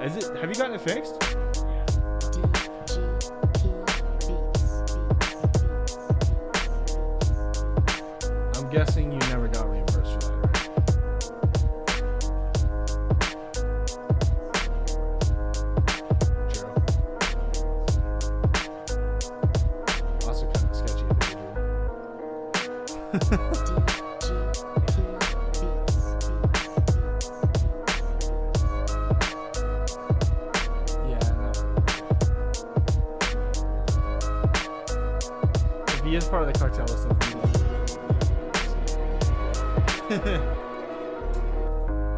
Is it? Have you gotten it fixed? I'm guessing you never got reimbursed for that, right? True. Also kind of sketchy individual. He is part of the cartel or something.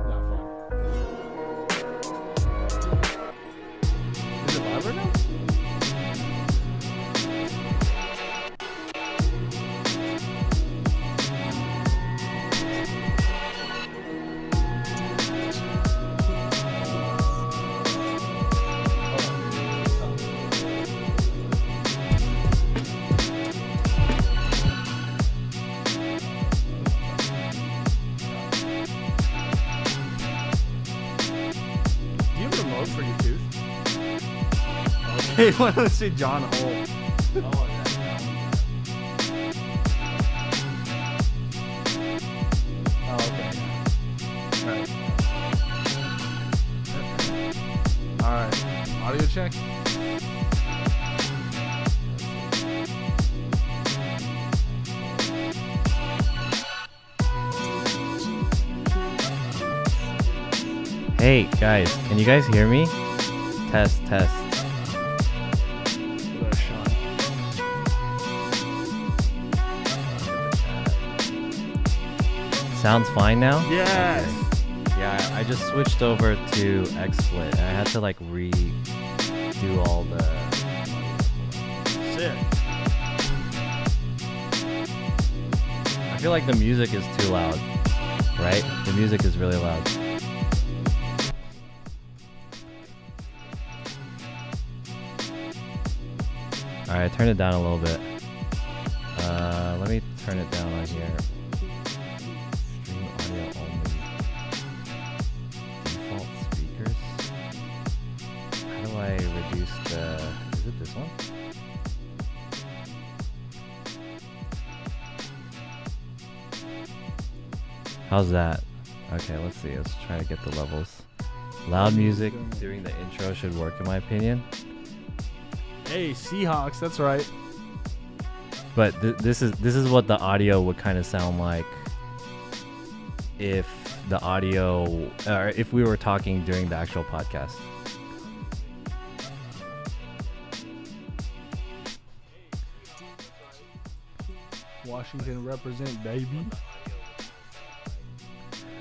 Not fun. Is it live right now? For your tooth? Okay, why don't I say John Hole? Oh, okay. Alright. Audio check. Hey guys, can you guys hear me? Test. Sounds fine now? Yes. Okay. Yeah, I just switched over to XSplit and I had to like redo all the... Sick. I feel like the music is too loud, right? The music is really loud. Alright, turn it down a little bit. Let me turn it down on here. Stream audio only. Default speakers. How do I reduce the... Is it this one? How's that? Okay, let's see. Let's try to get the levels. Loud music during the intro should work in my opinion. Hey, Seahawks, that's right. But this is what the audio would kind of sound like if the audio, or if we were talking during the actual podcast. Washington represent, baby.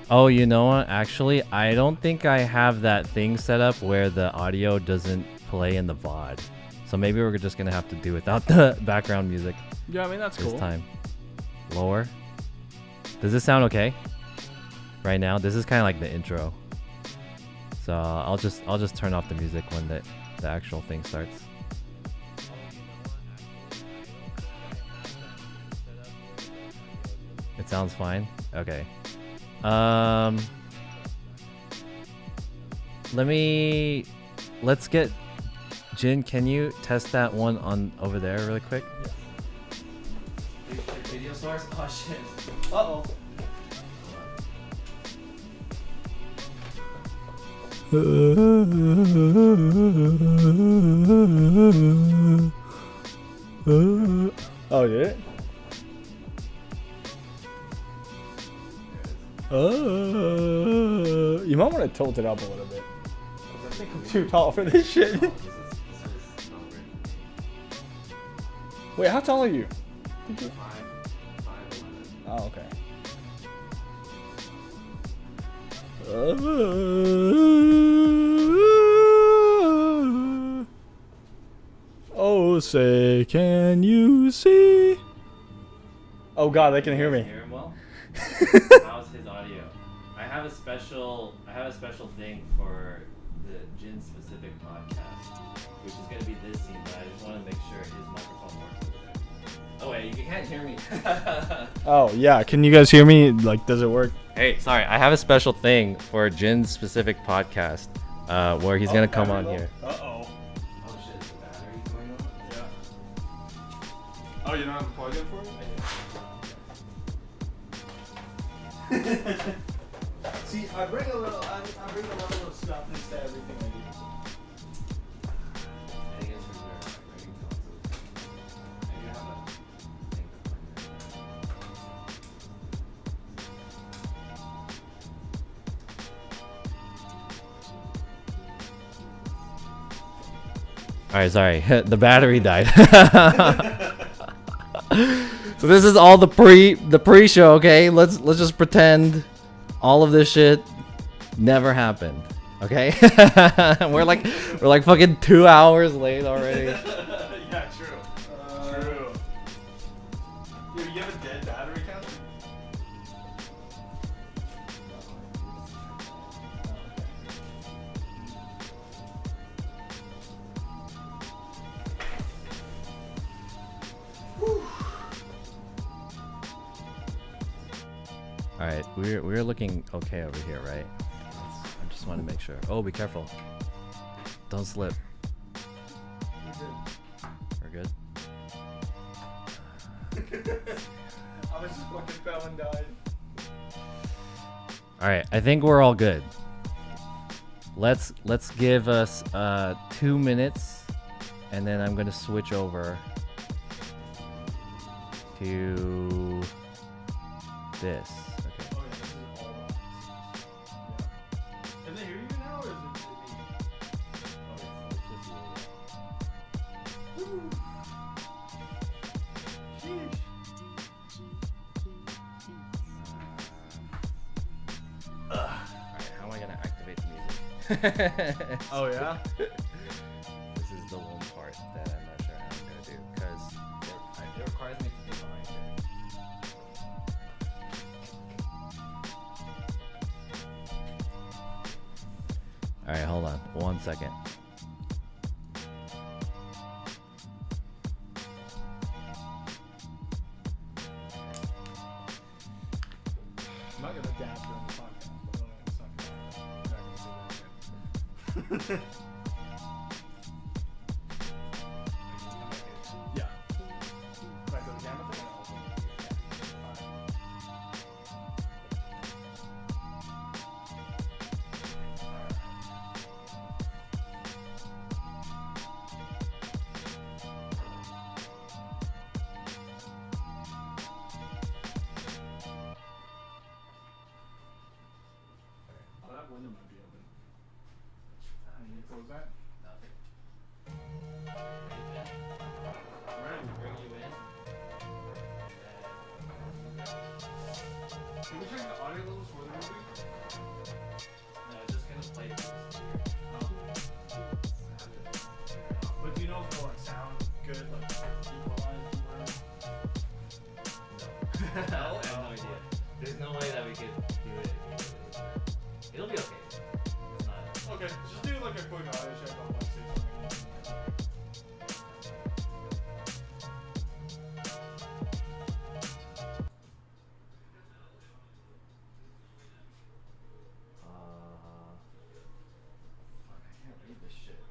Oh, you know what? Actually, I don't think I have that thing set up where the audio doesn't play in the VOD. So maybe we're just going to have to do without the background music. Yeah, I mean, that's cool. This time. Lower. Does this sound okay? Right now? This is kind of like the intro. So I'll just turn off the music when the actual thing starts. It sounds fine? Okay. Let's get Jin, can you test that one on over there really quick? Yeah. Video source? Oh shit. Uh-oh. Oh, did it? You might want to tilt it up a little bit. I think I'm too tall for this shit. Wait, how tall are you? 5'11". Oh, okay. Oh, say, can you see? Oh God, they can hear me. Hear him well? How's his audio? I have a special thing for the Jin specific podcast, which is gonna be this scene, but I just want to make sure his microphone works over there. Oh wait, you can't hear me. Oh yeah, can you guys hear me? Like, does it work? Hey, sorry, I have a special thing for Jin's specific podcast, where he's gonna come on here. Uh-oh. Oh shit, is the battery going on? Yeah. Oh, you don't have a plug-in for it? See, I bring a little of stuff into everything I do. I think it's for their writing consoles. I do have a thing to plug in. All right, sorry, the battery died. So this is all the pre-show, okay? Let's just pretend all of this shit never happened, okay? we're like fucking 2 hours late already. Yeah, true. True. Yo, you have a dead battery count? All right, we're looking okay over here, right? I just want to make sure. Oh, be careful. Don't slip. We're good. I was just fucking fell and died. All right, I think we're all good. Let's give us 2 minutes, and then I'm gonna switch over to this. Okay. Oh yeah, this is all on. Yeah. Can they hear you now, or is it me? Sheesh. Alright, how am I gonna activate the music? Oh yeah? This is the one part that I'm not sure how I'm gonna do, because it requires me to be behind it. Alright, hold on. 1 second. I'm not gonna dab during the podcast, but it's not gonna say that shit. Yeah. Back to the camera thing? Oh, that window might be open. You need to close that? Nothing. Ready. Bring you in. Can we check the audio levels for the movie? No, it's just gonna play this. But do you know if it'll like sound good, like equalized or I have no idea. There's no way that we could do it immediately. It'll be okay. It's not. Okay, just do like a quick audio check on one stage. Fuck, I can't read this shit.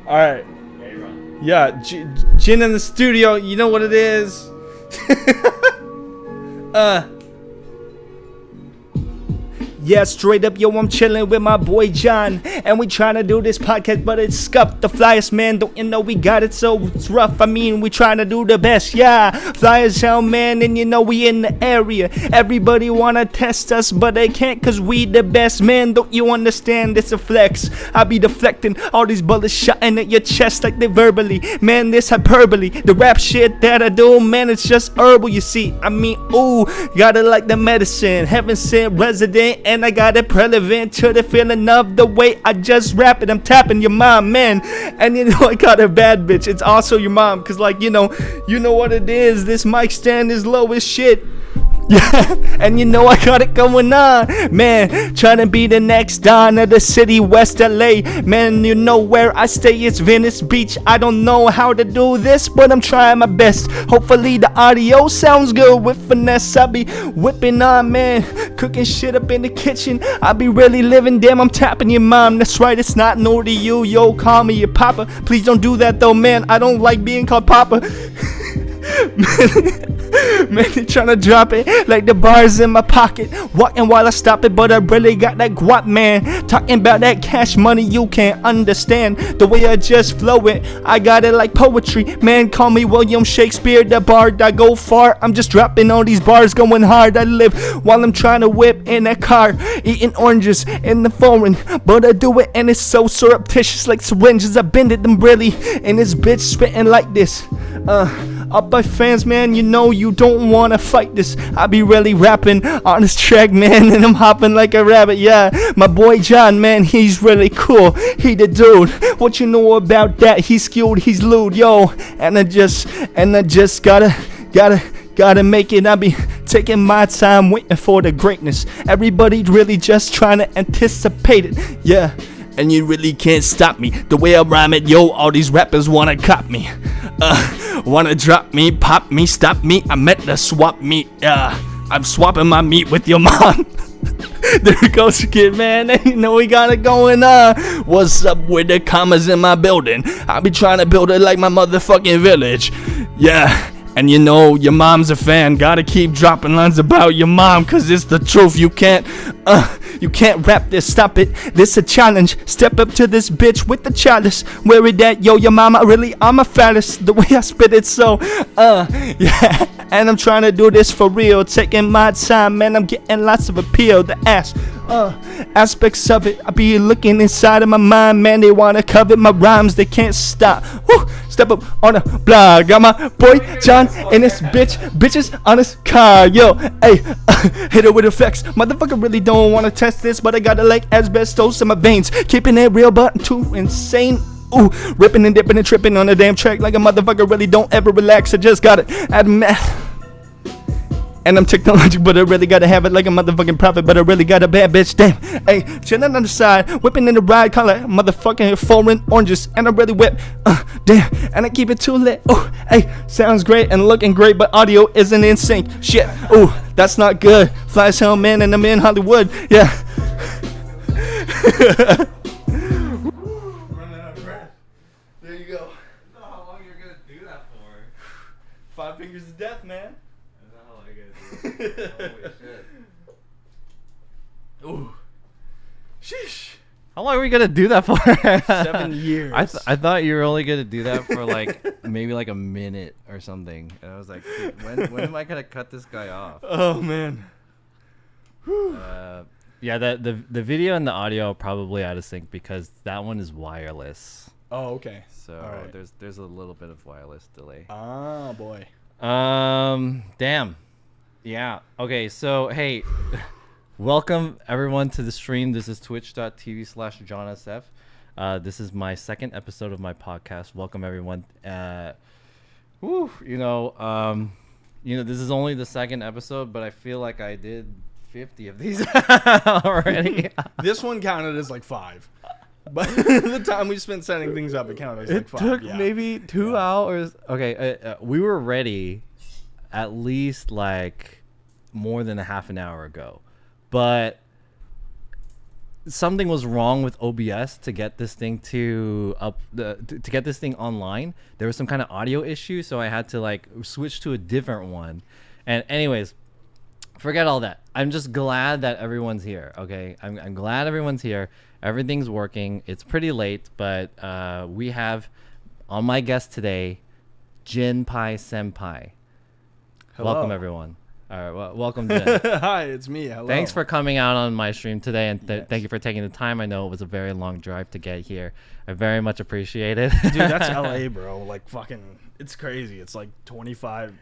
All right. Yeah, you're on. Yeah, Jin in the studio. You know what it is. Yeah, straight up, yo, I'm chilling with my boy John, and we trying to do this podcast, but it's scuffed. The flyest man, don't you know we got it, so it's rough. I mean, we trying to do the best, yeah. Flyest hell, man, and you know we in the area. Everybody wanna test us, but they can't, cause we the best, man. Don't you understand? It's a flex. I be deflecting all these bullets shotting at your chest like they verbally. Man, this hyperbole, the rap shit that I do, man, it's just herbal. You see, I mean, ooh, got it like the medicine, heaven sent resident. And I got it relevant to the feeling of the way I just rap it. I'm tapping your mom, man. And you know I got a bad bitch. It's also your mom. Cause like, you know what it is. This mic stand is low as shit. Yeah, and you know I got it going on, man. Trying to be the next Don of the city, West LA. Man, you know where I stay, it's Venice Beach. I don't know how to do this, but I'm trying my best. Hopefully the audio sounds good with finesse. I be whipping on, man, cooking shit up in the kitchen. I be really living, damn, I'm tapping your mom. That's right, it's not no to you, yo, call me your papa. Please don't do that though, man. I don't like being called papa. Man, they tryna drop it like the bars in my pocket. Walking while I stop it, but I really got that guap, man. Talking about that cash money, you can't understand the way I just flow it. I got it like poetry, man. Call me William Shakespeare, the bard. I go far. I'm just dropping all these bars, going hard. I live while I'm trying to whip in a car, eating oranges in the foreign, but I do it and it's so surreptitious like syringes. I bend it them really, and this bitch spitting like this. Up by fans, man, you know you don't wanna fight this. I be really rapping on this track, man, and I'm hopping like a rabbit, yeah. My boy John, man, he's really cool. He the dude. What you know about that? He's skilled, he's lewd, yo. And I just gotta make it. I be taking my time waiting for the greatness. Everybody really just trying to anticipate it, yeah. And you really can't stop me. The way I rhyme it, yo, all these rappers wanna cop me. Wanna drop me, pop me, stop me. I'm at the swap meet. I'm swapping my meat with your mom. There goes the kid, man. And you know we got it going on. What's up with the commas in my building? I be trying to build it like my motherfucking village. Yeah. And you know your mom's a fan. Gotta keep dropping lines about your mom, cause it's the truth. You can't rap this, stop it. This a challenge. Step up to this bitch with the chalice. Where it at, yo, your mama really, I'm a phallus. The way I spit it, so, yeah. And I'm trying to do this for real. Taking my time, man, I'm getting lots of appeal. The aspects of it. I be looking inside of my mind, man. They wanna covet my rhymes, they can't stop. Woo! Step up on the block. Got my boy John and this bitches on his car. Yo, hey, hit it with effects. Motherfucker really don't wanna test this, but I got it like asbestos in my veins. Keeping it real, but too insane. Ooh, ripping and dipping and tripping on the damn track like a motherfucker really don't ever relax. I just got it at math. And I'm technologic, but I really gotta have it like a motherfucking prophet. But I really got a bad bitch, damn. Hey, chilling on the side, whipping in the ride, color motherfucking foreign oranges. And I really whip, damn. And I keep it too lit. Oh, hey, sounds great and looking great, but audio isn't in sync. Shit, ooh, that's not good. Fly as hell, man, and I'm in Hollywood, yeah. Running out of breath. There you go. I don't know how long you're gonna do that for. 5 fingers of death, man. I don't know how long you're gonna do that. Holy shit. Ooh. Sheesh. How long are we gonna do that for? 7 years. I thought you were only gonna do that for like maybe like a minute or something, and I was like, dude, when am I gonna cut this guy off? Oh man. Yeah, the video and the audio are probably out of sync because that one is wireless. Oh, okay. So right. there's a little bit of wireless delay. Ah, boy. Damn. Yeah. Okay. So hey, welcome everyone to the stream. This is twitch.tv/JohnSF. This is my second episode of my podcast. Welcome everyone. This is only the second episode, but I feel like I did 50 of these already. This one counted as like 5. But the time we spent setting things up, it counted as like 5. It took maybe 2 hours. Okay, we were ready at least like more than a half an hour ago. But something was wrong with OBS to get this thing to get this thing online. There was some kind of audio issue, so I had to like switch to a different one. And anyways, forget all that. I'm just glad that everyone's here. Okay, I'm glad everyone's here. Everything's working. It's pretty late, but we have on my guest today, Jinpai Senpai. Hello. Welcome everyone. All right, well, welcome, Jin. Hi, it's me. Hello. Thanks for coming out on my stream today, and Yes. thank you for taking the time. I know it was a very long drive to get here. I very much appreciate it. Dude, that's LA, bro. Like, fucking, it's crazy. It's like 25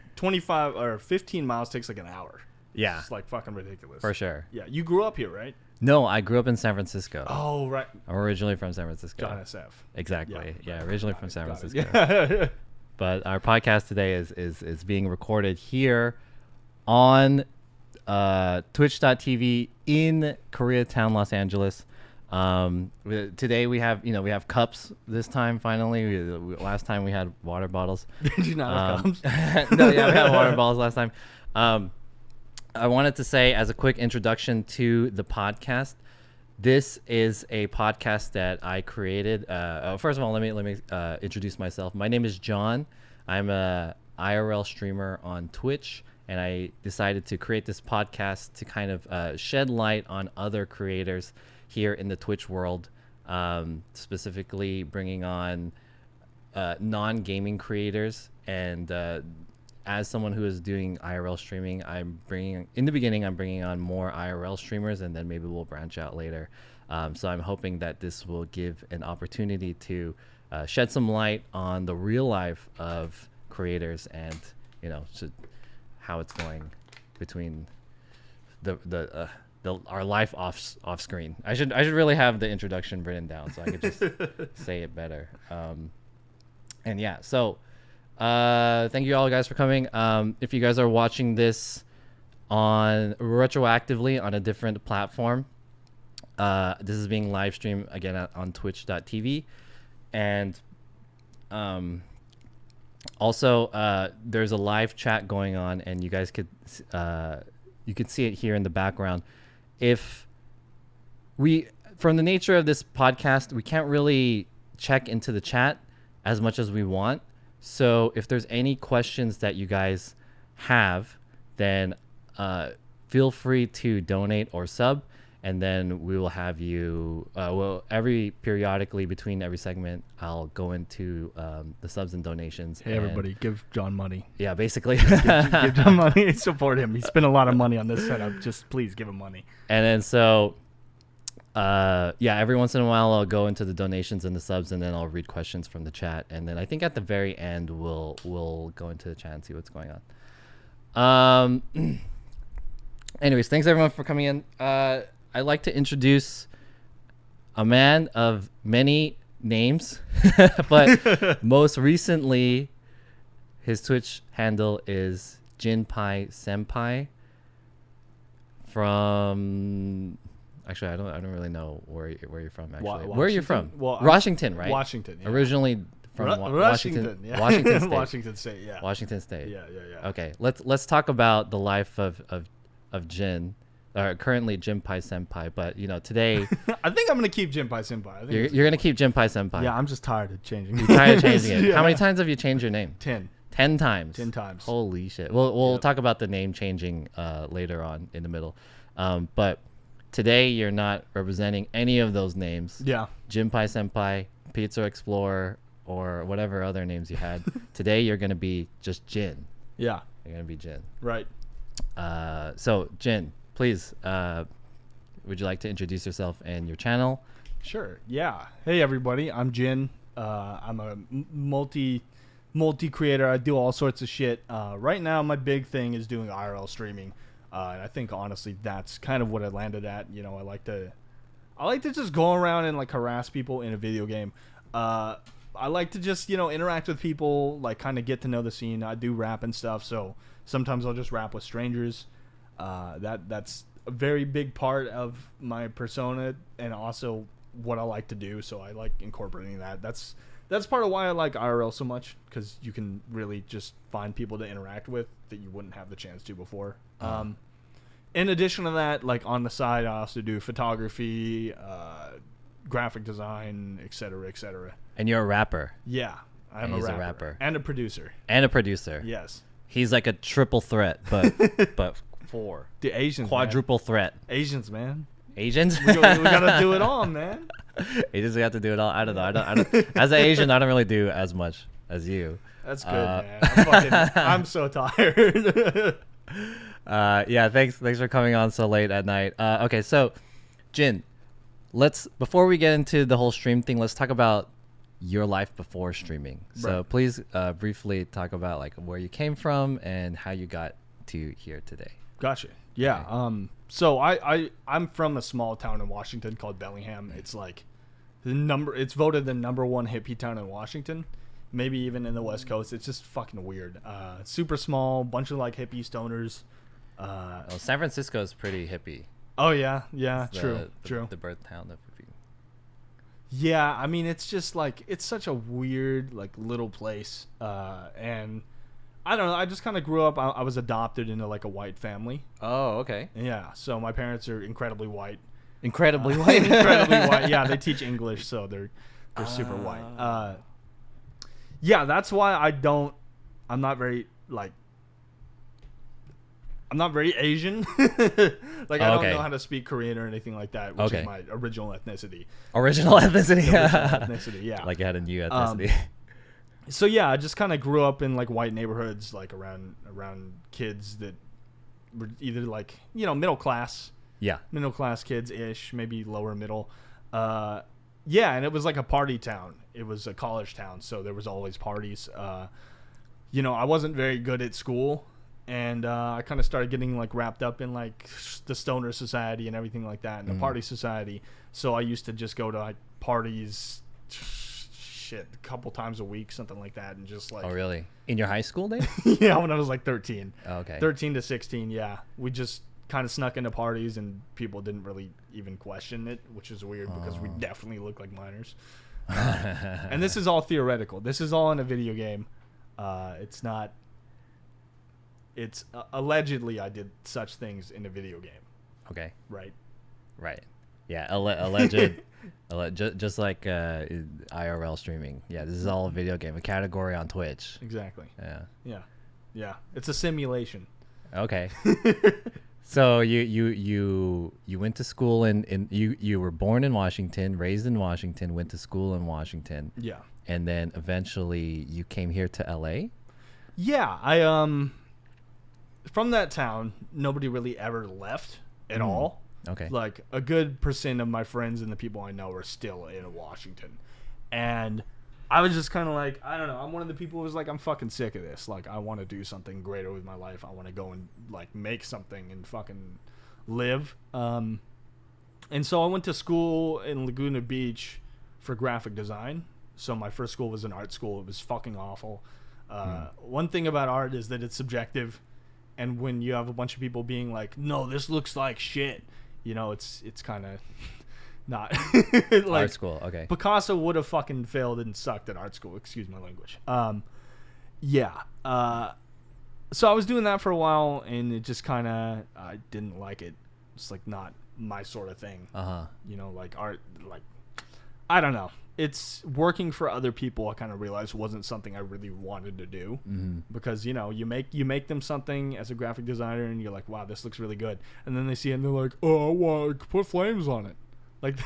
or 15 miles takes like an hour. Yeah, It's like fucking ridiculous. for sure. Yeah, you grew up here, right? No, I grew up in San Francisco. Oh, right. I'm originally from San Francisco. John SF. Exactly. Yeah. Yeah, originally from San Got it. Francisco. Yeah. But our podcast today is being recorded here on twitch.tv in Koreatown, Los Angeles. Today we have cups this time finally. Last time we had water bottles. Did you not have cups? No, yeah, we had water bottles last time. I wanted to say, as a quick introduction to the podcast, this is a podcast that I created. First of all, let me introduce myself. My name is John. I'm a IRL streamer on Twitch, and I decided to create this podcast to kind of shed light on other creators here in the Twitch world, specifically bringing on non-gaming creators. And as someone who is doing IRL streaming, I'm bringing on more IRL streamers, and then maybe we'll branch out later. So I'm hoping that this will give an opportunity to shed some light on the real life of creators, and how it's going between our life off screen. I should really have the introduction written down so I could just say it better. And yeah, so thank you all guys for coming. If you guys are watching this on retroactively on a different platform, this is being live streamed again on twitch.tv, and also there's a live chat going on, and you guys could see it here in the background. From the nature of this podcast, we can't really check into the chat as much as we want. So if there's any questions that you guys have, then feel free to donate or sub, and then we will have you. Periodically between every segment, I'll go into the subs and donations. Hey, everybody, give John money. Yeah, basically. Give John money. Support him. He spent a lot of money on this setup. Just please give him money. And then so, every once in a while I'll go into the donations and the subs, and then I'll read questions from the chat, and then I think at the very end we'll go into the chat and see what's going on. Anyways, thanks everyone for coming in. I'd like to introduce a man of many names, but most recently his Twitch handle is Jinpai Senpai. From actually, I don't really know where you're from. Actually, where are you from? Well, Washington, right? Washington. Yeah. Originally from Washington. Washington. Yeah. Washington State. Washington State. Yeah. Washington State. Yeah. Okay, let's talk about the life of Jin, or currently Jinpai Senpai. But today I think I'm gonna keep Jinpai Senpai. I think you're gonna keep Jinpai Senpai. Yeah, I'm just tired of changing. You're tired of changing it. Yeah. How many times have you changed your name? 10 times. 10 times. Holy shit. We'll Yep. talk about the name changing later on in the middle. But today you're not representing any of those names. Yeah. Jinpai Senpai, Pizza Explorer, or whatever other names you had. Today you're gonna be just Jin. Yeah. You're gonna be Jin. Right. So Jin, please, would you like to introduce yourself and your channel? Sure. Yeah. Hey everybody, I'm Jin. I'm a multi creator. I do all sorts of shit. Right now my big thing is doing IRL streaming. And I think honestly that's kind of what I landed at. I like to just go around and like harass people in a video game. I like to just, interact with people, like kind of get to know the scene. I do rap and stuff, so sometimes I'll just rap with strangers. That's a very big part of my persona and also what I like to do, so I like incorporating that. That's part of why I like IRL so much, because you can really just find people to interact with that you wouldn't have the chance to before. in addition to that, like on the side, I also do photography, graphic design, etc., etc. And you're a rapper. Yeah, I'm And he's a a rapper. rapper. And a producer. And a producer. Yes. He's like a triple threat, but four. The Asians, Quadruple threat. man. Asians, man. Asians? We gotta do it all, man. Asians, we have to do it all. I don't know. I don't. As an Asian, I don't really do as much as you. That's good, man. I'm so tired. Yeah, thanks for coming on so late at night. Okay, so Jin, before we get into the whole stream thing, let's talk about your life before streaming. So Right. please briefly talk about like where you came from and how you got to here today. Gotcha. Yeah. So I'm from a small town in Washington called Bellingham. It's like it's voted the #1 hippie town in Washington, maybe even in the West Coast. It's just fucking weird. Super small, bunch of like hippie stoners. Well, San Francisco is pretty hippie. Oh yeah, It's true. The birth town of hippie. Yeah, I mean it's just like it's such a weird like little place, and I don't know. I just kind of grew up. I was adopted into like a white family. Oh, okay. Yeah, so my parents are incredibly white. Incredibly white. Incredibly white. Yeah, they teach English, so they're super white. Yeah, that's why I'm not very Asian. Like I don't know how to speak Korean or anything like that, which is my original ethnicity. Original ethnicity. Yeah. Like you had a new ethnicity. So yeah, I just kind of grew up in like white neighborhoods, like around kids that were either like middle class kids ish, maybe lower middle. Yeah, and it was like a party town. It was a college town, so there was always parties. I wasn't very good at school, and I kind of started getting like wrapped up in like the stoner society and everything like that, and the party society. So I used to just go to like parties. A couple times a week, something like that, and just like Oh really? In your high school days? yeah, when I was like 13. Oh, okay. 13 to 16, yeah. We just kind of snuck into parties and people didn't really even question it, which is weird because we definitely look like minors. And this is all theoretical. This is all in a video game. It's not. It's allegedly I did such things in a video game. Okay. Right. Yeah, alleged. Just like IRL streaming. Yeah, this is all a video game, a category on Twitch. Exactly. Yeah. Yeah. It's a simulation. Okay. So you went to school in you were born in Washington, raised in Washington, went to school in Washington. Yeah. And then eventually you came here to LA? Yeah, I from that town, nobody really ever left at all. Okay. Like a good percent of my friends and the people I know are still in Washington. And I was just kind of like, I don't know. I'm one of the people who was like, I'm fucking sick of this. Like, I want to do something greater with my life. I want to go and like make something and fucking live. And so I went to school in Laguna Beach for graphic design. So my first school was an art school. It was fucking awful. One thing about art is that it's subjective. And when you have a bunch of people being like, no, this looks like shit. It's kind of not like art school. Okay. Picasso would have fucking failed and sucked at art school. Excuse my language. Yeah. So I was doing that for a while, and it just kind of I didn't like it. It's like not my sort of thing. Like art. Like I don't know. It's working for other people. I kind of realized wasn't something I really wanted to do because you make them something as a graphic designer and you're like, wow, this looks really good, and then they see it and they're like, oh, I want to put flames on it. Like,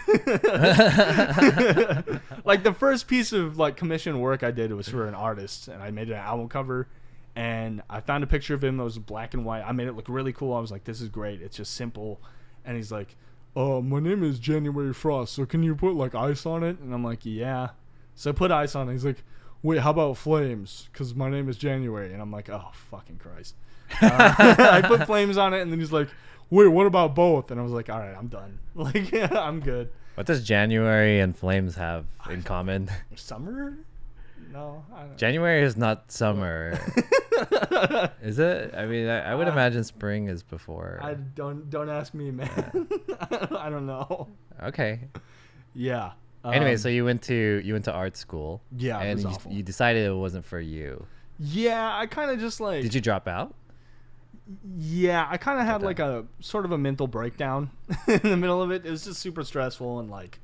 like the first piece of like commission work I did was for an artist, and I made an album cover, and I found a picture of him that was black and white. I made it look really cool. I was like, this is great. It's just simple, and he's like, my name is January Frost, so can you put like ice on it? And I'm like, yeah. So I put ice on it. He's like, wait, how about flames? Because my name is January. And I'm like, oh, fucking Christ. I put flames on it, and then he's like, wait, what about both? And I was like, all right, I'm done. Like, yeah, I'm good. What does January and flames have in common? Summer? No, I don't know. January is not summer. Is it? I mean, I would imagine spring is before. I don't ask me, man. I don't know. Okay. Yeah. Anyway, so you went to art school. Yeah, it and was awful. you decided it wasn't for you. Yeah, I kind of just like. Did you drop out? Yeah, I kind of had Okay. like a sort of a mental breakdown in the middle of it. It was just super stressful and like,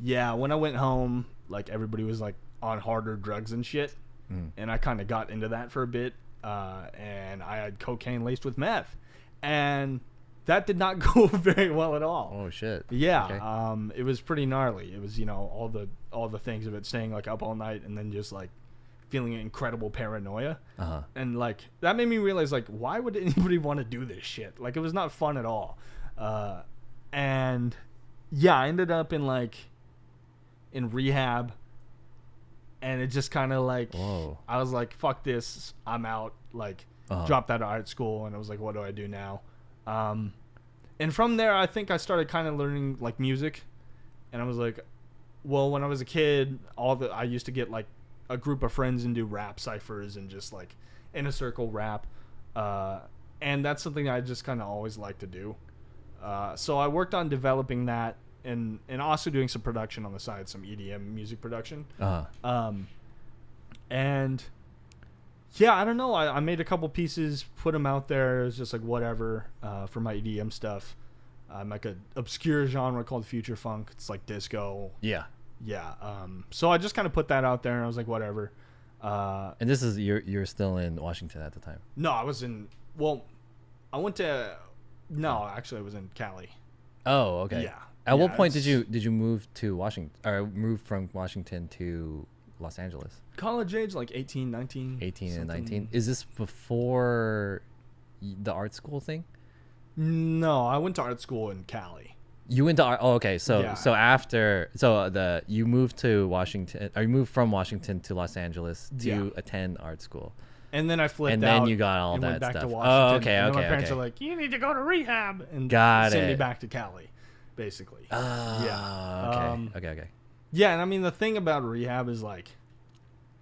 yeah, when I went home, like everybody was like on harder drugs and shit, and I kind of got into that for a bit, and I had cocaine laced with meth, and that did not go very well at all. Oh shit. Yeah, Okay. it was pretty gnarly. It was, you know, all the things of it, staying like up all night and then just like feeling incredible paranoia. Uh-huh. And like that made me realize like why would anybody want to do this shit? Like it was not fun at all. And yeah, I ended up in rehab, and it just kind of like Whoa. I was like, fuck this, I'm out. Like Uh-huh. dropped out of art school, and I was like, what do I do now? And from there, I think I started kind of learning like music, and I was like, well, when I was a kid, I used to get like a group of friends and do rap ciphers and just like in a circle rap, and that's something I just kind of always liked to do. So I worked on developing that and also doing some production on the side, some EDM music production. Uh-huh. And yeah, I don't know. I made a couple pieces, put them out there. It was just like whatever for my EDM stuff. Like an obscure genre called future funk. It's like disco. Yeah. Yeah. So I just kind of put that out there, and I was like, whatever. And this is you're still in Washington at the time. No, I was in. Well, I went to. No, actually, I was in Cali. Oh, okay. Yeah. At what Yeah, point it's- did you move to Washington or move from Washington to Los Angeles? College age, like 18, 19. 18 and something. 19. Is this before the art school thing? No, I went to art school in Cali. You went to art. Oh, okay. So Yeah. after you moved to Washington, or you moved from Washington to Los Angeles to Yeah. attend art school. And then I flipped And out. then you got all and that went back stuff. to Oh, Washington. okay, and then okay, my parents okay. are like, you need to go to rehab. And Got send me it. back to Cali, basically. Yeah. Okay. Okay. Yeah, and I mean, the thing about rehab is, like,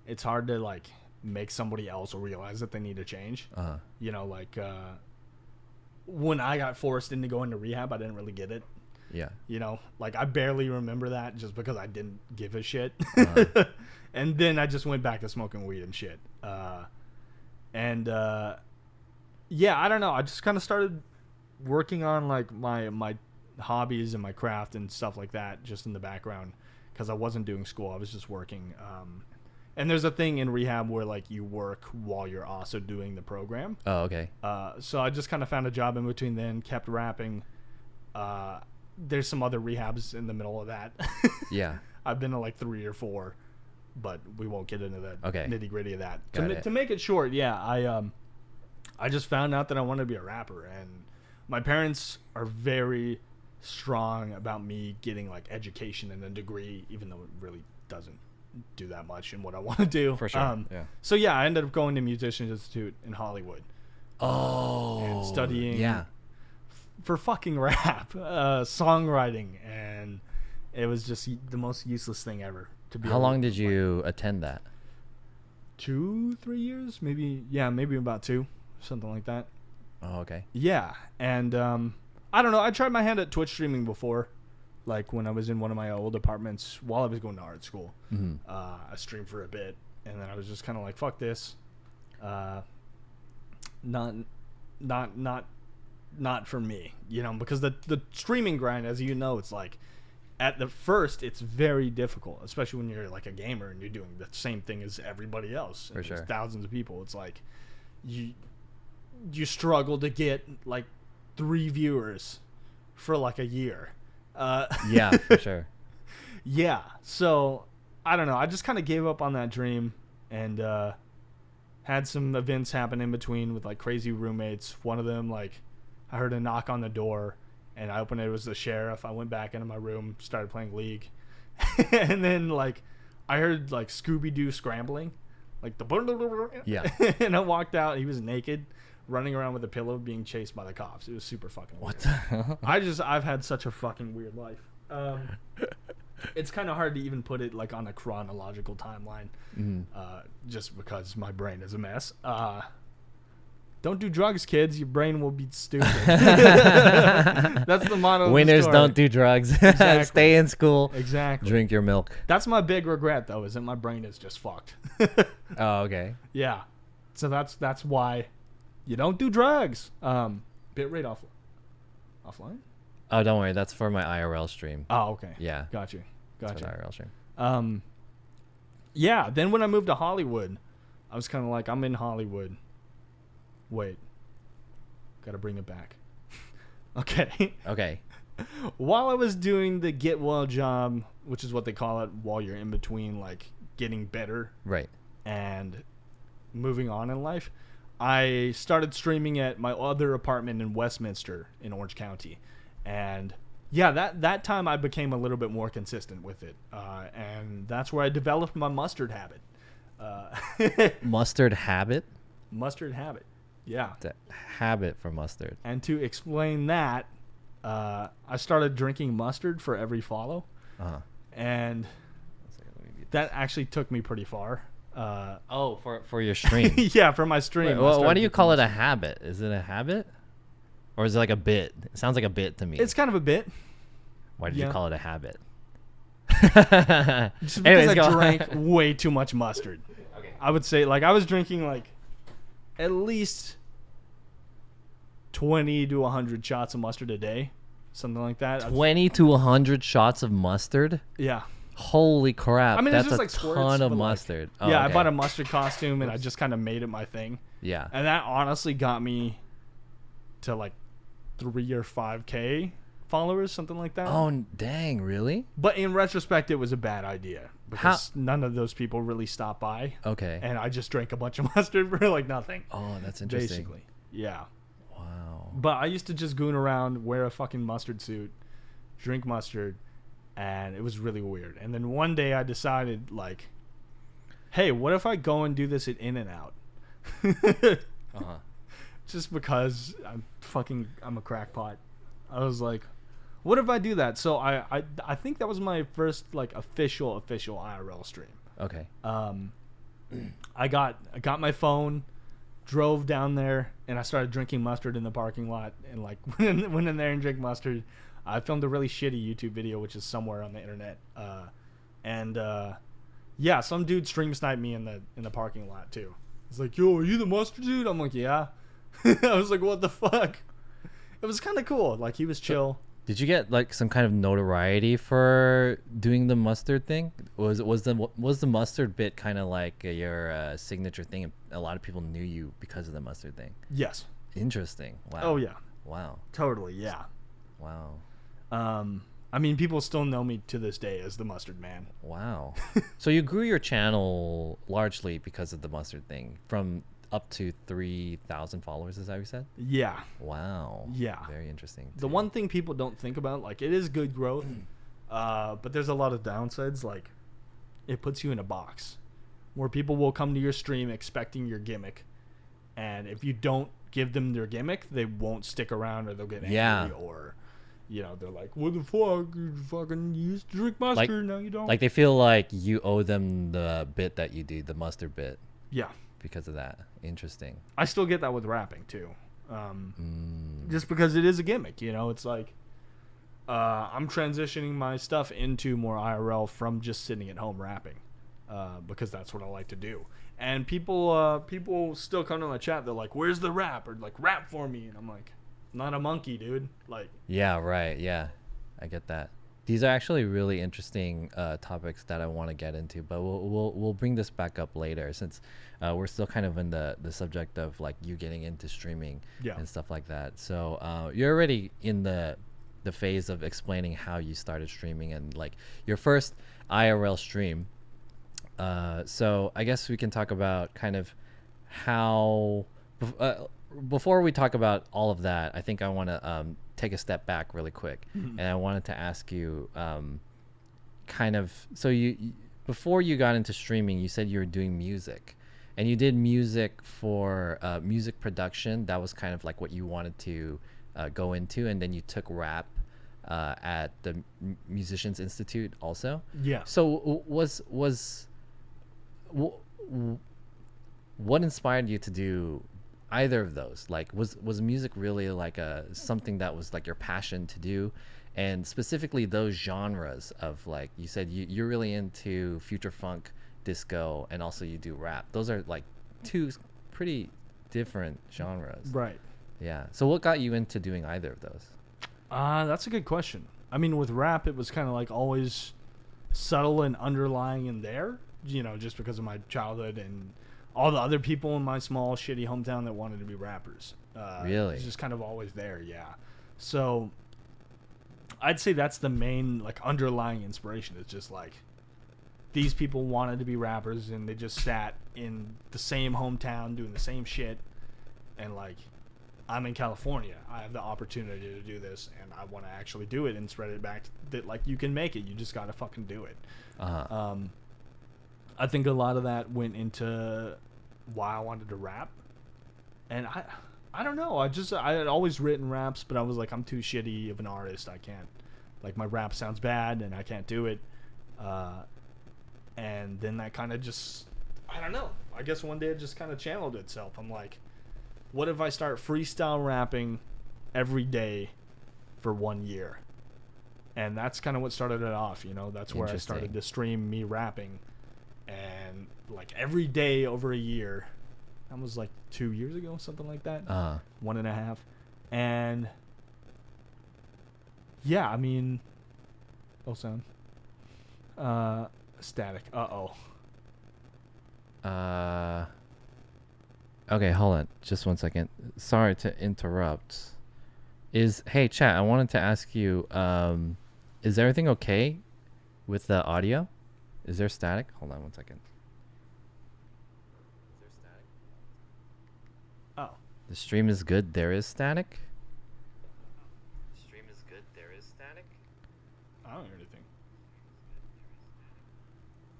it's hard to, like, make somebody else realize that they need to change. Uh-huh. You know, like, when I got forced into going to rehab, I didn't really get it. Yeah. You know, like, I barely remember that just because I didn't give a shit. Uh-huh. And then I just went back to smoking weed and shit. Yeah, I don't know. I just kind of started working on, like, my hobbies and my craft and stuff like that just in the background because I wasn't doing school. I was just working. And there's a thing in rehab where, like, you work while you're also doing the program. Oh, okay. So I just kind of found a job in between then, kept rapping. There's some other rehabs in the middle of that. Yeah. I've been to like 3 or 4, but we won't get into the Okay. nitty gritty of that. Got it. To make it short, yeah, I just found out that I wanted to be a rapper, and my parents are very strong about me getting like education and a degree, even though it really doesn't do that much in what I want to do. For sure. Yeah. So yeah, I ended up going to Musicians Institute in Hollywood. Oh. And studying Yeah. for fucking rap, songwriting, and it was just the most useless thing ever. To be How long did you attend that? 2-3 years, maybe. Yeah, maybe about 2, something like that. Oh, okay. Yeah, and I don't know. I tried my hand at Twitch streaming before, like when I was in one of my old apartments while I was going to art school. Mhm. I streamed for a bit, and then I was just kind of like, "Fuck this," not for me, you know, because the streaming grind, as you know, it's like at the first it's very difficult, especially when you're like a gamer and you're doing the same thing as everybody else. For and there's sure. thousands of people. It's like you struggle to get like 3 viewers for like a year. Yeah, for sure. Yeah, so I don't know. I just kind of gave up on that dream and had some events happen in between with like crazy roommates. One of them, like, I heard a knock on the door and I opened it. It was the sheriff. I went back into my room, started playing League. And then, like, I heard like Scooby-Doo scrambling, like the Yeah. And I walked out. He was naked, running around with a pillow, being chased by the cops. It was super fucking weird. What the hell? I've had such a fucking weird life. It's kind of hard to even put it like on a chronological timeline, just because my brain is a mess. Don't do drugs, kids. Your brain will be stupid. That's the motto. Winners of the story. don't do drugs. Exactly. Stay in school. Exactly. Drink your milk. That's my big regret, though, is that my brain is just fucked. Oh, okay. Yeah. So that's why You don't do drugs. Bitrate offline. Oh, don't worry. That's for my IRL stream. Oh, okay. Yeah. Got you. That's for the IRL stream. Yeah. Then when I moved to Hollywood, I was kind of like, I'm in Hollywood. Wait. Gotta bring it back. Okay. Okay. While I was doing the get well job, which is what they call it while you're in between like getting better Right. and moving on in life, I started streaming at my other apartment in Westminster in Orange County. And yeah, that time I became a little bit more consistent with it. And that's where I developed my mustard habit. Mustard habit? Mustard habit. Yeah. The habit for mustard. And to explain that, I started drinking mustard for every follow. Uh-huh. And that actually took me pretty far. Oh, for your stream. Yeah, for my stream. Wait, well, why do you call it a habit? Is it a habit? Or is it like a bit? It sounds like a bit to me. It's kind of a bit. Why did you call it a habit? Just because Anyways, I go drank on. way too much mustard. Okay. I would say, like, I was drinking, like, at least 20 to 100 shots of mustard a day. Something like that. 20 to 100 shots of mustard? Yeah. Holy crap. I mean, it's that's just a like squirts, ton of but, like, mustard. Oh, yeah, okay. I bought a mustard costume, and I just kind of made it my thing. Yeah. And that honestly got me to, like, 3 or 5K followers, something like that. Oh, dang, really? But in retrospect, it was a bad idea because none of those people really stopped by. Okay. And I just drank a bunch of mustard for like nothing. Oh, that's interesting. Basically. Yeah. Wow. But I used to just goon around, wear a fucking mustard suit, drink mustard, and it was really weird. And then one day I decided, like, hey, what if I go and do this at In-N-Out? Uh-huh. Just because I'm a crackpot. I was like, what if I do that? So I think that was my first like official IRL stream. Okay. I got my phone, drove down there, and I started drinking mustard in the parking lot, and like went in there and drank mustard. I filmed a really shitty YouTube video, which is somewhere on the internet. Yeah, some dude stream sniped me in the parking lot too. He's like, "Yo, are you the mustard dude?" I'm like, "Yeah." I was like, "What the fuck?" It was kind of cool. Like, he was chill. Did you get like some kind of notoriety for doing the mustard thing? Was the mustard bit kind of like your signature thing? A lot of people knew you because of the mustard thing. Yes. Interesting. Wow. Oh yeah. Wow. Totally. Yeah. Wow. I mean, people still know me to this day as the Mustard Man. Wow. So you grew your channel largely because of the mustard thing, from up to 3,000 followers, is that what you said? Yeah. Wow. Yeah. Very interesting. The one thing people don't think about, like, it is good growth, but there's a lot of downsides. Like, it puts you in a box where people will come to your stream expecting your gimmick, and if you don't give them their gimmick, they won't stick around, or they'll get angry, or, you know, they're like, "What the fuck? You fucking used to drink mustard, now you don't." Like they feel like you owe them the bit that you do, the mustard bit, yeah. because of that. Interesting. I still get that with rapping too, just because it is a gimmick. You know, it's like I'm transitioning my stuff into more IRL from just sitting at home rapping, because that's what I like to do. And people still come to my chat. They're like, "Where's the rap?" or like, "Rap for me," and I'm like, "Not a monkey, dude." Like, Yeah, right. Yeah, I get that. These are actually really interesting topics that I want to get into, but we'll bring this back up later, since we're still kind of in the subject of like you getting into streaming and stuff like that. So you're already in the phase of explaining how you started streaming and like your first IRL stream. So I guess we can talk about kind of how before we talk about all of that, I think I want to take a step back really quick, and I wanted to ask you, kind of, so you before you got into streaming, you said you were doing music, and you did music for music production. That was kind of like what you wanted to go into, and then you took rap at the Musicians Institute also. yeah. So what inspired you to do either of those? Like, was music really like something that was like your passion to do, and specifically those genres of, like you said, you're really into future funk, disco, and also you do rap. Those are like two different genres. Right. Yeah. So what got you into doing either of those? That's a good question. I mean, with rap, it was kind of like always subtle and underlying in there, just because of my childhood and all the other people in my small, shitty hometown that wanted to be rappers. Really? It's just kind of always there, yeah. So I'd say that's the main, like, underlying inspiration. It's just like these people wanted to be rappers and they just sat in the same hometown doing the same shit, and like, I'm in California. I have the opportunity to do this, and I want to actually do it and spread it back. That like, you can make it. You just gotta fucking do it. I think a lot of that went into why I wanted to rap, and I don't know. I had always written raps, but I was like, I'm too shitty of an artist. I can't. Like, my rap sounds bad, and I can't do it. And then that kind of just, I don't know. I guess one day it just kind of channeled itself. I'm like, what if I start freestyle rapping every day for 1 year? And that's kind of what started it off, That's where I started to stream me rapping. And like every day over a year. That was like 2 years ago, something like that. 1.5. And yeah, I mean, sound. Static. Okay, hold on. Just 1 second. Sorry to interrupt. Hey, chat, I wanted to ask you, is everything okay with the audio? Is there static? Hold on 1 second. Is there static? Oh. The stream is good. There is static? The stream is good. There is static. I don't hear anything.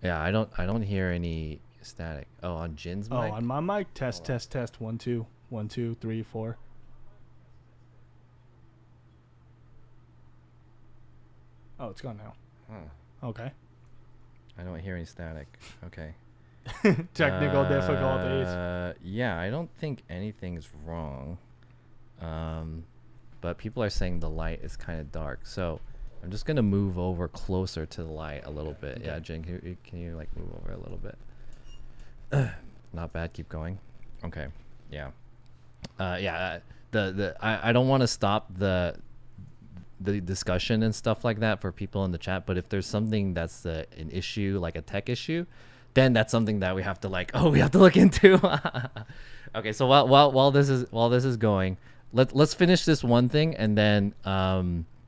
Yeah, I don't hear any static. Oh, on Jin's mic? On my mic, test 1 2 1 2 3 4. Oh, it's gone now. Huh. Okay. I don't hear any static. Okay. Technical difficulties. Yeah, I don't think anything's wrong. But people are saying the light is kind of dark. So I'm just going to move over closer to the light a little bit. Okay. Yeah, Jin, can you like move over a little bit? Not bad. Keep going. Okay. Yeah. I don't want to stop the discussion and stuff like that for people in the chat, but if there's something that's an issue, like a tech issue, then that's something that we have to look into. Okay, so while this is going, let's finish this one thing, and then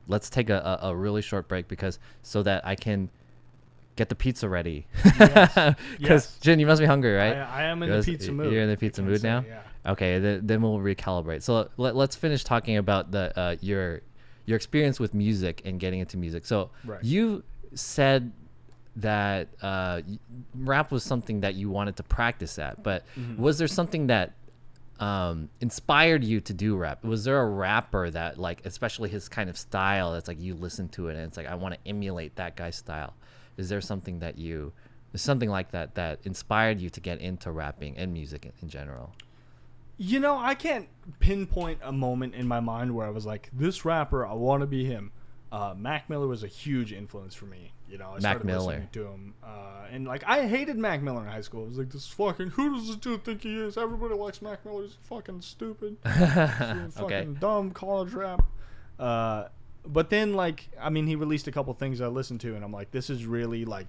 let's take a really short break, because so that I can get the pizza ready. Yes. Jin, you must be hungry, right? I am in the pizza mood. You're in the pizza mood now? Yeah. Okay, then we'll recalibrate. So let's finish talking about your experience with music and getting into music. So right. You said that rap was something that you wanted to practice at, but was there something that inspired you to do rap? Was there a rapper that, like, especially his kind of style, that's like you listen to it and it's like, I want to emulate that guy's style? Is there something like that inspired you to get into rapping and music in general? I can't pinpoint a moment in my mind where I was like, this rapper, I want to be him. Mac Miller was a huge influence for me. I started listening to him. And like, I hated Mac Miller in high school. I was like, who does this dude think he is? Everybody likes Mac Miller. He's fucking stupid. Fucking dumb college rap. But then, like, I mean, he released a couple things I listened to, and I'm like, this is really, like,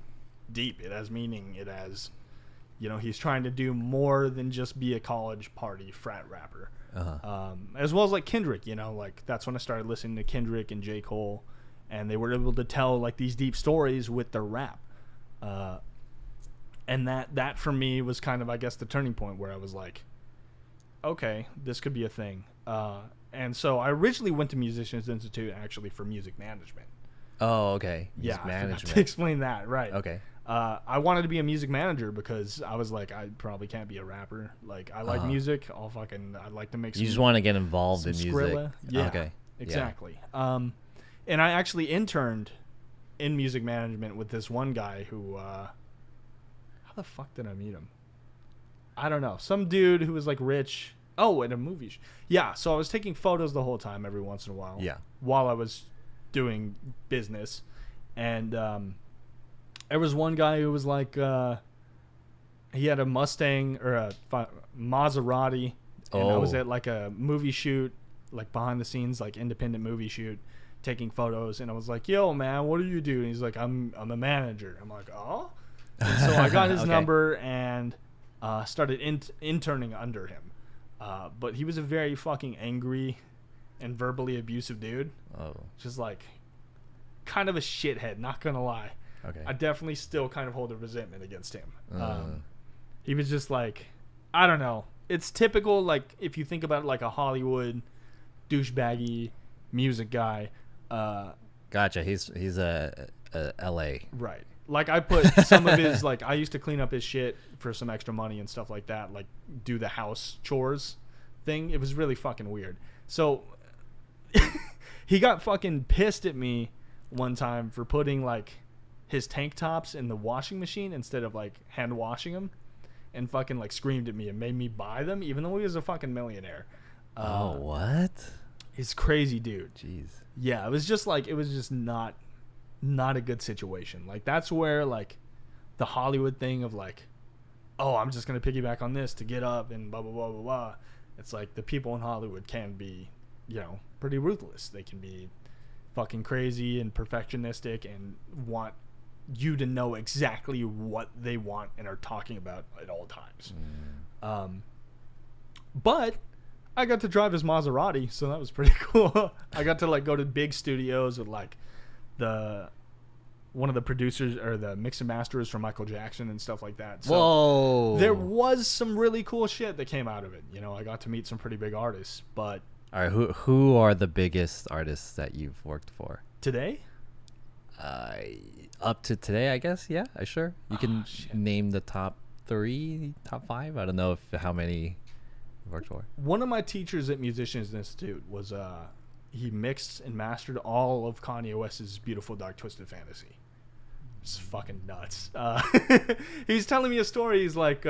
deep. It has meaning. It has, he's trying to do more than just be a college party frat rapper. As well as, like, Kendrick, like, that's when I started listening to Kendrick and J. Cole, and they were able to tell, like, these deep stories with their rap. And that for me was kind of, I guess, the turning point where I was like, okay, this could be a thing. And so I originally went to Musicians Institute actually for music management. Oh, okay. Music management. I forgot to explain that, right. Okay. I wanted to be a music manager because I was like, I probably can't be a rapper. Like, I like music. I'd like to make some. You just want to get involved in music. Skrilla. Yeah. Okay. Exactly. Yeah. And I actually interned in music management with this one guy who, how the fuck did I meet him? I don't know. Some dude who was like rich. Oh, in a movie. Yeah. So I was taking photos the whole time every once in a while. Yeah. While I was doing business. And, there was one guy who was like, he had a Mustang or a Maserati And I was Oh. at like a movie shoot, like behind the scenes, like independent movie shoot, taking photos. And I was like, "Yo, man, what do you do?" And he's like, "I'm a manager." I'm like, "Oh." And so I got his Okay. number and started interning under him. But he was a very fucking angry and verbally abusive dude. Oh. Just like kind of a shithead, not gonna lie. Okay. I definitely still kind of hold a resentment against him. Uh. He was just like, I don't know. It's typical, like, if you think about it, like a Hollywood douchebaggy music guy. Gotcha. He's a L.A. Right. Like, I put some of his, like, I used to clean up his shit for some extra money and stuff like that. Like, do the house chores thing. It was really fucking weird. So, he got fucking pissed at me one time for putting, like, his tank tops in the washing machine instead of, like, hand washing them. And fucking, like, screamed at me and made me buy them, even though he was a fucking millionaire. Oh, what? He's crazy, dude. Jeez. Yeah, it was just not a good situation. Like, that's where, like, the Hollywood thing of, like, oh, I'm just gonna piggyback on this to get up and blah blah blah blah blah. It's like the people in Hollywood can be, you know, pretty ruthless. They can be fucking crazy and perfectionistic and want you to know exactly what they want and are talking about at all times. But I got to drive his Maserati, so that was pretty cool. I got to, like, go to big studios with, like, one of the producers or the mix and masters from Michael Jackson and stuff like that. So Whoa. there was some really cool shit that came out of it. You know, I got to meet some pretty big artists. But All right. Who are the biggest artists that you've worked for? today, Up to today, I guess. Yeah, sure. You can shit. name the top 3, top 5. I don't know how many you worked for. one of my teachers at Musicians Institute was he mixed and mastered all of Kanye West's Beautiful Dark Twisted Fantasy. It's fucking nuts. He's telling me a story. He's like,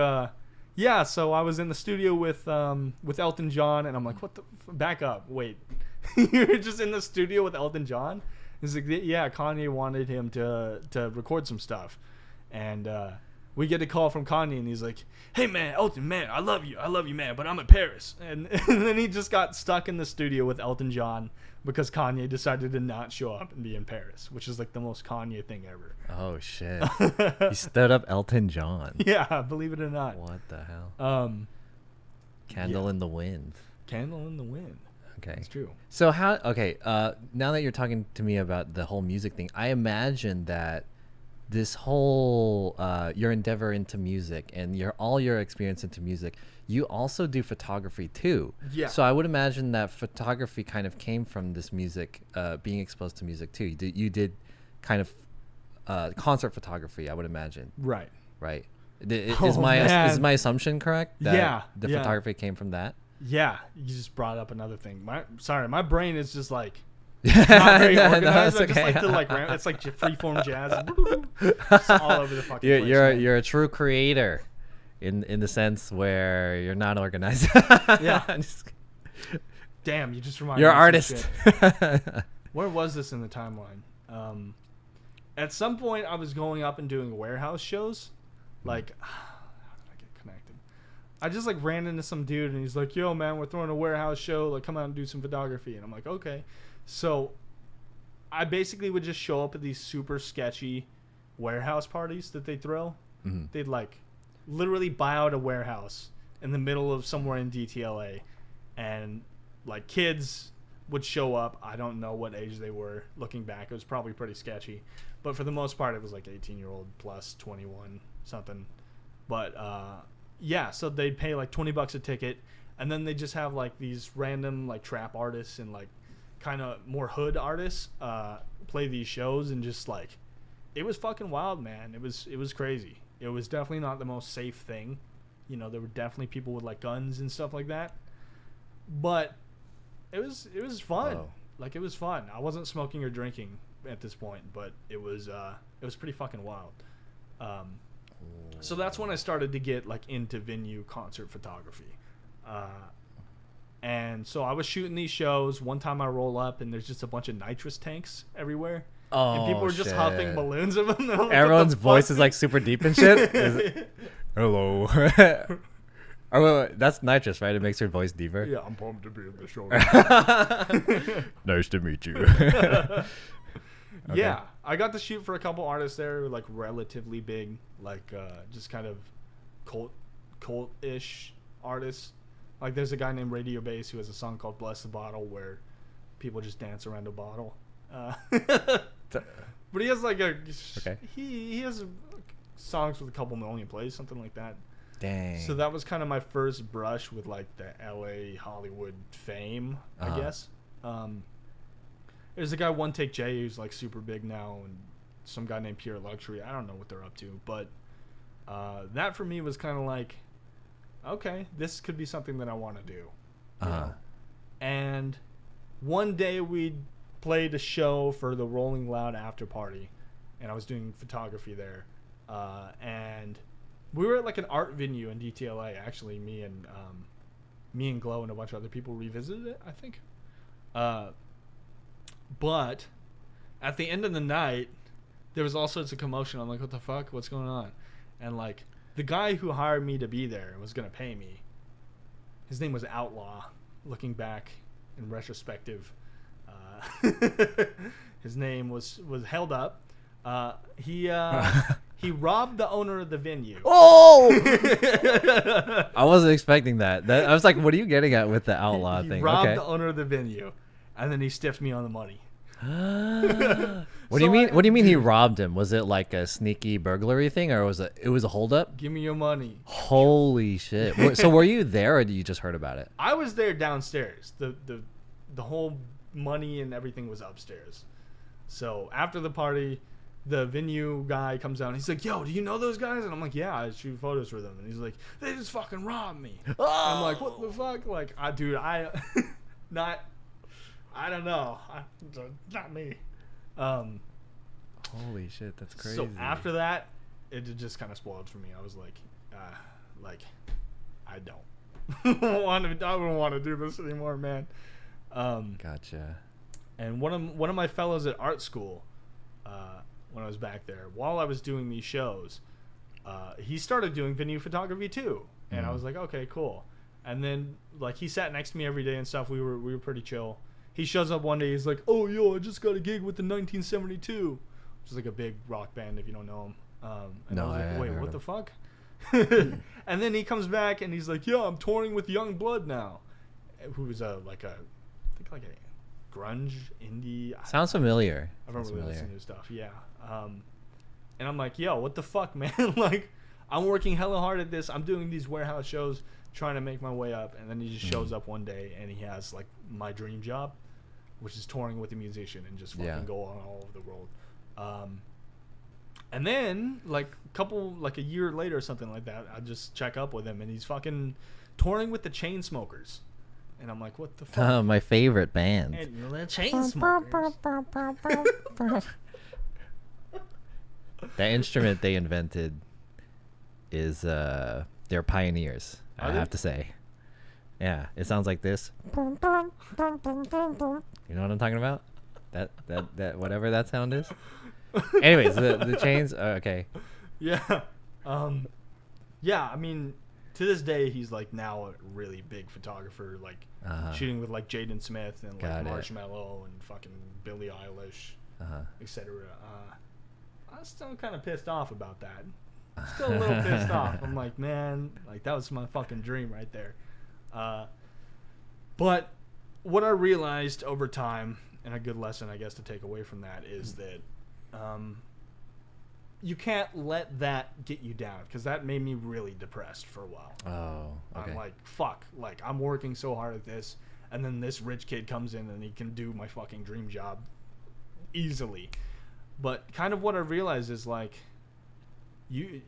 yeah, so I was in the studio with Elton John, and I'm like, what the back up, wait. You're just in the studio with Elton John? He's like, yeah, Kanye wanted him to record some stuff. And we get a call from Kanye, and he's like, hey, man, Elton, man, I love you, man, but I'm in Paris. And then he just got stuck in the studio with Elton John because Kanye decided to not show up and be in Paris, which is like the most Kanye thing ever. Oh shit! You stood up Elton John. Yeah, believe it or not. What the hell? Candle in the wind. Candle in the wind. Okay. That's true. So how? Okay. Now that you're talking to me about the whole music thing, I imagine that this whole your endeavor into music and all your experience into music, you also do photography too. Yeah. So I would imagine that photography kind of came from this music, being exposed to music too. You did kind of concert photography, I would imagine. Right. Right. Oh, Is man. my assumption correct? That Yeah, The yeah. photography came from that. Yeah, you just brought up another thing. My brain is just like Not not very organized. I just like to like it's like freeform jazz, just all over the fucking place. man. You're a true creator, in the sense where you're not organized. Yeah. Just- Damn, you just reminded you're me an of some artist. shit. Where was this in the timeline? At some point, I was going up and doing warehouse shows. Like, how did I get connected? I just like ran into some dude and he's like, "Yo, man, we're throwing a warehouse show. Like, come out and do some photography." And I'm like, "Okay." So, I basically would just show up at these super sketchy warehouse parties that they throw. Mhm. They'd like literally buy out a warehouse in the middle of somewhere in DTLA, and like kids would show up. I don't know what age they were. Looking back, it was probably pretty sketchy, but for the most part, it was like 18-year-old plus 21 something. But yeah, so they'd pay like $20 a ticket, and then they just have like these random like trap artists and like kind of more hood artists play these shows, and just like it was fucking wild, man. It was crazy. It was definitely not the most safe thing. You know, there were definitely people with like guns and stuff like that, but it was fun. Whoa. Like, it was fun. I wasn't smoking or drinking at this point, but it was pretty fucking wild. So that's when I started to get like into venue concert photography. And so I was shooting these shows. One time I roll up and there's just a bunch of nitrous tanks everywhere. Oh, And people were just shit. huffing balloons of them. Everyone's voice is like super deep and shit. Hello. Oh, wait, that's nitrous, right? It makes your voice deeper. Yeah, I'm pumped to be in the show. Nice to meet you. Yeah, I got to shoot for a couple artists there, like relatively big, like just kind of cult-ish artists. Like there's a guy named Radio Bass who has a song called "Bless the Bottle" where people just dance around a bottle. But he has like he has songs with a couple million plays, something like that. Dang. So that was kind of my first brush with like the LA Hollywood fame, I guess. There's a guy One Take J who's like super big now, and some guy named Pure Luxury. I don't know what they're up to, but that for me was kind of like, okay, this could be something that I want to do. You know? And one day we played a show for the Rolling Loud after party, and I was doing photography there, and we were at like an art venue in DTLA. Actually, me and Glow and a bunch of other people revisited it, I think. But at the end of the night, there was all sorts of commotion. I'm like, what the fuck? What's going on? And like the guy who hired me to be there and was gonna pay me, his name was Outlaw. Looking back in retrospective, his name was held up. He robbed the owner of the venue. Oh! I wasn't expecting that. I was like, what are you getting at with the outlaw he thing? robbed Okay. the owner of the venue, and then he stiffed me on the money. What do you mean? What do you mean he robbed him? Was it like a sneaky burglary thing, or was it a holdup? Give me your money. Holy shit! So were you there, or did you just heard about it? I was there downstairs. The whole money and everything was upstairs. So after the party, the venue guy comes down. He's like, "Yo, do you know those guys?" And I'm like, "Yeah, I shoot photos for them." And he's like, "They just fucking robbed me." I'm like, "What the fuck?" Like, I don't know. Not me. Holy shit, that's crazy. So after that, it just kind of spoiled for me. I was like, I don't want to do this anymore, man. Gotcha. And one of my fellows at art school, when I was back there, while I was doing these shows, he started doing venue photography too, and I was like, okay, cool. And then like he sat next to me every day and stuff. We were pretty chill. He shows up one day. He's like, "Oh, yo, I just got a gig with the 1972," which is like a big rock band if you don't know them. And No, I was like, I wait, heard what the of fuck? And then he comes back and he's like, "Yeah, I'm touring with Young Blood now," who's I think like a grunge indie. Sounds familiar. I don't Sounds really familiar. listen to stuff. Yeah. And I'm like, "Yo, what the fuck, man?" Like, I'm working hella hard at this. I'm doing these warehouse shows, trying to make my way up, and then he just shows up one day and he has like my dream job, which is touring with a musician and just fucking go on all over the world. And then like a year later or something like that, I just check up with him and he's fucking touring with the Chainsmokers. And I'm like, what the fuck? My favorite band. And the Chainsmokers. That instrument they invented is they're pioneers. I have to say. Yeah, it sounds like this. You know what I'm talking about? That whatever that sound is. Anyways, the chains. Okay. Yeah. Yeah, I mean, to this day, he's like now a really big photographer, like shooting with like Jaden Smith and Got like it. Marshmello and fucking Billie Eilish, etc. I'm still kind of pissed off about that. Still a little pissed off. I'm like, man, like that was my fucking dream right there. But what I realized over time, and a good lesson, I guess, to take away from that is that you can't let that get you down, because that made me really depressed for a while. Oh, okay. I'm like, fuck, like I'm working so hard at this, and then this rich kid comes in and he can do my fucking dream job easily. But kind of what I realized is like, you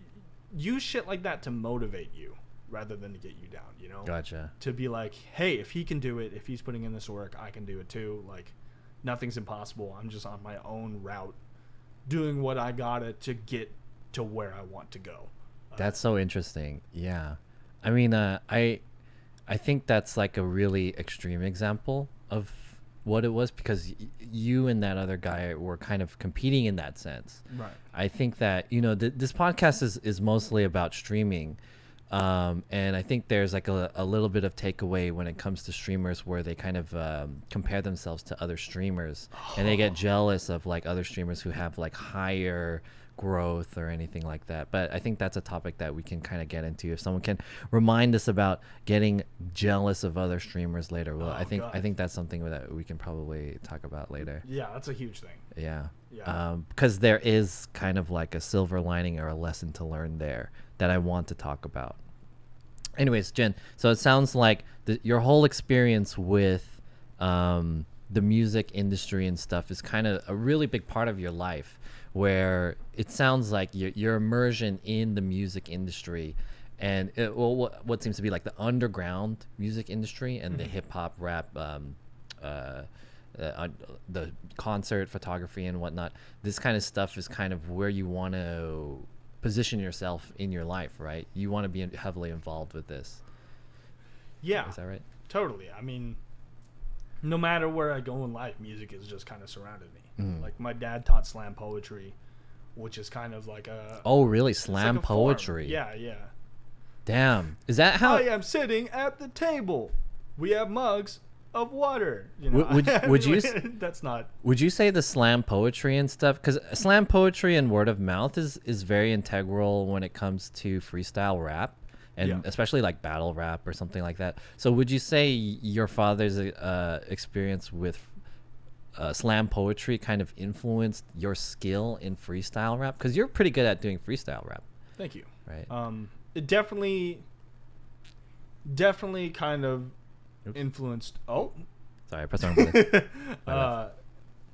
use shit like that to motivate you rather than to get you down, you know? Gotcha. To be like, hey, if he can do it, if he's putting in this work, I can do it too. Like, nothing's impossible. I'm just on my own route, doing what I gotta to get to where I want to go. That's so interesting. Yeah. I mean, I think that's like a really extreme example of what it was, because you and that other guy were kind of competing in that sense. Right. I think that, you know, this podcast is mostly about streaming. And I think there's like a little bit of takeaway when it comes to streamers where they kind of compare themselves to other streamers, and they get jealous of like other streamers who have like higher growth or anything like that. But I think that's a topic that we can kind of get into. If someone can remind us about getting jealous of other streamers later, well, I think that's something that we can probably talk about later. Yeah, that's a huge thing. Yeah. Yeah. Because there is kind of like a silver lining or a lesson to learn there that I want to talk about. Anyways, Jen, so it sounds like your whole experience with the music industry and stuff is kind of a really big part of your life, where it sounds like your immersion in the music industry and what seems to be like the underground music industry and the hip hop rap, the concert photography and whatnot. This kind of stuff is kind of where you want to position yourself in your life, right? You want to be heavily involved with this. Yeah. Is that right? Totally. I mean, no matter where I go in life, music has just kind of surrounded me. Like my dad taught slam poetry, which is kind of like a... Oh, really? Slam like poetry? Yeah, yeah. Damn. Is that how... I am sitting at the table. We have mugs of water. You know, would you... That's not... Would you say the slam poetry and stuff? Because slam poetry and word of mouth is very integral when it comes to freestyle rap. And especially like battle rap or something like that. So would you say your father's experience with slam poetry kind of influenced your skill in freestyle rap? Because you're pretty good at doing freestyle rap. Thank you. Right. It definitely kind of influenced. Oh, sorry, I pressed the wrong button.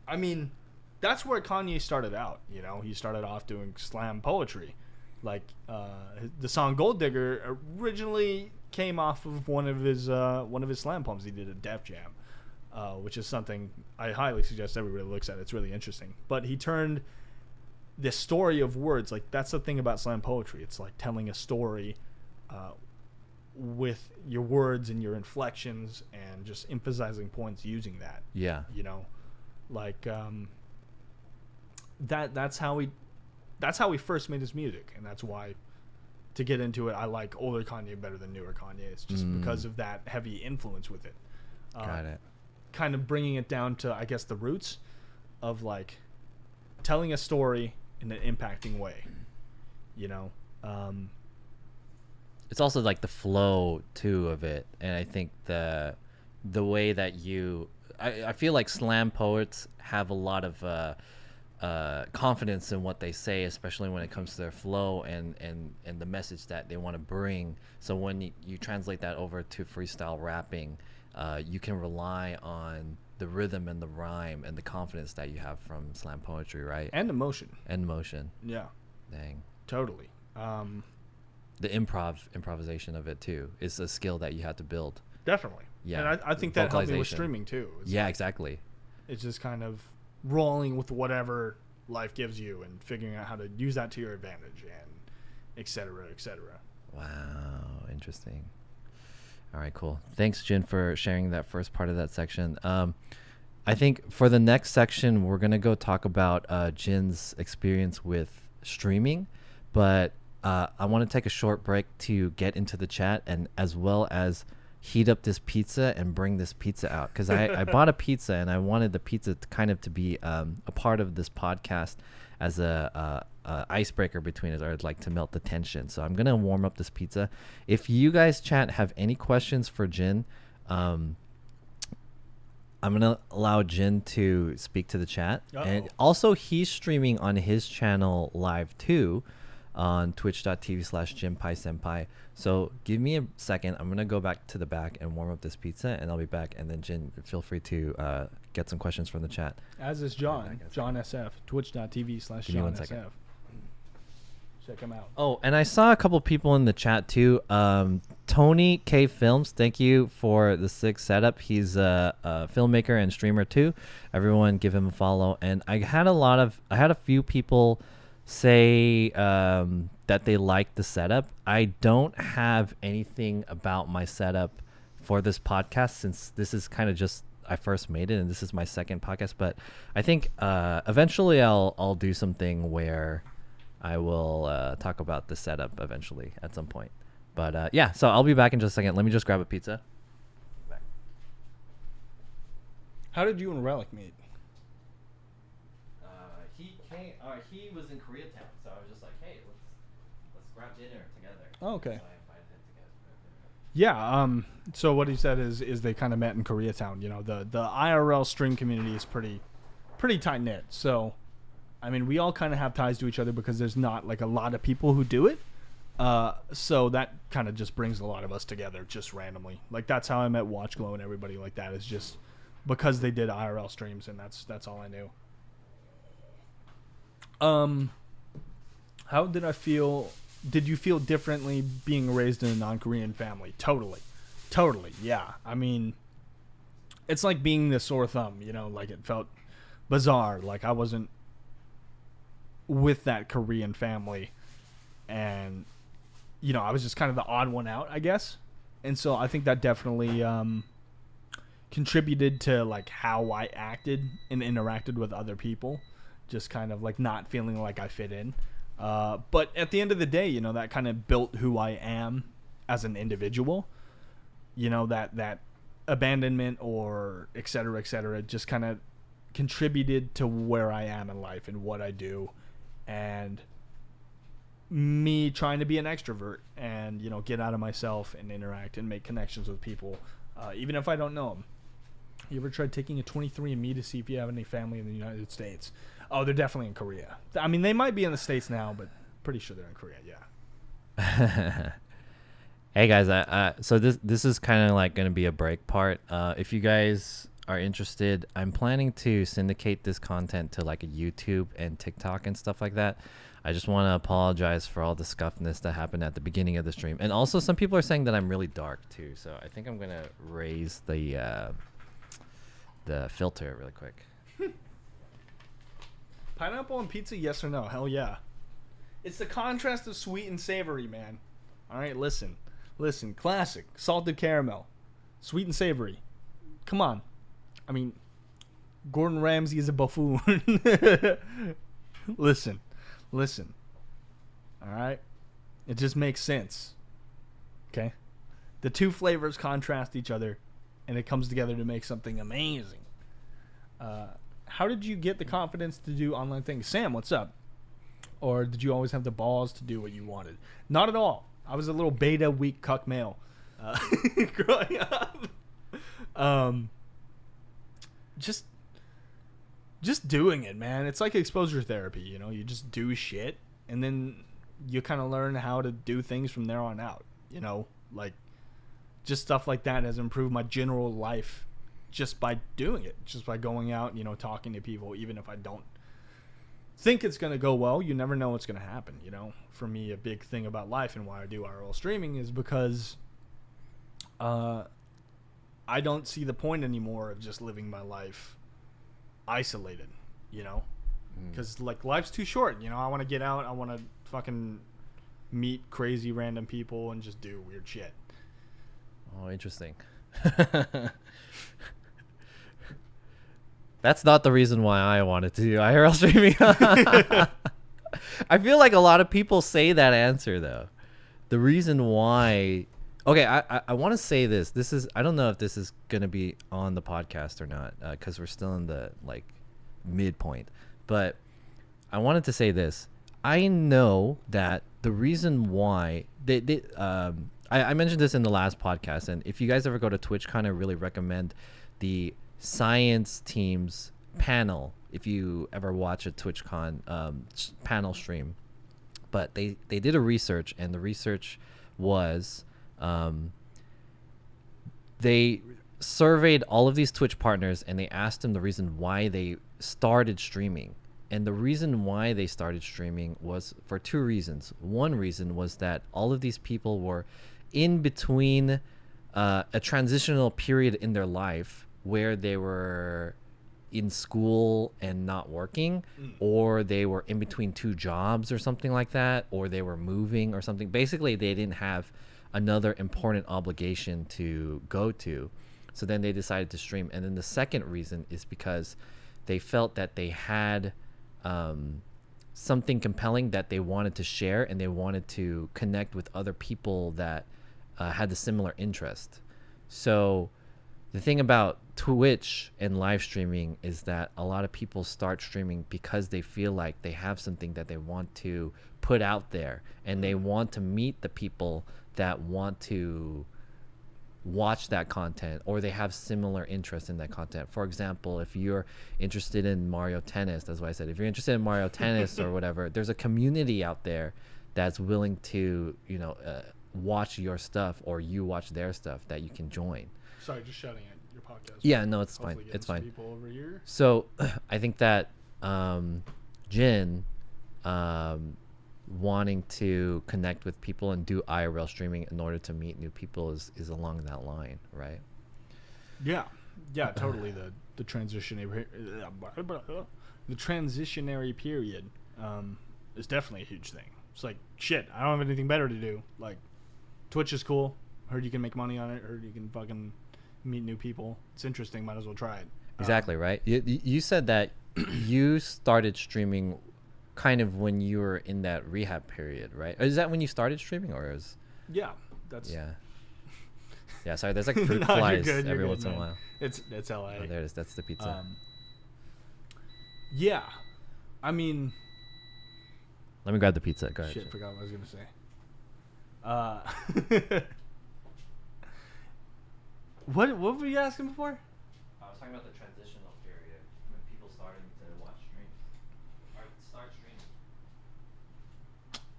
I mean, that's where Kanye started out. You know, he started off doing slam poetry. Like the song "Gold Digger" originally came off of one of his slam poems he did at Def Jam, which is something I highly suggest everybody looks at. It's really interesting. But he turned this story of words, like that's the thing about slam poetry. It's like telling a story with your words and your inflections and just emphasizing points using that. Yeah. You know, like that's how he first made his music, and that's why, to get into it, I like older Kanye better than newer Kanye. It's just because of that heavy influence with it. Got it. Kind of bringing it down to, I guess, the roots of like telling a story in an impacting way. You know, it's also like the flow too of it, and I think the way that I feel like slam poets have a lot of confidence in what they say, especially when it comes to their flow and the message that they want to bring. So when you translate that over to freestyle rapping, you can rely on the rhythm and the rhyme and the confidence that you have from slam poetry, right? And emotion. Yeah. Dang. Totally. The improvisation of it too is a skill that you have to build. Definitely. Yeah. And I think that helped me with Vocalization. streaming too. It's Yeah, like, exactly. it's just kind of rolling with whatever life gives you and figuring out how to use that to your advantage, and et cetera, et cetera. Wow, interesting. All right, cool. Thanks, Jin, for sharing that first part of that section. I think for the next section, we're going to go talk about Jin's experience with streaming, but I want to take a short break to get into the chat and as well as heat up this pizza and bring this pizza out, because I bought a pizza and I wanted the pizza to be a part of this podcast as a icebreaker between us, or like to melt the tension. So I'm gonna warm up this pizza. If you guys chat have any questions for Jin, I'm gonna allow Jin to speak to the chat. And also he's streaming on his channel live too, on twitch.tv/JinPaiSenpai. So give me a second. I'm going to go back to the back and warm up this pizza, and I'll be back. And then, Jin, feel free to get some questions from the chat. As is John SF, twitch.tv/JohnSF. Give me 1 second. Check him out. Oh, and I saw a couple people in the chat too. Tony K Films, thank you for the sick setup. He's a filmmaker and streamer too. Everyone give him a follow. And I had a few people say that they like the setup. I don't have anything about my setup for this podcast, since this is kind of just I first made it and this is my second podcast. But I think eventually I'll do something where I will talk about the setup eventually at some point. But yeah, so I'll be back in just a second. Let me just grab a pizza. How did you and Relic meet? He came. He was in Koreatown, so I was just like, "Hey, let's grab dinner together." Oh, okay. So I invited him to get Yeah. So what he said is they kind of met in Koreatown. You know, the IRL stream community is pretty tight knit. So, I mean, we all kind of have ties to each other because there's not like a lot of people who do it. So that kind of just brings a lot of us together just randomly. Like that's how I met Watchglow and everybody like that, is just because they did IRL streams, and that's all I knew. How did I feel? Did you feel differently being raised in a non-Korean family? Totally. Yeah. I mean, it's like being the sore thumb, you know, like it felt bizarre. Like I wasn't with that Korean family, and you know, I was just kind of the odd one out, I guess. And so I think that definitely contributed to like how I acted and interacted with other people, just kind of like not feeling like I fit in. But at the end of the day, you know, that kind of built who I am as an individual. You know, that abandonment or et cetera, just kind of contributed to where I am in life and what I do, and me trying to be an extrovert and, you know, get out of myself and interact and make connections with people, even if I don't know them. You ever tried taking a 23andMe to see if you have any family in the United States? Oh, they're definitely in Korea. I mean, they might be in the States now, but pretty sure they're in Korea, yeah. Hey guys, so this is kind of like going to be a break part. If you guys are interested, I'm planning to syndicate this content to like a YouTube and TikTok and stuff like that. I just want to apologize for all the scuffness that happened at the beginning of the stream. And also some people are saying that I'm really dark too. So I think I'm going to raise the filter really quick. Pineapple on pizza, yes or no? Hell yeah. It's the contrast of sweet and savory, man. All right, listen. Classic. Salted caramel. Sweet and savory. Come on. I mean, Gordon Ramsay is a buffoon. Listen. All right? It just makes sense. Okay? The two flavors contrast each other, and it comes together to make something amazing. How did you get the confidence to do online things? Sam, what's up? Or did you always have the balls to do what you wanted? Not at all. I was a little beta weak cuck male growing up. Just doing it, man. It's like exposure therapy, you know? You just do shit, and then you kind of learn how to do things from there on out, you know? Like, just stuff like that has improved my general life just by doing it, just by going out, you know, talking to people. Even if I don't think it's going to go well, you never know what's going to happen, you know? For me, a big thing about life and why I do RL streaming is because I don't see the point anymore of just living my life isolated, you know? Because, like, life's too short, you know? I want to get out. I want to fucking meet crazy random people and just do weird shit. Oh, interesting. That's not the reason why I wanted to do IRL streaming. I feel like a lot of people say that answer, though. The reason why... Okay, I want to say this. This is... I don't know if this is going to be on the podcast or not, because we're still in the, like, midpoint. But I wanted to say this. I know that the reason why... I mentioned this in the last podcast, and if you guys ever go to TwitchCon, I really recommend the science team's panel if you ever watch a TwitchCon panel stream. But they did a research, and the research was they surveyed all of these Twitch partners, and they asked them the reason why they started streaming. And the reason why they started streaming was for two reasons. One reason was that all of these people were in between a transitional period in their life where they were in school and not working, or they were in between two jobs or something like that, or they were moving or something. Basically, they didn't have another important obligation to go to. So then they decided to stream. And then the second reason is because they felt that they had something compelling that they wanted to share, and they wanted to connect with other people that had the similar interest. So the thing about Twitch and live streaming is that a lot of people start streaming because they feel like they have something that they want to put out there, and they want to meet the people that want to watch that content, or they have similar interest in that content. For example, if you're interested in Mario Tennis, that's why I said if you're interested in Mario Tennis or whatever, there's a community out there that's willing to, you know, watch your stuff, or you watch their stuff, that you can join. Sorry, just shouting at your podcast. Yeah, no, it's Hopefully fine. It's fine. People over here. So I think that Jin wanting to connect with people and do IRL streaming in order to meet new people is along that line, right? Yeah, totally. The transitionary period is definitely a huge thing. It's like, shit, I don't have anything better to do. Like, Twitch is cool. Heard you can make money on it. Heard you can fucking meet new people. It's interesting. Might as well try it. Exactly, right? You said that you started streaming kind of when you were in that rehab period, right? Or is that when you started streaming, or is... Yeah, that's... Yeah, sorry, there's like fruit No, flies you're every good, once in a man. while. It's LA. Oh, there it is. That's the pizza. Yeah. I mean... Let me grab the pizza. Go ahead. Shit, forgot what I was going to say. What were you asking before? I was talking about the transitional period when people started to watch streams or start streaming.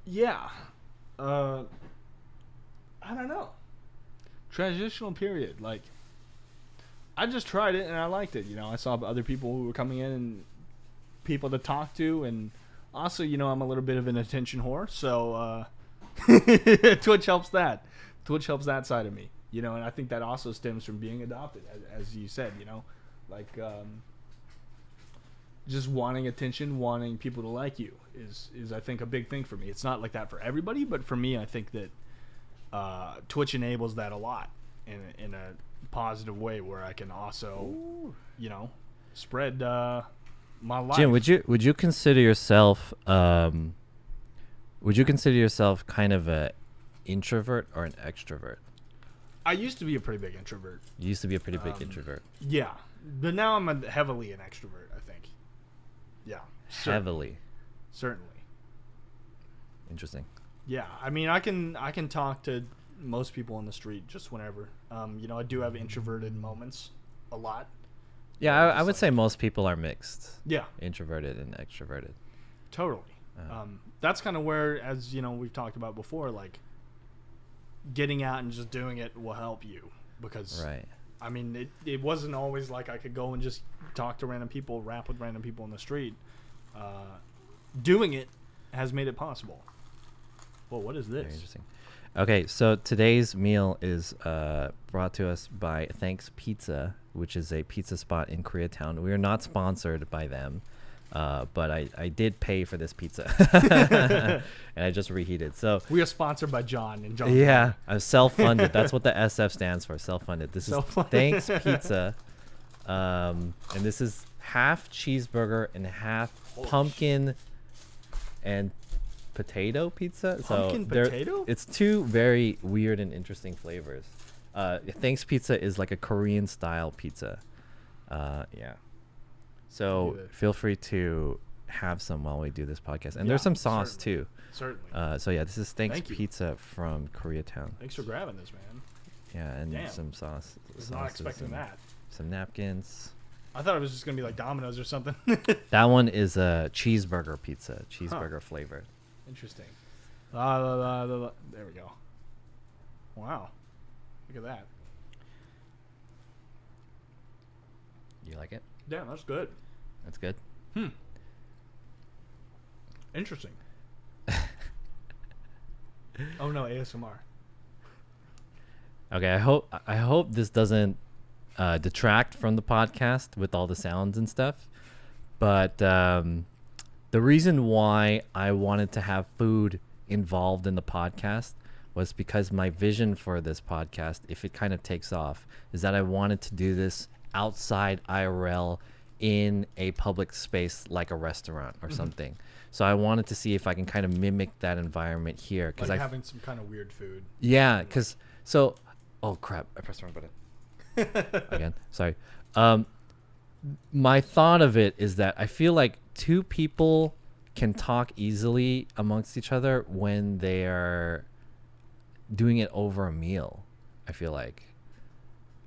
Yeah. I don't know. Transitional period. Like, I just tried it and I liked it. You know, I saw other people who were coming in and people to talk to, and also, you know, I'm a little bit of an attention whore, so Twitch helps that. Twitch helps that side of me. You know, and I think that also stems from being adopted, as you said, you know, like just wanting attention, wanting people to like you is I think a big thing for me. It's not like that for everybody, but for me, I think that Twitch enables that a lot in a positive way, where I can also, you know, spread my life. Jim, would you consider yourself kind of a introvert or an extrovert? I used to be a pretty big introvert. You used to be a pretty big introvert. Yeah, but now I'm heavily an extrovert, I think. Yeah. Heavily. Certainly. Interesting. Yeah, I mean, I can talk to most people on the street just whenever. You know, I do have introverted moments a lot. Yeah, I would say most people are mixed. Yeah. Introverted and extroverted. Totally. That's kind of where, as you know, we've talked about before, like, getting out and just doing it will help you, because right. I mean, it wasn't always like I could go and just talk to random people, rap with random people on the street. Doing it has made it possible. Well, what is this? Very interesting. Okay, so today's meal is brought to us by Thanks Pizza, which is a pizza spot in Koreatown. We are not sponsored by them, but I did pay for this pizza, and I just reheated. So we are sponsored by John and John. Yeah, I'm self-funded. That's what the SF stands for, self-funded. This is Thanks Pizza, and this is half cheeseburger and half pumpkin and potato pizza. Pumpkin potato? It's two very weird and interesting flavors. Thanks Pizza is like a Korean style pizza. Yeah. So feel free to have some while we do this podcast. And there's some sauce too. Certainly. So yeah, this is Thanks Pizza from Koreatown. Thanks for grabbing this, man. Yeah, and Damn. some sauce. I was not expecting that. Some napkins. I thought it was just gonna be like Domino's or something. That one is a cheeseburger pizza, cheeseburger flavored. Interesting. There we go. Wow. Look at that. You like it? Yeah, that's good. That's good. Interesting. Oh no, ASMR. Okay, I hope this doesn't detract from the podcast with all the sounds and stuff. But the reason why I wanted to have food involved in the podcast was because my vision for this podcast, if it kind of takes off, is that I wanted to do this outside IRL in a public space like a restaurant or Mm-hmm. something. So I wanted to see if I can kind of mimic that environment here. Like I having some kind of weird food. yeah, because so oh crap, I pressed the wrong button again. Sorry. My thought of it is that I feel like two people can talk easily amongst each other when they are doing it over a meal. I feel like,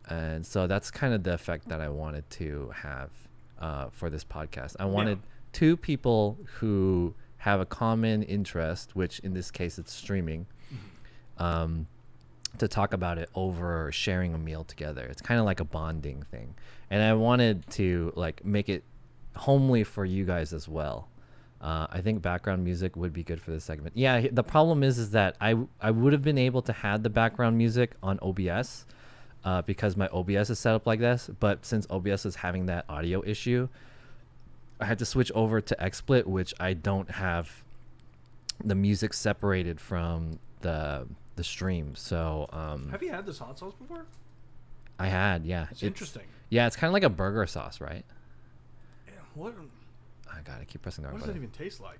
and so that's kind of the effect that I wanted to have for this podcast. I wanted two people who have a common interest, which in this case it's streaming, to talk about it over sharing a meal together. It's kind of like a bonding thing, and I wanted to like make it homely for you guys as well. I think background music would be good for this segment. Yeah, the problem is that I would have been able to have the background music on OBS because my OBS is set up like this. But since OBS is having that audio issue, I had to switch over to XSplit, which I don't have the music separated from the stream. So Have you had this hot sauce before? I had, yeah. It's interesting. Yeah, it's kind of like a burger sauce, right? Yeah, what? I gotta keep pressing the What wrong does it button. even taste like?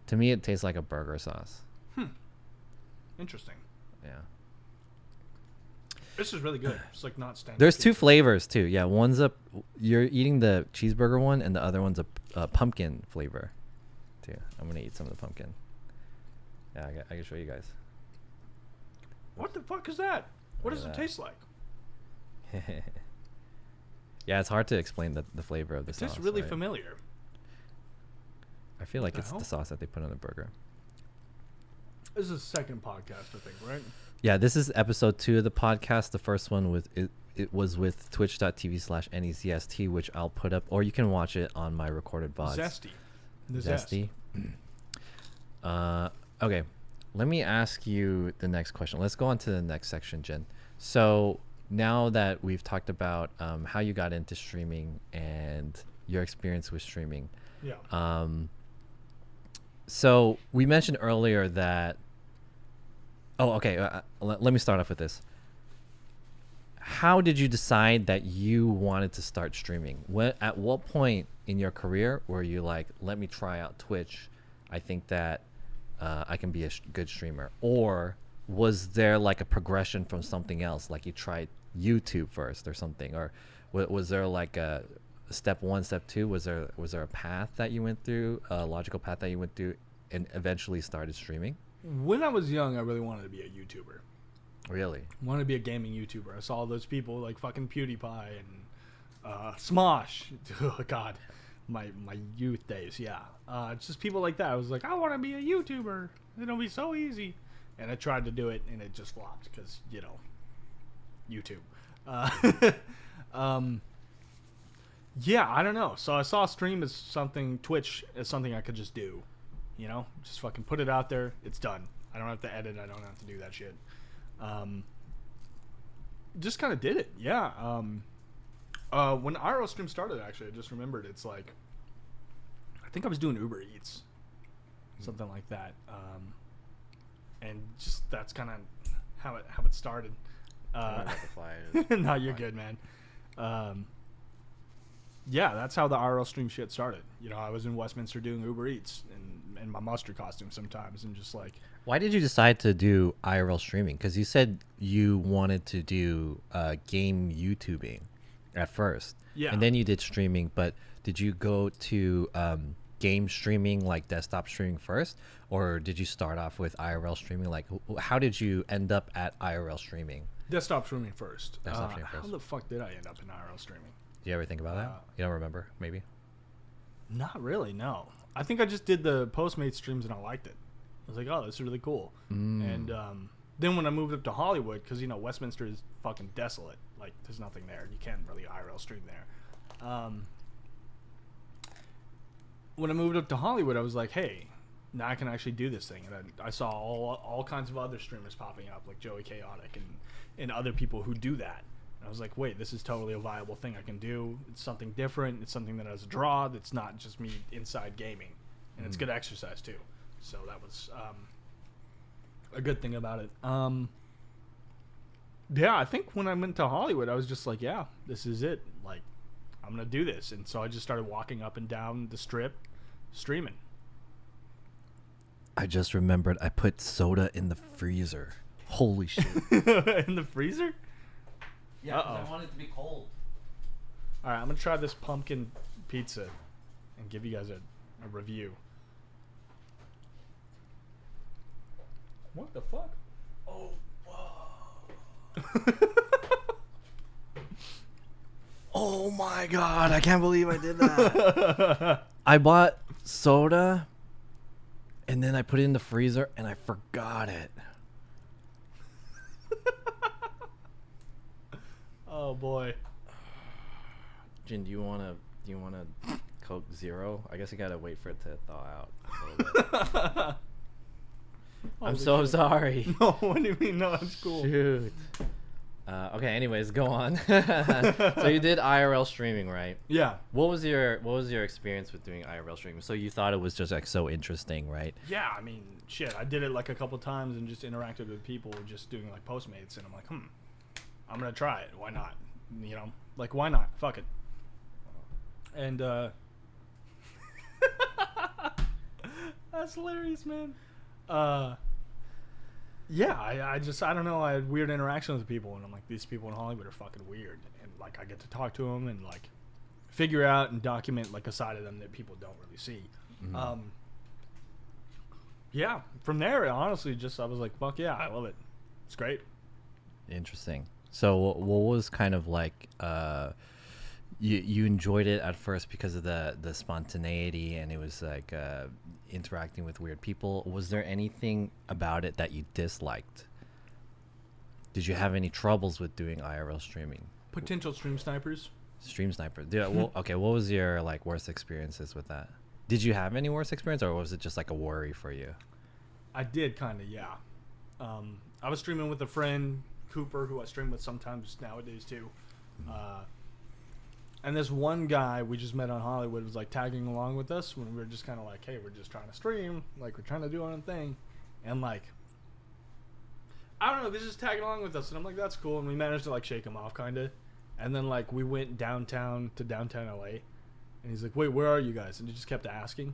To me, it tastes like a burger sauce. Interesting. Yeah. This is really good. It's like not standard. There's two pizza. flavors too. Yeah, one's you're eating the cheeseburger one, and the other one's a pumpkin flavor. Too. I'm gonna eat some of the pumpkin. Yeah, I can show you guys. What the fuck is that? What Look does at it that. taste like? Yeah, it's hard to explain the flavor of the It sauce. tastes really right? familiar. I feel like the it's hell? the sauce that they put on a burger. This is the second podcast, I think, right? Yeah, this is episode 2 of the podcast. The first one it was with twitch.tv/NECST, which I'll put up, or you can watch it on my recorded VODs. Zesty. The zest. Zesty. Okay, let me ask you the next question. Let's go on to the next section, Jen. So now that we've talked about how you got into streaming and your experience with streaming, Yeah. so we mentioned earlier that. Oh, okay. Let me start off with this. How did you decide that you wanted to start streaming? At what point in your career were you like, let me try out Twitch? I think that I can be a good streamer. Or was there like a progression from something else? Like you tried YouTube first or something? Or was there like a step 1, step 2? Was there a path that you went through, a logical path that you went through and eventually started streaming? When I was young, I really wanted to be a YouTuber. Really? I wanted to be a gaming YouTuber. I saw those people like fucking PewDiePie and Smosh. Oh, God. My youth days, yeah. Just people like that. I was like, I want to be a YouTuber. It'll be so easy. And I tried to do it, and it just flopped because, YouTube. Yeah, I don't know. So I saw Twitch as something I could just do. Just fucking put it out there. It's done. I don't have to edit. I don't have to do that shit. Just kind of did it. Yeah. When IRL stream started, actually, I just remembered it's like, I think I was doing Uber Eats, something like that. And just that's kind of how it started. No, you're good, man. Yeah, that's how the IRL stream shit started. I was in Westminster doing Uber Eats in my mustard costume sometimes, and just like. Why did you decide to do IRL streaming? Because you said you wanted to do game YouTubing at first. Yeah. And then you did streaming, but did you go to game streaming, like desktop streaming first? Or did you start off with IRL streaming? Like, how did you end up at IRL streaming? Desktop streaming first. Desktop streaming How first. the fuck did I end up in IRL streaming? Do you ever think about that? You don't remember, maybe? Not really, no. I think I just did the Postmates streams and I liked it. I was like, oh, this is really cool. And then when I moved up to Hollywood, because, Westminster is fucking desolate. Like, there's nothing there. You can't really IRL stream there. When I moved up to Hollywood, I was like, hey, now I can actually do this thing. And I saw all kinds of other streamers popping up, like Joey Chaotic and other people who do that. And I was like, wait, this is totally a viable thing I can do. It's something different. It's something that has a draw. That's not just me inside gaming. And it's good exercise, too. So that was a good thing about it. Yeah, I think when I went to Hollywood, I was just like, yeah, this is it. Like, I'm gonna do this. And so I just started walking up and down the strip, streaming. I just remembered I put soda in the freezer. Holy shit. In the freezer? Yeah, 'cause I want it to be cold. All right, I'm gonna try this pumpkin pizza and give you guys a review. What the fuck? Oh, whoa. Oh my god, I can't believe I did that. I bought soda and then I put it in the freezer and I forgot it. Oh boy. Jin, do you wanna Coke Zero? I guess you gotta wait for it to thaw out a little bit. I'm so sorry. No, what do you mean? No, it's cool. Shoot. Okay. Anyways, go on. So you did IRL streaming, right? Yeah. What was your experience with doing IRL streaming? So you thought it was just like so interesting, right? Yeah, I mean, shit. I did it like a couple times and just interacted with people just doing like Postmates, and I'm like, I'm gonna try it. Why not? You know, like why not? Fuck it. And that's hilarious, man. Yeah, I don't know. I had weird interactions with people, and I'm like, these people in Hollywood are fucking weird, and like I get to talk to them and like figure out and document like a side of them that people don't really see. Mm-hmm. Yeah, from there, honestly, just I was like, fuck yeah, I love it. It's great. Interesting. So what was kind of like you enjoyed it at first because of the spontaneity, and it was like interacting with weird people. Was there anything about it that you disliked? Did you have any troubles with doing IRL streaming? Potential stream snipers. Stream sniper. Well, okay, what was your like worst experiences with that? Did you have any worst experience, or was it just like a worry for you? I did kind of, yeah. I was streaming with a friend, Cooper, who I stream with sometimes nowadays too. And this one guy we just met on Hollywood was like tagging along with us when we were just kind of like, hey, we're just trying to stream, like we're trying to do our own thing, and like I don't know, they're just tagging along with us, and I'm like, that's cool, and we managed to like shake him off kind of, and then like we went downtown LA, and he's like, wait, where are you guys? And he just kept asking,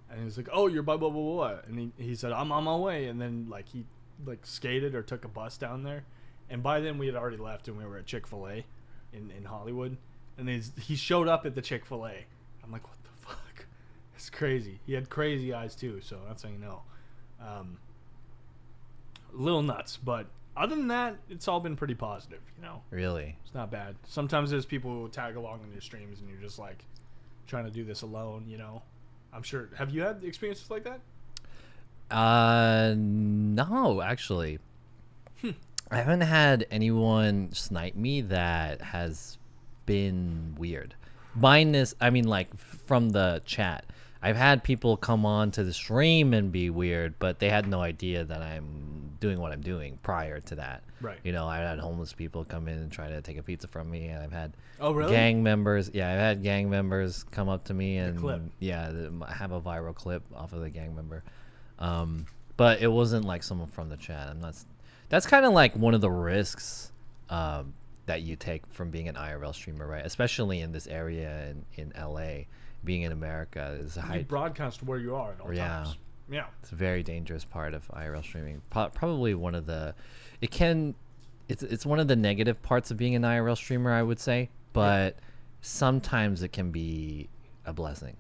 and he was like, oh, you're blah blah blah blah, and he said, I'm on my way, and then like he like skated or took a bus down there, and by then we had already left and we were at Chick-fil-A in Hollywood. And he showed up at the Chick-fil-A. I'm like, what the fuck? It's crazy. He had crazy eyes too, so that's how you know. A little nuts, but other than that, it's all been pretty positive, you know? Really? It's not bad. Sometimes there's people who tag along in your streams and you're just like trying to do this alone, you know? I'm sure. Have you had experiences like that? No, actually. I haven't had anyone snipe me that has been weird. Mine is, I mean, like from the chat, I've had people come on to the stream and be weird, but they had no idea that I'm doing what I'm doing prior to that. Right. You know, I had homeless people come in and try to take a pizza from me, and I've had really? gang members. Yeah, I've had gang members come up to me and clip. Yeah, I have a viral clip off of the gang member. But it wasn't like someone from the chat. I'm not. That's kind of like one of the risks that you take from being an IRL streamer, right? Especially in this area in LA, being in America is a high. You broadcast where you are at all times. Yeah. It's a very dangerous part of IRL streaming. Probably one of the, it's one of the negative parts of being an IRL streamer, I would say. But sometimes it can be a blessing.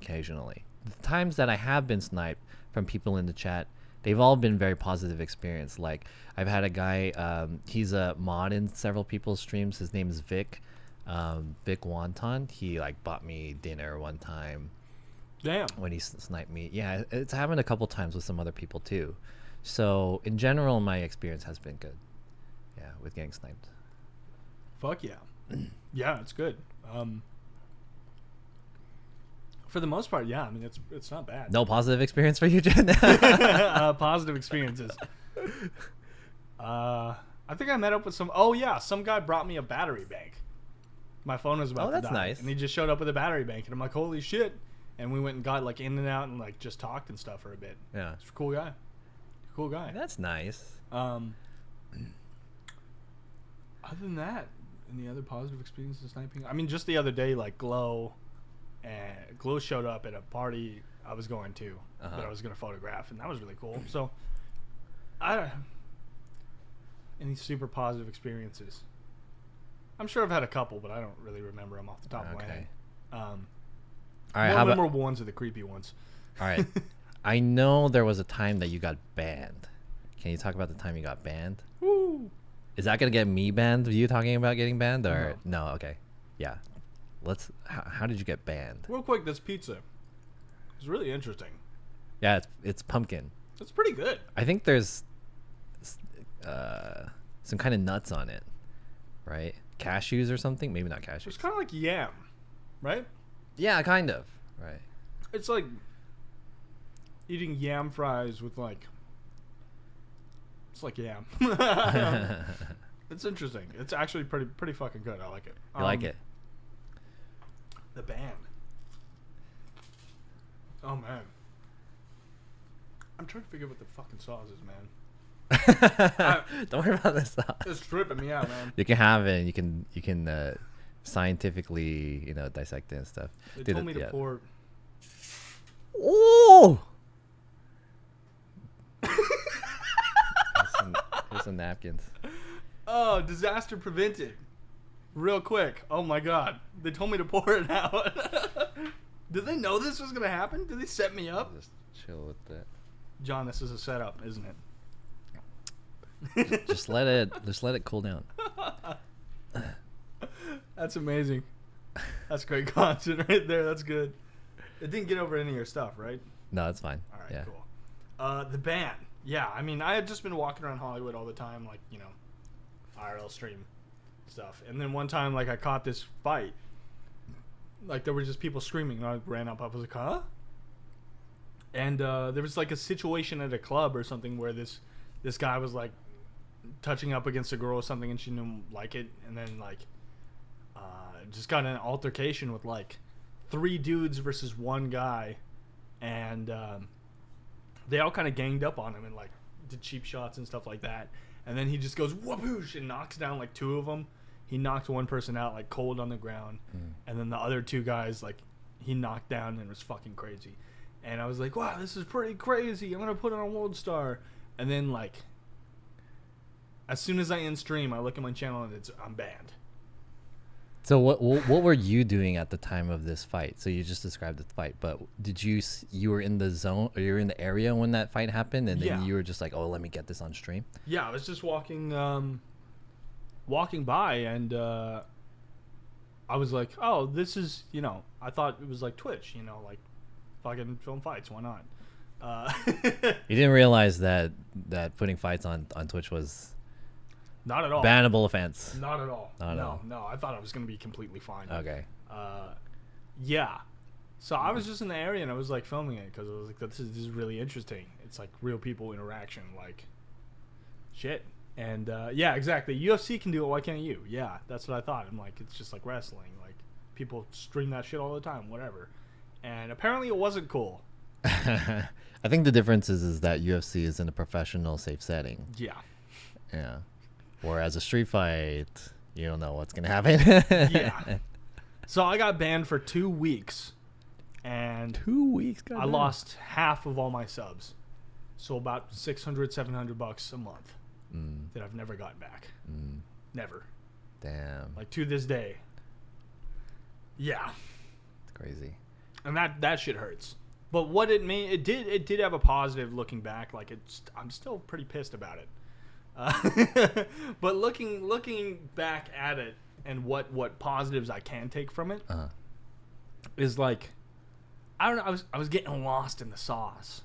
Occasionally, the times that I have been sniped from people in the chat, they've all been very positive experience. Like I've had a guy, he's a mod in several people's streams. His name is Vic Wonton. He like bought me dinner one time. Damn. When he sniped me. Yeah, it's happened a couple times with some other people too. So in general, my experience has been good. Yeah, with getting sniped. Fuck yeah. Yeah, it's good. For the most part, yeah. I mean, it's not bad. No positive experience for you, Jen? Positive experiences. I think I met up with some. Oh yeah, some guy brought me a battery bank. My phone was about to die. Oh, that's nice. And he just showed up with a battery bank, and I'm like, holy shit! And we went and got like in and out and like just talked and stuff for a bit. Yeah, it's a cool guy. Cool guy. That's nice. Other than that, Any other positive experiences sniping? I mean, just the other day, like Glow showed up at a party I was going to that I was going to photograph, and that was really cool. So, any super positive experiences? I'm sure I've had a couple, but I don't really remember them off the top of my head. All right, more how about, memorable ones are the creepy ones. all right. I know there was a time that you got banned. Can you talk about the time you got banned? Woo! Is that gonna get me banned? Are you talking about getting banned or no? Okay, yeah. How did you get banned? Real quick, this pizza is really interesting. Yeah, it's pumpkin. It's pretty good. I think there's some kind of nuts on it, right? Cashews or something? Maybe not cashews. It's kind of like yam, right? Yeah, kind of. Right. It's like eating yam fries with like. It's like yam. It's interesting. It's actually pretty fucking good. I like it. You like it? The band. Oh man. I'm trying to figure out what the fucking sauce is, man. Don't worry about this. It's tripping me out, man. You can have it. And you can scientifically dissect it and stuff. They told me to pour. Oh. Here's some napkins. Oh, disaster prevented. Real quick. Oh my god. They told me to pour it out. Did they know this was gonna happen? Did they set me up? Just chill with that. John, this is a setup, isn't it? Just let it cool down. That's amazing. That's great content right there. That's good. It didn't get over any of your stuff, right? No, it's fine. All right, yeah. Cool. The band. Yeah, I mean, I had just been walking around Hollywood all the time, like, IRL stream stuff. And then one time, like, I caught this fight. Like, there were just people screaming, and I ran up. I was like, huh? And there was, like, a situation at a club or something where this guy was, like, touching up against a girl or something, and she didn't like it. And then, like, just got in an altercation with, like, 3 dudes versus 1 guy. And they all kind of ganged up on him and, like, did cheap shots and stuff like that. And then he just goes whoopoosh and knocks down, like, 2 of them. He knocked one person out, like, cold on the ground. And then the other 2 guys, like, he knocked down, and it was fucking crazy. And I was like, wow, this is pretty crazy. I'm going to put it on World Star. And then, like, as soon as I end stream, I look at my channel, and I'm banned. So what were you doing at the time of this fight? So you just described the fight, but did you were in the zone, or you were in the area when that fight happened, and then you were just like, oh, let me get this on stream? Yeah, I was just walking by, and I was like, oh, this is, I thought it was like Twitch, like fucking film fights. Why not? You didn't realize that putting fights on Twitch was not at all bannable offense. Not at all. No. I thought I was gonna be completely fine. Okay. Yeah. So I was just in the area, and I was like filming it because I was like, this is really interesting. It's like real people interaction, like shit. And yeah, exactly. UFC can do it. Why can't you? Yeah, that's what I thought. I'm like, it's just like wrestling. Like people stream that shit all the time, whatever. And apparently, it wasn't cool. I think the difference is that UFC is in a professional, safe setting. Yeah. Yeah. Whereas a street fight, you don't know what's gonna happen. Yeah. So I got banned for 2 weeks, and 2 weeks. I lost half of all my subs, so about $600-$700 a month that I've never gotten back. Never. Damn. Like to this day. Yeah. It's crazy. And that shit hurts. But what it did have a positive looking back. Like I'm still pretty pissed about it. But looking back at it and what positives I can take from it is like, I don't know, I was getting lost in the sauce,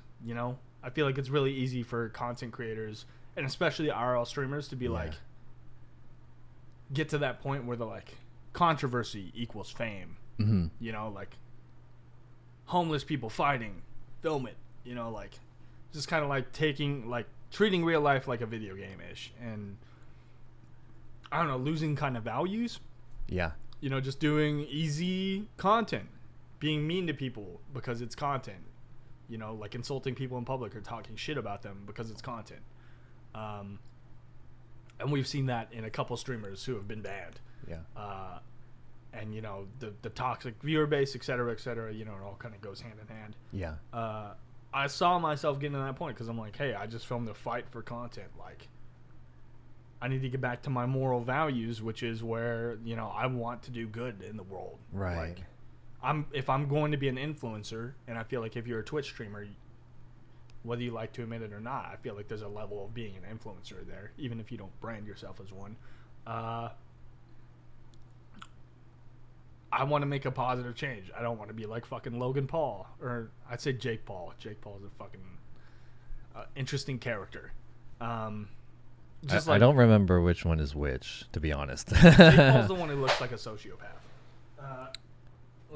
I feel like it's really easy for content creators and especially IRL streamers to be like, get to that point where they're like, controversy equals fame, like homeless people fighting, film it, like just kind of like treating real life like a video game-ish, and I don't know, losing kind of values. Yeah. Just doing easy content, being mean to people because it's content, like insulting people in public or talking shit about them because it's content. And we've seen that in a couple streamers who have been banned. Yeah. And you know, the toxic viewer base, et cetera, you know, it all kind of goes hand in hand. Yeah. I saw myself getting to that point because I'm like, hey, I just filmed a fight for content. Like, I need to get back to my moral values, which is where, you know, I want to do good in the world. Right. Like, if I'm going to be an influencer, and I feel like if you're a Twitch streamer, whether you like to admit it or not, I feel like there's a level of being an influencer there, even if you don't brand yourself as one. I want to make a positive change. I don't want to be like fucking Logan Paul, or I'd say Jake Paul. Jake Paul is a fucking interesting character. I don't remember which one is which, to be honest. Jake Paul's the one who looks like a sociopath.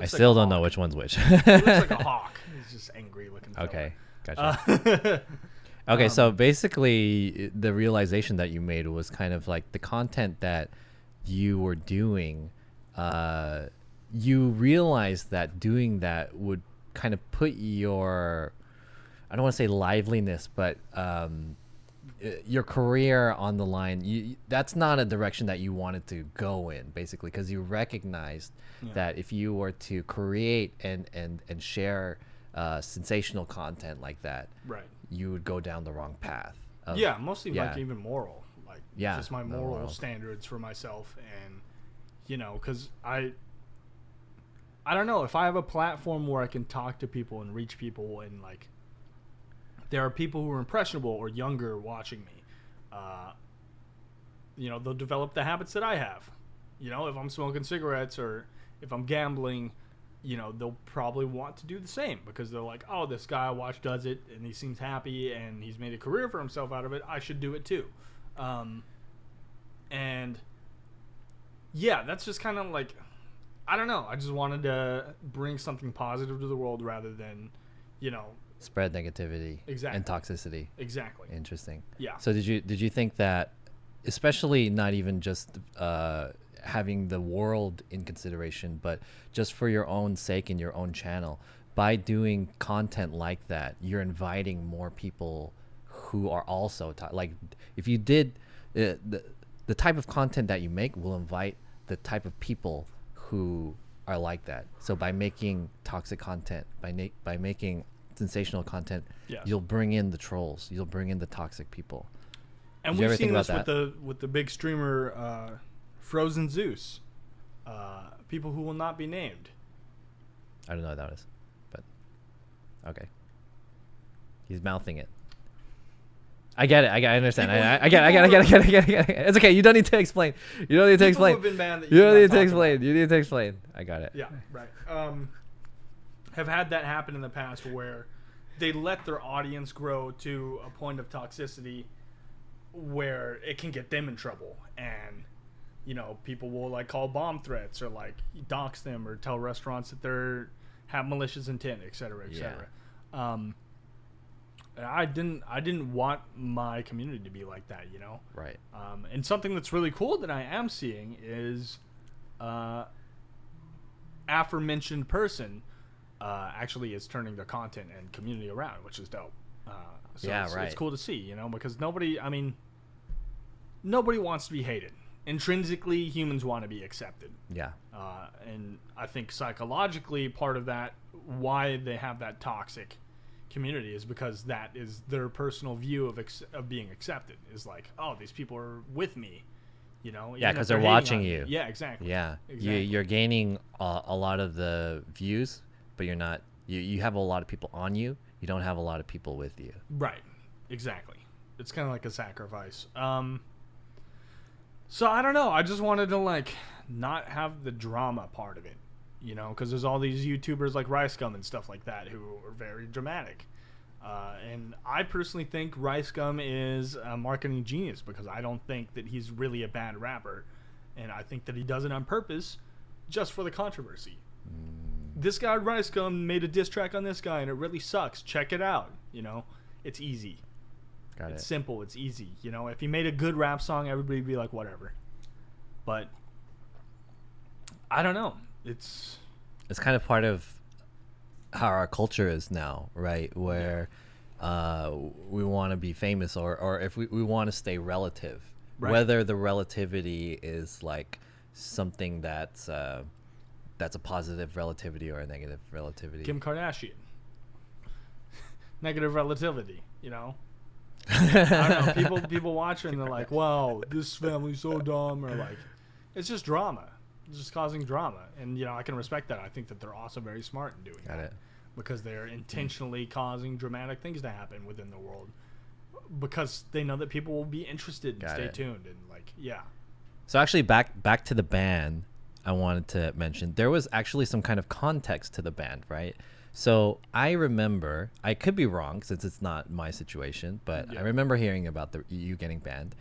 I still don't know which one's which. He looks like a hawk. He's just angry looking. Okay, gotcha. Okay, so basically, the realization that you made was kind of like the content that you were doing. You realized that doing that would kind of put your, I don't want to say liveliness, but your career on the line. That's not a direction that you wanted to go in, basically, because you recognized that if you were to create and share sensational content like that, right, you would go down the wrong path. Mostly like even moral, like just my moral standards for myself, and you know, because I don't know, if I have a platform where I can talk to people and reach people, and like there are people who are impressionable or younger watching me, you know, they'll develop the habits that I have. You know, if I'm smoking cigarettes or if I'm gambling, you know, they'll probably want to do the same because they're like, oh, this guy I watch does it and he seems happy and he's made a career for himself out of it. I should do it too. And yeah, that's just kind of like, I don't know. I just wanted to bring something positive to the world rather than, you know, spread negativity and toxicity. Exactly. Interesting. Yeah. So did you think that, especially not even just having the world in consideration, but just for your own sake and your own channel, by doing content like that, you're inviting more people who are also like, if you did the type of content that you make will invite the type of people who are like that. So by making toxic content, by making sensational content, you'll bring in the trolls, you'll bring in the toxic people. And we've seen this with the big streamer Frozen Zeus, people who will not be named. I don't know what that is, but okay. He's mouthing it. I get it. I understand. I get it. It's okay. You don't need to explain. You don't need to explain. You don't need to explain. You need to explain. I got it. Yeah, right. Have had that happen in the past where they let their audience grow to a point of toxicity where it can get them in trouble, and you know, people will like call bomb threats or like dox them or tell restaurants that they're have malicious intent, etc., etc. I didn't want my community to be like that, you know. Right. And something that's really cool that I am seeing is aforementioned person actually is turning their content and community around, which is dope. So it's cool to see, you know, because nobody wants to be hated. Intrinsically, humans want to be accepted. Yeah. And I think psychologically, part of that, why they have that toxic community, is because that is their personal view of being accepted. Is like, oh, these people are with me, you know. Yeah, because they're watching you. Yeah, exactly. Yeah, exactly. You're gaining a lot of the views, but you're not. You have a lot of people on you. You don't have a lot of people with you. Right. Exactly. It's kind of like a sacrifice. So I don't know. I just wanted to like not have the drama part of it, you know, because there's all these YouTubers like Rice Gum and stuff like that who are very dramatic. And I personally think Rice Gum is a marketing genius because I don't think that he's really a bad rapper. And I think that he does it on purpose just for the controversy. This guy, Rice Gum, made a diss track on this guy and it really sucks. Check it out. You know, it's easy. It's simple. It's easy. You know, if he made a good rap song, everybody would be like, whatever. But I don't know. It's kind of part of how our culture is now, right? Where we want to be famous or if we want to stay relative. whether the relativity is like something that's a positive relativity or a negative relativity. Kim Kardashian. Negative relativity, you know? I don't know. People watch her and they're like, wow, this family's so dumb. Or like, it's just drama. It's just causing drama. And, you know, I can respect that. I think that they're also very smart in doing that. Because they're intentionally causing dramatic things to happen within the world. Because they know that people will be interested and stay tuned. And like, yeah. So actually back to the ban, I wanted to mention, there was actually some kind of context to the ban, right? So I remember, I could be wrong since it's not my situation, but I remember hearing about you getting banned.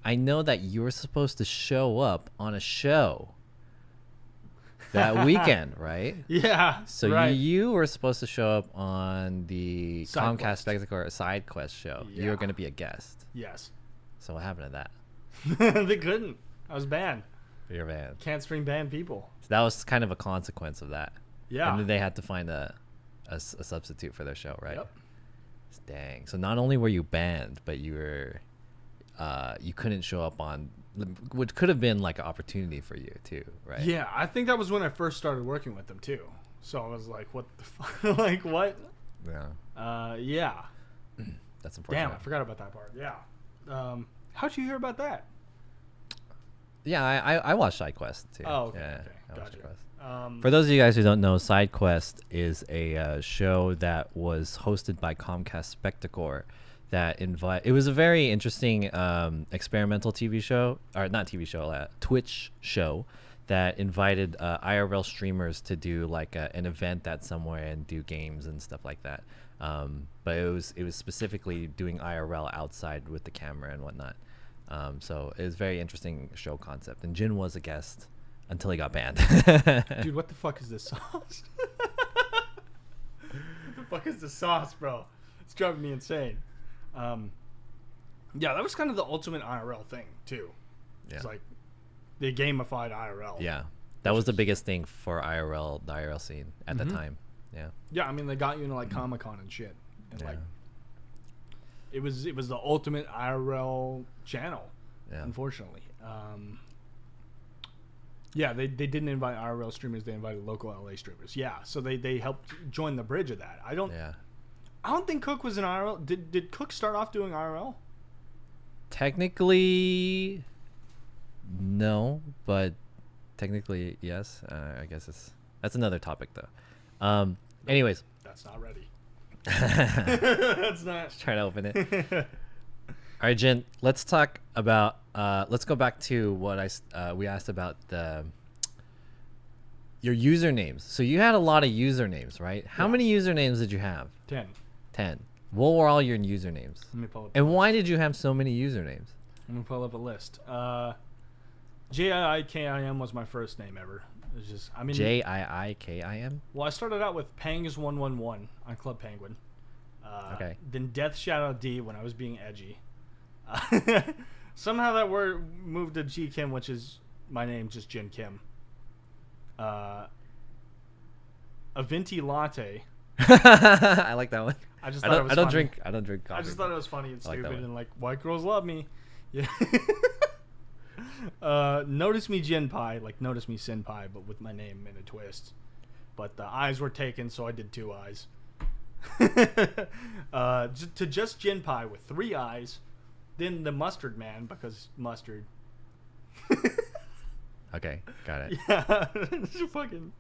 I know that you were supposed to show up on a show that weekend, right? Yeah. So right. you were supposed to show up on the Side Comcast Quest. Spectacle Side Quest show. Yeah. You were going to be a guest. Yes. So what happened to that? They couldn't. I was banned. You're banned. Can't stream banned people. So that was kind of a consequence of that. Yeah. And then they had to find a substitute for their show, right? Yep. Dang. So not only were you banned, but you were you couldn't show up on, which could have been like an opportunity for you too, right? Yeah, I think that was when I first started working with them too. So I was like, what the fuck? Like, what? Yeah. Yeah. That's unfortunate. Damn, I forgot about that part. Yeah. How'd you hear about that? Yeah, I watched Side Quest too. Oh, okay. Yeah, Okay. I watched Gotcha. Side Quest. Um, For those of you guys who don't know, Side Quest is a show that was hosted by Comcast Spectacle. It was a very interesting experimental TV show, or not TV show, Twitch show that invited IRL streamers to do like an event at somewhere and do games and stuff like that. But it was specifically doing IRL outside with the camera and whatnot. So it was a very interesting show concept. And Jin was a guest until he got banned. Dude, what the fuck is this sauce? What the fuck is this sauce, bro? It's driving me insane. Yeah, that was kind of the ultimate IRL thing too. Yeah. It's like they gamified IRL. Yeah, that was the biggest thing for IRL, the IRL scene at the time. Yeah. Yeah, I mean they got you into like Comic-Con and shit, and like it was the ultimate IRL channel. Yeah. Unfortunately, yeah, they didn't invite IRL streamers; they invited local LA streamers. Yeah, so they helped join the bridge of that. I don't think Cook was an IRL. Did Cook start off doing IRL? Technically, no, but technically yes. I guess that's another topic though. Anyways, that's not ready. That's not. Just trying to open it. All right, Jen. Let's talk about. Let's go back to what we asked about your usernames. So you had a lot of usernames, right? How many usernames did you have? 10. What were all your usernames? Let me pull up. And why did you have so many usernames? Let me pull up a list. JIIKIM was my first name ever. It's just JIIKIM. Well, I started out with Pangs111 on Club Penguin. Okay. Then Death Shadow D when I was being edgy. Somehow that word moved to G Kim, which is my name, just Jin Kim. Avinti Latte. I like that one. I just I thought it was don't funny. drink. I don't drink coffee. I just thought it was funny and I like that stupid one. and like white girls love me. Yeah. Notice me Jin Pai, like notice me Sin Pai, but with my name in a twist. But the eyes were taken, so I did 2 eyes. To just Jin Pai with 3 eyes. Then the Mustard Man because mustard. Okay, got it. Yeah, fucking.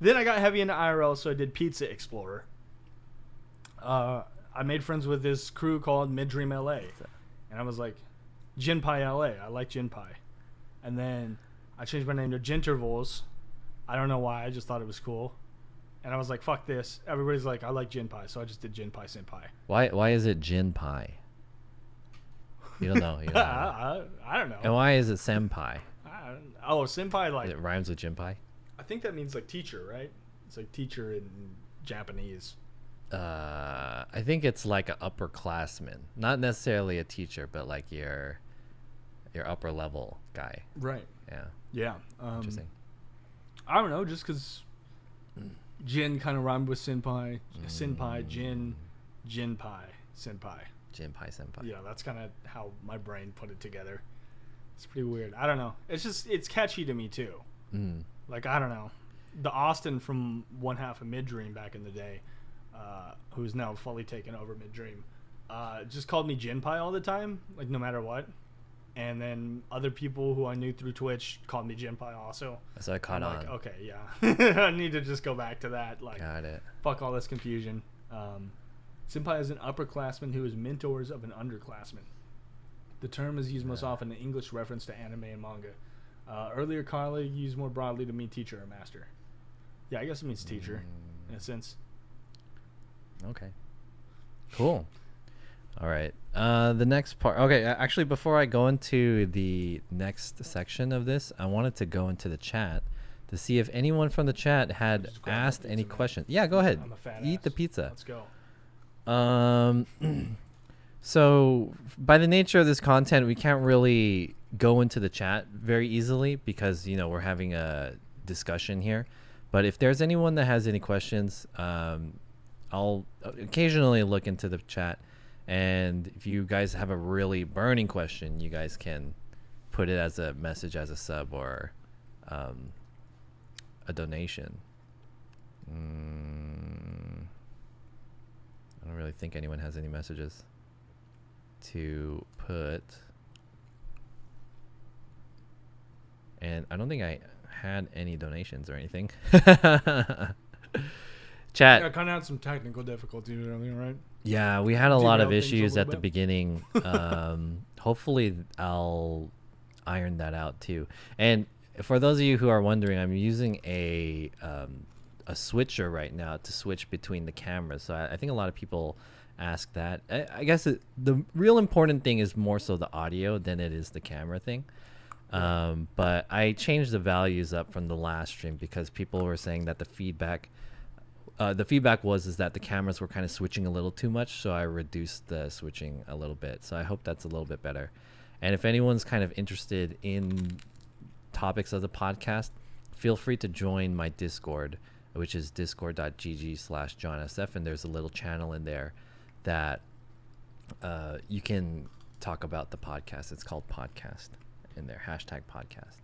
Then I got heavy into IRL, so I did Pizza Explorer. I made friends with this crew called Midream LA, and I was like, Jin Pai LA. I like Jin Pai, and then I changed my name to Jintervals. I don't know why. I just thought it was cool, and I was like, fuck this. Everybody's like, I like Jin Pai, so I just did Jin Pai Senpai. Why is it Jin Pai? You don't know. You don't know. I don't know. And why is it Senpai? Oh, Senpai, like It rhymes with Jin Pai. I think that means like teacher, right? It's like teacher in Japanese. I think it's like an upperclassman, not necessarily a teacher, but like your upper level guy. Right. Yeah. Yeah. Interesting. I don't know, just because Jin kind of rhymed with Senpai. Senpai, Jin, Jinpai, Senpai. Jin Pai Senpai. Yeah, that's kind of how my brain put it together. It's pretty weird. I don't know. It's catchy to me too. Mm. Like, I don't know. The Austin from one half of Mid-Dream back in the day, who's now fully taken over Mid-Dream, just called me Jinpai all the time, like no matter what. And then other people who I knew through Twitch called me Jinpai also. So I caught on. Like, okay, yeah. I need to just go back to that. Like, Got it. Fuck all this confusion. Senpai is an upperclassman who is mentors of an underclassman. The term is used most often in English reference to anime and manga. Earlier, colleague used more broadly to mean teacher or master. Yeah, I guess it means teacher in a sense. Okay. Cool. All right. The next part. Okay, actually, before I go into the next section of this, I wanted to go into the chat to see if anyone from the chat had asked any questions. Yeah, go ahead. I'm a fat Eat ass. the pizza. Let's go. So by the nature of this content, we can't really go into the chat very easily because, you know, we're having a discussion here. But if there's anyone that has any questions, I'll occasionally look into the chat. And if you guys have a really burning question, you guys can put it as a message as a sub or a donation. I don't really think anyone has any messages to put. And I don't think I had any donations or anything. Chat. Yeah, I kind of had some technical difficulties earlier, right? Yeah, we had a lot of Derailed things a issues little at the bit. beginning. Hopefully I'll iron that out too. And for those of you who are wondering, I'm using a switcher right now to switch between the cameras. So I think a lot of people ask that. I guess the real important thing is more so the audio than it is the camera thing. But I changed the values up from the last stream because people were saying that the feedback was that the cameras were kind of switching a little too much, so I reduced the switching a little bit. So I hope that's a little bit better. And if anyone's kind of interested in topics of the podcast, feel free to join my Discord, which is discord.gg/JohnSF, and there's a little channel in there that you can talk about the podcast. It's called Podcast in there, #podcast.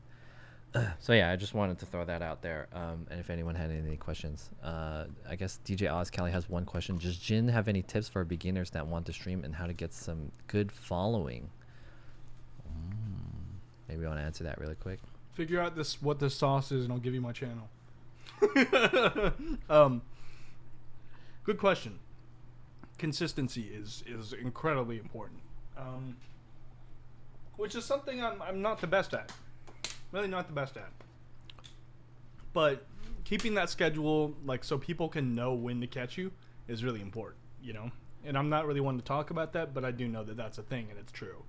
So yeah, I just wanted to throw that out there. And if anyone had any questions, I guess DJ Oz Kelly has one question. Does Jin have any tips for beginners that want to stream and how to get some good following? Maybe I want to answer that really quick. Figure out what this sauce is, and I'll give you my channel. Good question. Consistency is incredibly important, which is something I'm not the best at. Really not the best at. But keeping that schedule, like, so people can know when to catch you is really important, you know? And I'm not really one to talk about that, but I do know that that's a thing, and it's true.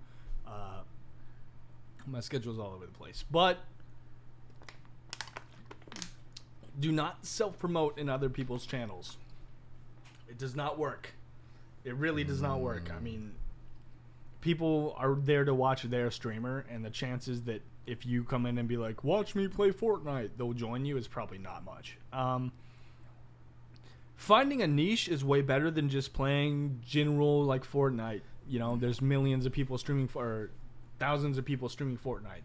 My schedule's all over the place. But do not self-promote in other people's channels. It does not work. It really does not work. I mean, people are there to watch their streamer, and the chances that if you come in and be like, watch me play Fortnite, they'll join you is probably not much. Finding a niche is way better than just playing general, like, Fortnite. You know, there's millions of people streaming or thousands of people streaming Fortnite.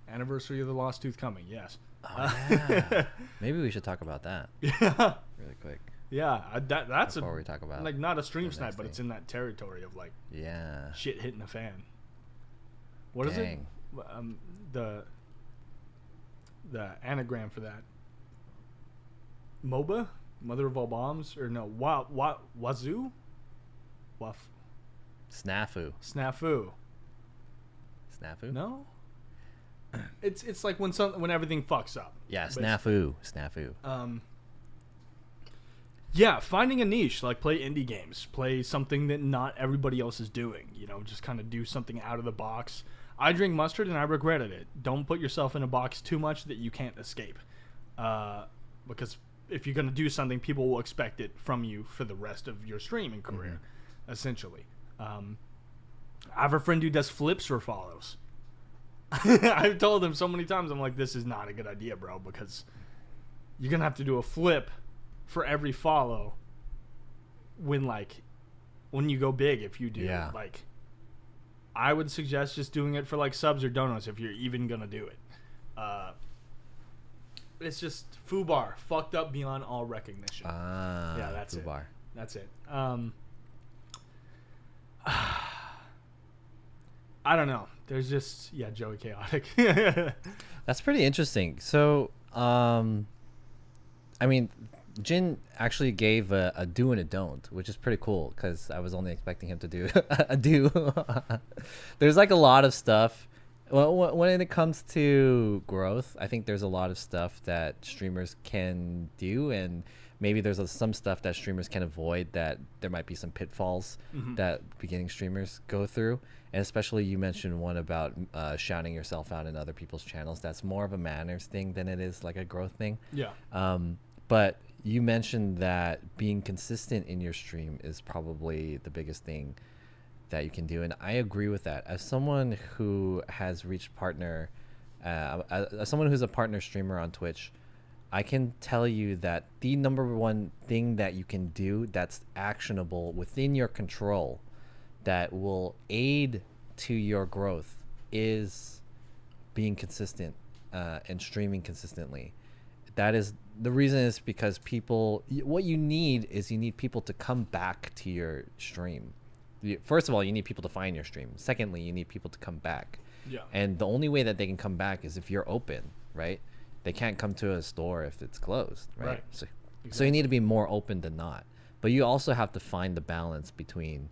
Anniversary of the Lost Tooth coming, yes. Oh, yeah. Maybe we should talk about that Yeah. really quick Yeah, that's before we talk about like, not a stream the snipe, next but it's thing. in that territory of, like, Yeah. shit hitting the fan. What is Dang. it? The anagram for that. MOBA? Mother of all bombs? Or no, wazoo? Snafu. Snafu. Snafu? No? It's like when everything fucks up. Yeah, But- snafu. Yeah, finding a niche, like play indie games, play something that not everybody else is doing, you know, just kind of do something out of the box. I drink mustard and I regretted it. Don't put yourself in a box too much that you can't escape. Because if you're going to do something, people will expect it from you for the rest of your streaming career, essentially. I have a friend who does flips for follows. I've told him so many times, I'm like, this is not a good idea, bro, because you're going to have to do a flip for every follow when you go big, if you do. Yeah. Like, I would suggest just doing it for like subs or donuts if you're even gonna do it. It's just FUBAR, fucked up beyond all recognition. Yeah, that's FUBAR. it. That's it. I don't know. There's just Joey Chaotic. That's pretty interesting. So, I mean, Jin actually gave a do and a don't, which is pretty cool because I was only expecting him to do a do. There's like a lot of stuff. Well, when it comes to growth, I think there's a lot of stuff that streamers can do, and maybe there's some stuff that streamers can avoid, that there might be some pitfalls that beginning streamers go through. And especially you mentioned one about shouting yourself out in other people's channels. That's more of a manners thing than it is like a growth thing. Yeah. But you mentioned that being consistent in your stream is probably the biggest thing that you can do, and I agree with that. As someone who has reached partner, as someone who's a partner streamer on Twitch, I can tell you that the number one thing that you can do that's actionable within your control that will aid to your growth is being consistent and streaming consistently. That is the reason, is because what you need is you need people to come back to your stream. First of all, you need people to find your stream. Secondly, you need people to come back. Yeah. And the only way that they can come back is if you're open, right? They can't come to a store if it's closed, right? So you need to be more open than not. But you also have to find the balance between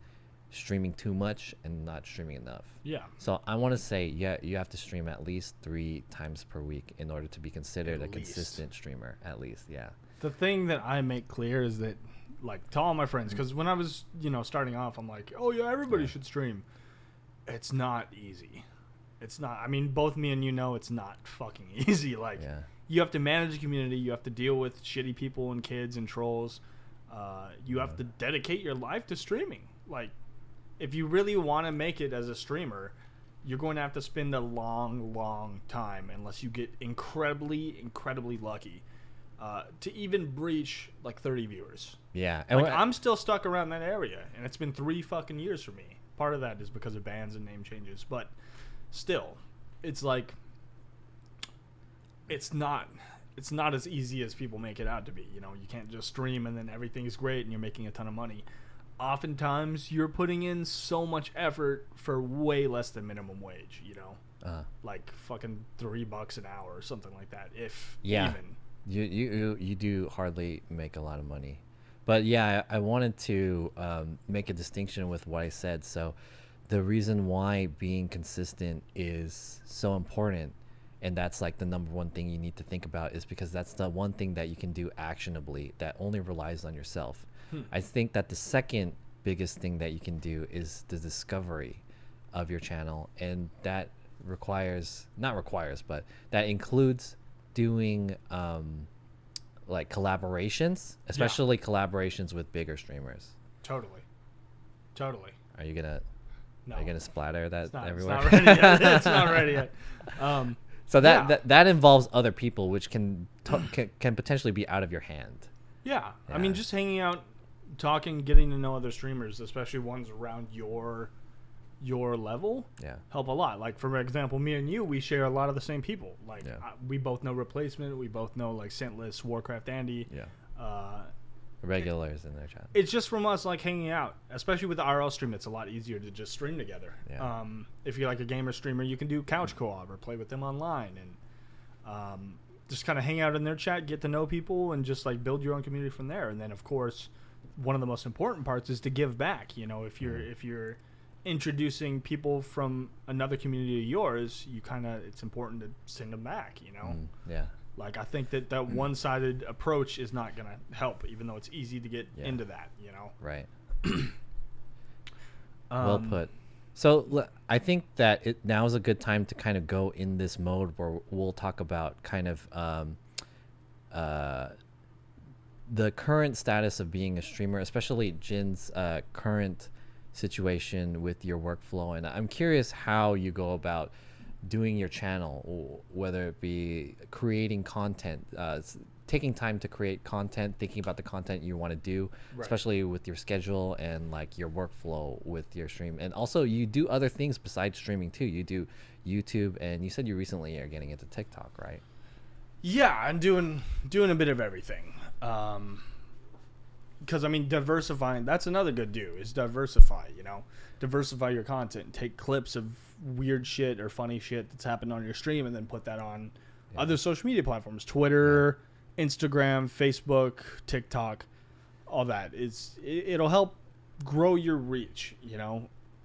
streaming too much and not streaming enough. Yeah. So I want to say, you have to stream at least 3 times per week in order to be considered a consistent streamer, at least, yeah. The thing that I make clear is that, like, to all my friends, because when I was, starting off, I'm like, oh yeah, everybody should stream. It's not easy. It's not. I mean, both me and it's not fucking easy. Like, you have to manage a community. You have to deal with shitty people and kids and trolls. You have to dedicate your life to streaming. Like, if you really want to make it as a streamer, you're going to have to spend a long, long time, unless you get incredibly, incredibly lucky, to even breach like 30 viewers. Yeah. And like, I'm still stuck around that area, and it's been 3 fucking years for me. Part of that is because of bans and name changes, but still, it's like, it's not as easy as people make it out to be. You can't just stream and then everything is great and you're making a ton of money. Oftentimes, you're putting in so much effort for way less than minimum wage. Like fucking $3 an hour or something like that, if even. You do hardly make a lot of money. But yeah, I wanted to make a distinction with what I said. So the reason why being consistent is so important, and that's like the number one thing you need to think about, is because that's the one thing that you can do actionably that only relies on yourself. I think that the second biggest thing that you can do is the discovery of your channel, and that that includes doing like collaborations, especially collaborations with bigger streamers. Totally. Are you gonna No. Are you gonna splatter that everywhere? It's not ready yet. It's not ready yet. So that involves other people, which can potentially be out of your hand. Yeah. I mean, just hanging out, talking, getting to know other streamers, especially ones around your level, help a lot. Like, for example, me and you, we share a lot of the same people. Like, we both know Replacement, we both know like Scentless, Warcraft Andy. Regulars in their chat. It's just from us like hanging out, especially with the RL stream. It's a lot easier to just stream together. If you're like a gamer streamer, you can do couch co-op or play with them online, and just kind of hang out in their chat, get to know people, and just like build your own community from there. And then, of course, one of the most important parts is to give back. If you're introducing people from another community to yours, it's important to send them back. Like, I think that one-sided approach is not going to help, even though it's easy to get into that, Right. Well put. So I think that now is a good time to kind of go in this mode where we'll talk about kind of the current status of being a streamer, especially Jin's current situation with your workflow. And I'm curious how you go about doing your channel, whether it be creating content, taking time to create content, thinking about the content you want to do, Right. especially with your schedule and like your workflow with your stream. And also you do other things besides streaming too. You do YouTube, and you said you recently are getting into TikTok, right? Yeah, I'm doing a bit of everything. Because I mean, diversifying, that's another good do, is diversify. Diversify your content. Take clips of weird shit or funny shit that's happened on your stream, and then put that on other social media platforms: Twitter, Instagram, Facebook, TikTok, all that. It'll help grow your reach,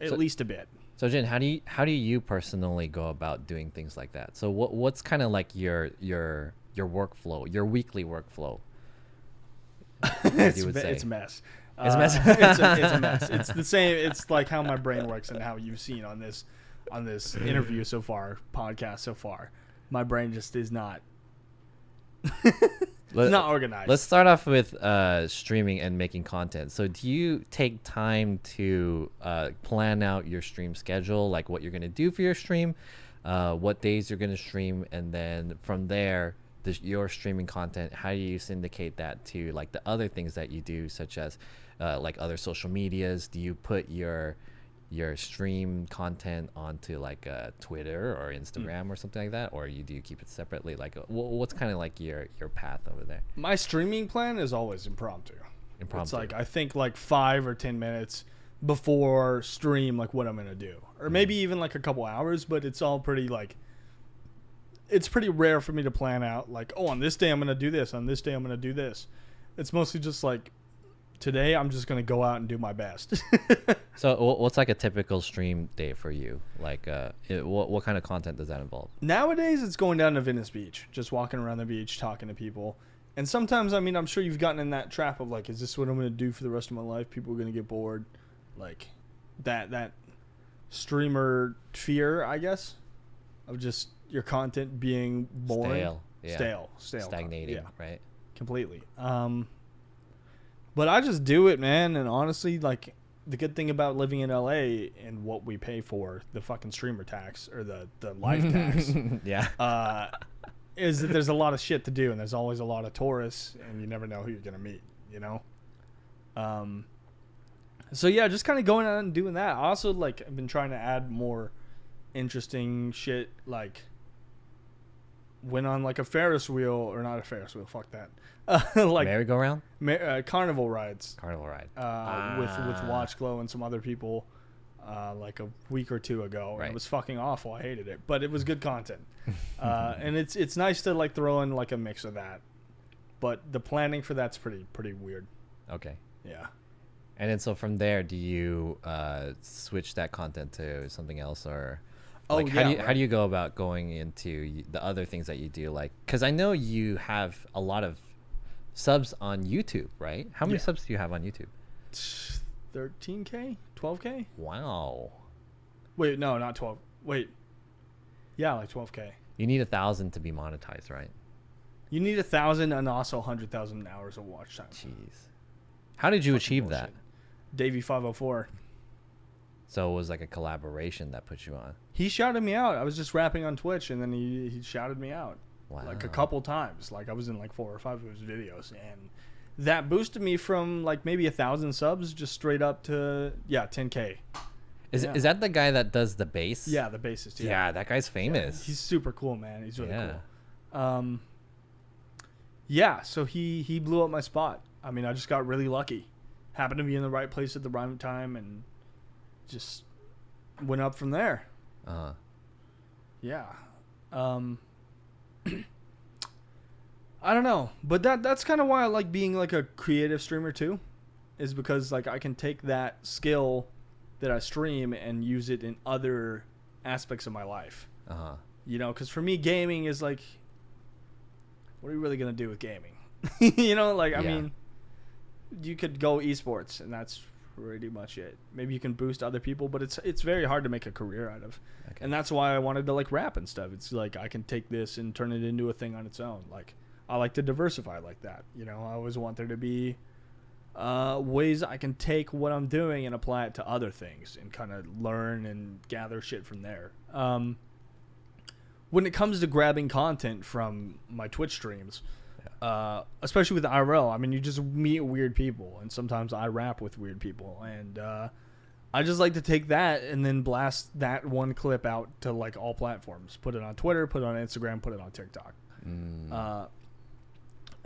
at least a bit. So Jin, how do you personally go about doing things like that? So what's kind of like your workflow, your weekly workflow? It's you would say? It's a mess. It's a mess. It's a mess. It's the same. It's like how my brain works and how you've seen on this interview so far, podcast so far. My brain just is not. It's not organized. Let's start off with streaming and making content. So do you take time to plan out your stream schedule, like what you're going to do for your stream, what days you're going to stream, and then from there, your streaming content, how do you syndicate that to like the other things that you do, such as like other social medias? Do you put your stream content onto like Twitter or Instagram or something like that, or do you keep it separately? Like what's kind of like your path over there? My streaming plan is always impromptu. It's like I think like 5 or 10 minutes before stream, like what I'm gonna do, or maybe even like a couple hours. But it's all pretty like. It's pretty rare for me to plan out like, oh, on this day I'm gonna do this, on this day I'm gonna do this. It's mostly just like, today I'm just gonna go out and do my best. So what's like a typical stream day for you? Like what kind of content does that involve? Nowadays it's going down to Venice Beach, just walking around the beach, talking to people. And sometimes, I mean, I'm sure you've gotten in that trap of like, is this what I'm gonna do for the rest of my life? People are gonna get bored. Like that streamer fear, I guess, of just your content being boring. Stale, stagnating, right? Completely. But I just do it, man. And honestly, like, the good thing about living in LA and what we pay for, the fucking streamer tax or the life tax, is that there's a lot of shit to do, and there's always a lot of tourists, and you never know who you're gonna meet, So yeah, just kind of going out and doing that. I also like I've been trying to add more interesting shit, like went on like a Ferris wheel, or not a Ferris wheel, fuck that. Like merry-go-round? Carnival rides. Carnival ride. With Watch Glow and some other people like a week or two ago. Right. It was fucking awful. I hated it, but it was good content. And it's nice to like throw in like a mix of that. But the planning for that's pretty weird. Okay. Yeah. And then so from there, do you switch that content to something else, or like how do you go about going into the other things that you do? Like, because I know you have a lot of subs on YouTube, right? How many subs do you have on YouTube? 13K? 12K? Wow. Wait, no, not 12. Wait. Yeah, like 12K. You need 1,000 to be monetized, right? You need 1,000 and also 100,000 hours of watch time. Jeez. How did you achieve that? Davey 504. So it was like a collaboration that put you on. He shouted me out. I was just rapping on Twitch, and then he shouted me out. Wow. Like a couple times. Like I was in like 4 or 5 of his videos, and that boosted me from like maybe 1,000 subs just straight up to 10K. Is that the guy that does the bass? Yeah, the bassist. Yeah, that guy's famous. Yeah, he's super cool, man. He's really cool. Yeah, so he blew up my spot. I mean, I just got really lucky. Happened to be in the right place at the right time, and just went up from there. Uh-huh. Yeah. I don't know, but that's kind of why I like being like a creative streamer too, is because like I can take that skill that I stream and use it in other aspects of my life. Uh-huh. You know, because for me, gaming is like, what are you really gonna do with gaming? I mean, you could go esports, and that's pretty much it. Maybe you can boost other people, but it's very hard to make a career out of. Okay. And that's why I wanted to like rap and stuff. It's like I can take this and turn it into a thing on its own. Like I like to diversify like that. I always want there to be ways I can take what I'm doing and apply it to other things and kind of learn and gather shit from there. When it comes to grabbing content from my Twitch streams, especially with the IRL. I mean, you just meet weird people, and sometimes I rap with weird people, and I just like to take that and then blast that one clip out to like all platforms. Put it on Twitter, put it on Instagram, put it on TikTok. And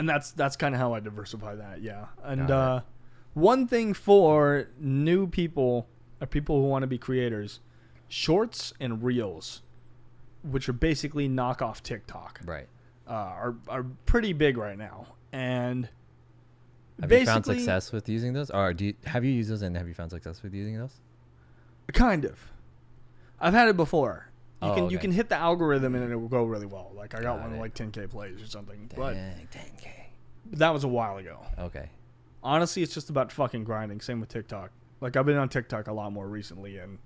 that's kind of how I diversify that, yeah. And one thing for new people or people who want to be creators, shorts and reels, which are basically knockoff TikTok, Right. are pretty big right now. And Have you found success with using those? Or have you used those and have you found success with using those? Kind of. I've had it before. You Okay. can hit the algorithm and it will go really well. Like I got Got one with it. like 10K plays or something. Dang, But 10K. that was a while ago. Okay. Honestly, it's just about fucking grinding. Same with TikTok. Like I've been on TikTok a lot more recently, and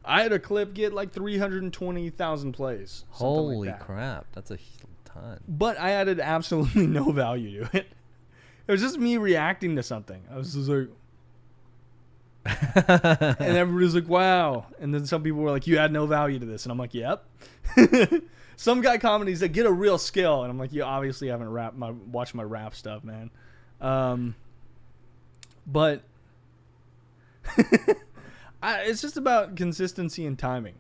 I had a clip get like 320,000 plays. Holy like that. crap. That's a ton. But I added absolutely no value to it. It was just me reacting to something. I was just like, and everybody's like, wow. And then some people were like, you add no value to this. And I'm like, yep. Some guy commented, he's like, get a real skill. And I'm like, you obviously haven't watched my rap stuff, man. But it's just about consistency and timing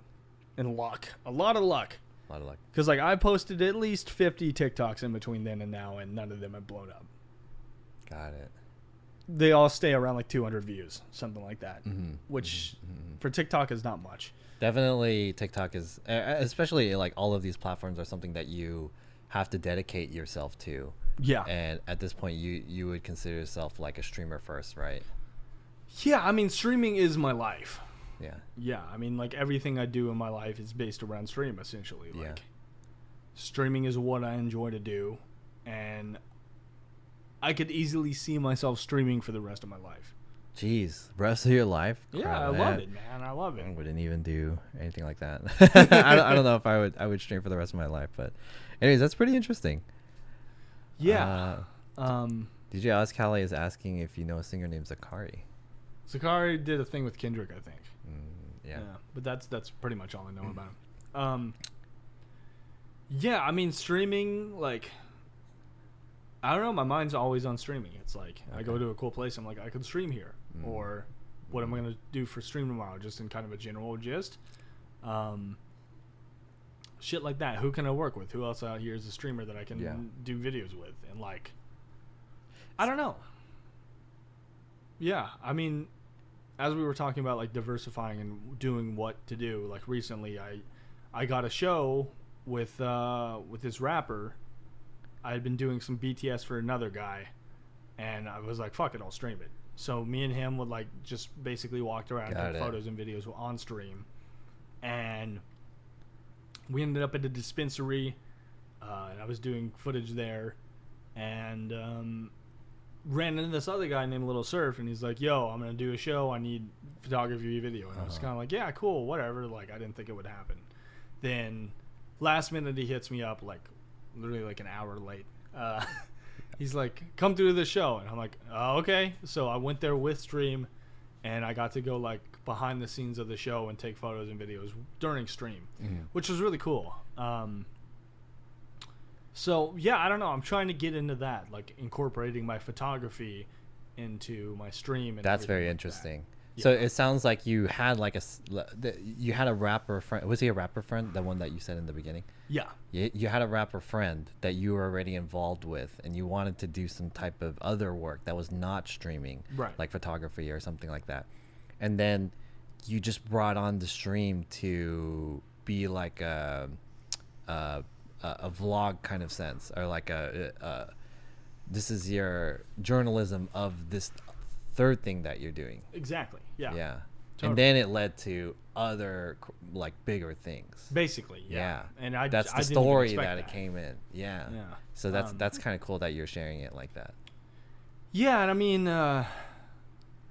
and luck. A lot of luck. A lot of luck. Because like I posted at least 50 TikToks in between then and now, and none of them have blown up. Got it. They all stay around like 200 views, something like that, Mm-hmm. which for TikTok is not much. Definitely TikTok is, especially like all of these platforms are something that you have to dedicate yourself to. Yeah. And at this point, you would consider yourself like a streamer first, right? Yeah, I mean, streaming is my life. Yeah. Yeah, I mean, like everything I do in my life is based around stream, essentially. Like, Yeah. streaming is what I enjoy to do, and I could easily see myself streaming for the rest of my life. Jeez, rest of your life? Yeah, Crap, I love it, man. I love it. I wouldn't even do anything like that. I don't know if I would stream for the rest of my life, but anyways, that's pretty interesting. Yeah. DJ Ozcali is asking if you know a singer named Zakari. Zakari did a thing with Kendrick, I think. Yeah. But that's pretty much all I know about him. Yeah, I mean, streaming, like, I don't know. My mind's always on streaming. It's like I go to a cool place. I'm like, I could stream here, or what am I gonna do for stream tomorrow? Just in kind of a general gist, shit like that. Who can I work with? Who else out here is a streamer that I can do videos with? And like, I don't know. Yeah, I mean, as we were talking about like diversifying and doing what to do, like recently I got a show with this rapper. I had been doing some BTS for another guy, and I was like, fuck it, I'll stream it. So me and him would like just basically walked around, took photos and videos on stream, and we ended up at a dispensary, and I was doing footage there, and ran into this other guy named Little Surf, and he's like, yo, I'm gonna do a show, I need photography, video. And I was kind of like, yeah, cool, whatever. Like, I didn't think it would happen. Then last minute he hits me up, like literally like an hour late. He's like, come through the show. And I'm like, oh, okay. So I went there with stream, and I got to go like behind the scenes of the show and take photos and videos during stream, which was really cool. So yeah, I don't know, I'm trying to get into that, like incorporating my photography into my stream. And that's very like interesting. Yeah. So it sounds like you had like you had a rapper friend. Was he a rapper friend? The one that you said in the beginning? Yeah. You had a rapper friend that you were already involved with, and you wanted to do some type of other work that was not streaming, Right. like photography or something like that. And then you just brought on the stream to be like a vlog kind of sense, or like this is your journalism of this third thing that you're doing. Exactly. Yeah. Yeah. Totally. And then it led to other like bigger things. Basically. Yeah. And that's I the didn't story expect that it came in. Yeah. Yeah. So that's kind of cool that you're sharing it like that. Yeah, and I mean, I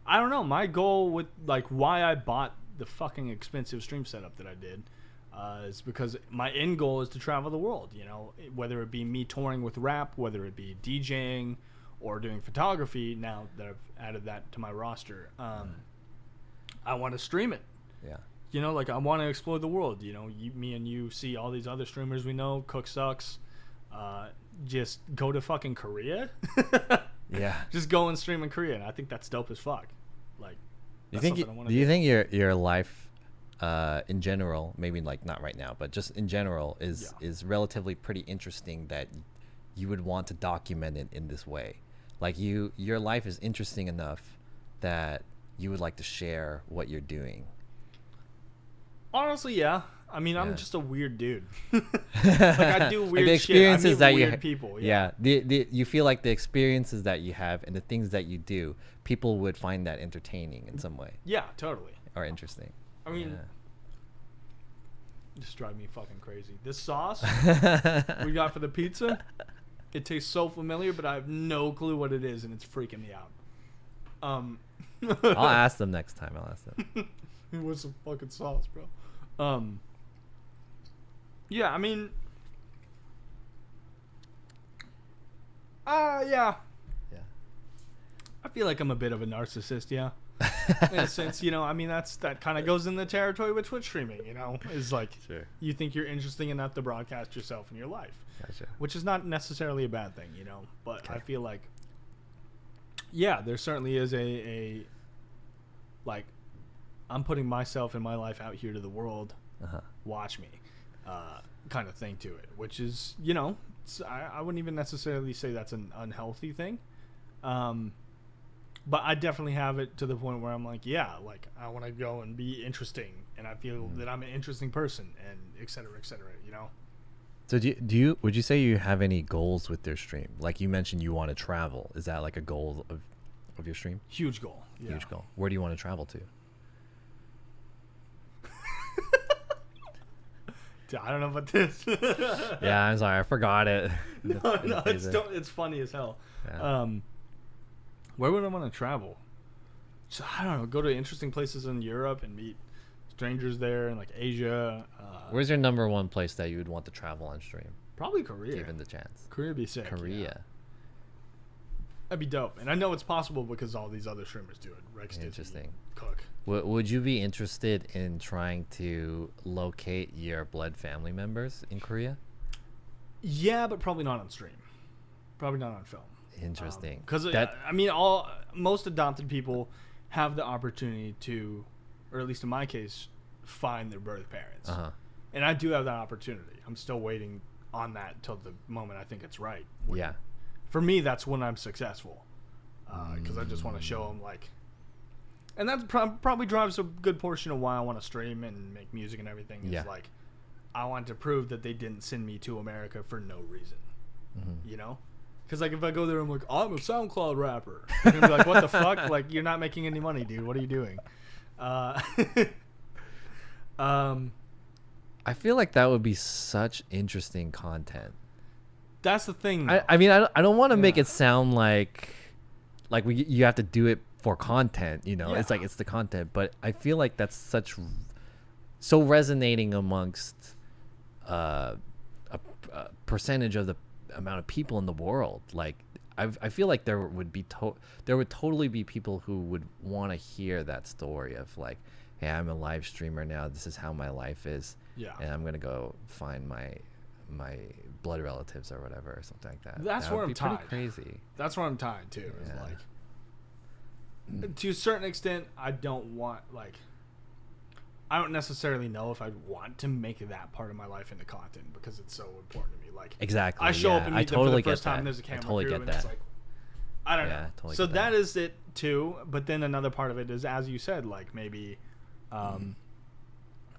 don't know. My goal with like why I bought the fucking expensive stream setup that I did is because my end goal is to travel the world. You know, whether it be me touring with rap, whether it be DJing or doing photography. Now that I've added that to my roster, I want to stream it. Yeah. You know, like I want to explore the world. You know, me and you see all these other streamers we know. Cook Sucks. just go to fucking Korea. Yeah. Just go and stream in Korea, and I think that's dope as fuck. Like, You that's think? something I wanna Do you think your life, in general, maybe like not right now, but just in general, is relatively pretty interesting that you would want to document it in this way? Like your life is interesting enough that you would like to share what you're doing. Honestly, yeah. I mean, I'm Yeah. just a weird dude. Like, I do weird the experiences shit. I meet that weird you people. yeah, the you feel like the experiences that you have and the things that you do, people would find that entertaining in some way Yeah, totally. or interesting. I mean, Yeah. just drive me fucking crazy. This sauce we got for the pizza, it tastes so familiar, but I have no clue what it is, and it's freaking me out. I'll ask them next time. I'll ask them. What's some fucking sauce, bro? Yeah, I mean, yeah. Yeah. I feel like I'm a bit of a narcissist, yeah. In a sense, you know, I mean, that kind of goes in the territory with Twitch streaming, you know, is like, Sure. you think you're interesting enough to broadcast yourself and your life, Gotcha. which is not necessarily a bad thing, you know, but Okay. I feel like, yeah, there certainly is a like, I'm putting myself and my life out here to the world, watch me, kind of thing to it, which is, you know, I wouldn't even necessarily say that's an unhealthy thing. But I definitely have it to the point where I'm like, yeah, like I want to go and be interesting, and I feel that I'm an interesting person, and et cetera, you know? So do you would you say you have any goals with your stream? Like you mentioned you want to travel. Is that like a goal of your stream? Huge goal. Yeah. Huge goal. Where do you want to travel to? Dude, I don't know about this. Yeah, I'm sorry. I forgot it. No, it's funny as hell. Yeah. Where would I want to travel? So, I don't know. Go to interesting places in Europe and meet strangers there, and like Asia. Where's your number one place that you would want to travel on stream, Probably Korea. given the chance? Korea would be sick. Korea. Yeah. That'd be dope. And I know it's possible because all these other streamers do it. Rex Dizzy, Interesting. Cook. Would you be interested in trying to locate your blood family members in Korea? Yeah, but probably not on stream. Probably not on film. Interesting. Because That I mean, most adopted people have the opportunity to, or at least in my case, find their birth parents. And I do have that opportunity. I'm still waiting on that until the moment I think it's right. yeah. For me, that's when I'm successful. Because I just want to show them, like... And that probably drives a good portion of why I want to stream and make music and everything. Is Yeah. like, I want to prove that they didn't send me to America for no reason. You know? Because, like, if I go there, I'm like, I'm a SoundCloud rapper. They're going to be like, what the fuck? Like, you're not making any money, dude. What are you doing? I feel like that would be such interesting content. That's the thing. I mean, I don't want to make it sound like you have to do it for content, you know. It's like it's the content, but I feel like that's so resonating amongst a percentage of the amount of people in the world. Like I feel like there would totally be people who would want to hear that story of like, hey, I'm a live streamer now. This is how my life is. Yeah. And I'm gonna go find my blood relatives or whatever or something like that. That's where I'm tied. Pretty crazy. That's where I'm tied too. Is Yeah. like, to a certain extent, I don't necessarily know if I'd want to make that part of my life into content because it's so important to me. Like, Exactly. I show up and I meet them totally for the first get time. that. And there's a camera I totally crew, get and that. it's like, I don't know. Yeah, totally So get that is it too. But then another part of it is, as you said, like maybe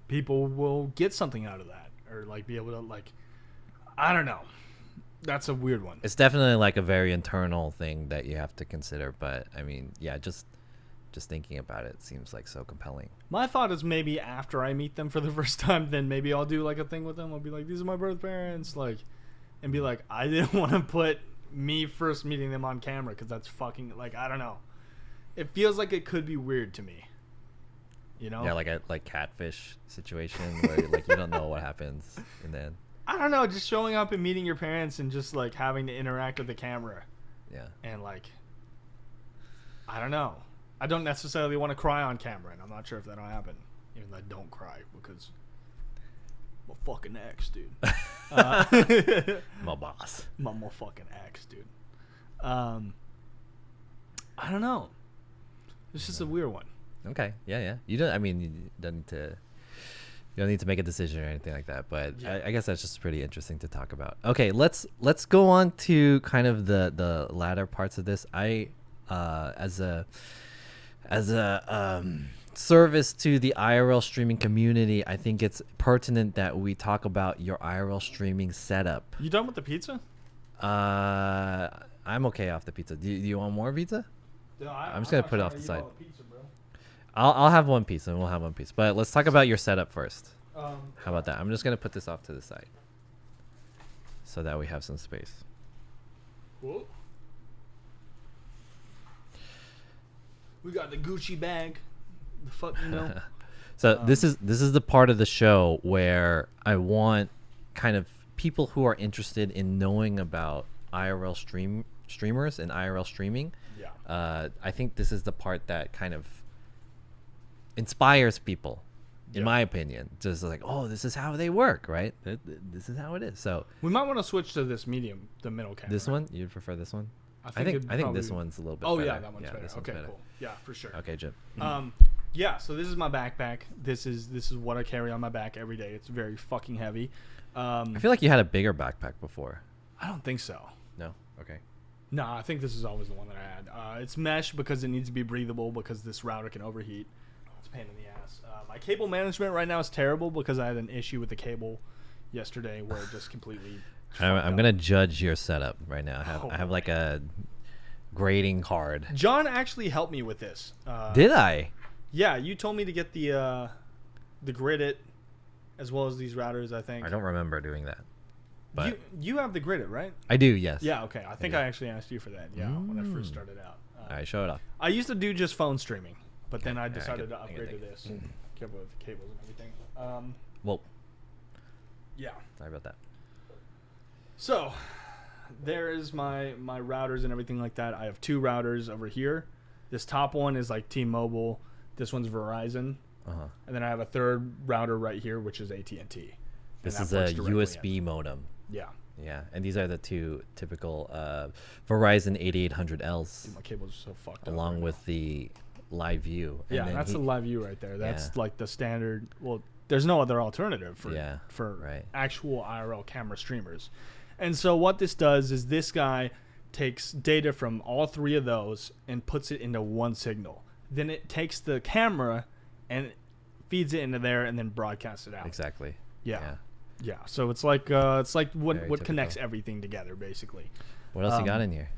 people will get something out of that, or like be able to like, I don't know. That's a weird one. It's definitely like a very internal thing that you have to consider, but I mean, yeah, just thinking about it seems like so compelling. My thought is maybe after I meet them for the first time, then maybe I'll do like a thing with them. I'll be like, these are my birth parents, like, and be like, I didn't want to put me first meeting them on camera because that's fucking, like, I don't know. It feels like it could be weird to me. You know? Yeah, like a catfish situation where like you don't know what happens, and then I don't know, just showing up and meeting your parents and just like having to interact with the camera. Yeah. And like, I don't know. I don't necessarily want to cry on camera, and I'm not sure if that'll happen. Even though I don't cry because I'm a fucking ex, dude. My boss. My motherfucking ex, dude. I don't know. It's just a weird one. Okay. Yeah. You don't. I mean, you don't need to. You don't need to make a decision or anything like that. But Yeah. I guess that's just pretty interesting to talk about. Okay, let's go on to kind of the latter parts of this. As a service to the IRL streaming community, I think it's pertinent that we talk about your IRL streaming setup. You done with the pizza? I'm okay off the pizza. Do you want more pizza? No, I'm just gonna put it off the side. I'll have one piece and we'll have one piece. But let's talk about your setup first. How about that? I'm just gonna put this off to the side so that we have some space. Cool. We got the Gucci bag. The fuck, you know. So this is the part of the show where I want kind of people who are interested in knowing about IRL streamers and IRL streaming. Yeah. I think this is the part that kind of inspires people, in my opinion. Just like, oh, this is how they work, right? This is how it is. So We might want to switch to this medium, the middle camera. this one, you'd prefer this one? I it'd think this probably- one's a little bit Oh better. yeah, that one's better. This one's Okay, better. cool. Yeah, for sure. Okay, Jim. Yeah, so this is my backpack. This is what I carry on my back every day. It's very fucking heavy. I feel like you had a bigger backpack before. I don't think so. No? Okay. Nah, I think this is always the one that I had. It's mesh because it needs to be breathable because this router can overheat. It's a pain in the ass. My cable management right now is terrible because I had an issue with the cable yesterday where it just completely. I'm gonna judge your setup right now. I have like a grading card. John actually helped me with this. Did I? Yeah, you told me to get the grid it as well as these routers. I think. I don't remember doing that. But you have the grid it, right? I do, yes. Yeah. Okay. I think do. I actually asked you for that. Yeah, when I first started out. All right, show it off. I used to do just phone streaming, but then I Yeah, decided I to get upgrade to that. this. Careful with the cables and everything. Well, Yeah. sorry about that. So there is my routers and everything like that. I have two routers over here. This top one is like T-Mobile. This one's Verizon. Uh-huh. And then I have a third router right here, which is AT&T. This And is that a works directly USB modem. Yeah. Yeah, and these are the two typical Verizon 8800Ls, Dude, my cables are so fucked up. along right with the live view. And Yeah, then that's he- the live view right there. That's Yeah. like the standard. Well, there's no other alternative for right. actual IRL camera streamers. And so what this does is this guy takes data from all three of those and puts it into one signal. Then it takes the camera and feeds it into there and then broadcasts it out. Exactly. Yeah. Yeah. So it's like what Very connects typical. everything together basically. What else you got in here?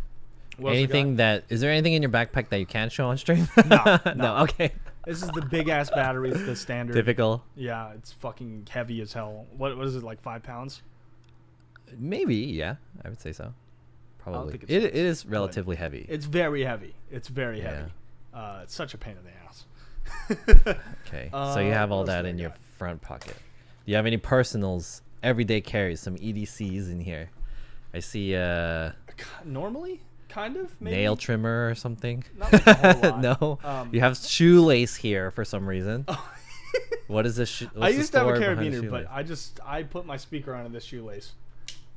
What else we Anything that is there anything in your backpack that you can't show on stream? No, no. Okay. This is the big ass battery. It's the standard. Typical. Yeah, it's fucking heavy as hell. What is it, like 5 pounds? Maybe. Yeah, I would say so. Probably. think it's It six, is but relatively heavy. It's very heavy. It's very Yeah. heavy. It's such a pain in the ass. Okay. So you have all what else that do I in your got? front pocket. Do you have any personals, everyday carries, some EDCs in here? I see Normally, kind of. Maybe. nail trimmer or something. Not like a whole lot. No. Um, You have shoelace here for some reason. What is this? I used to have a carabiner, but I put my speaker onto this shoelace.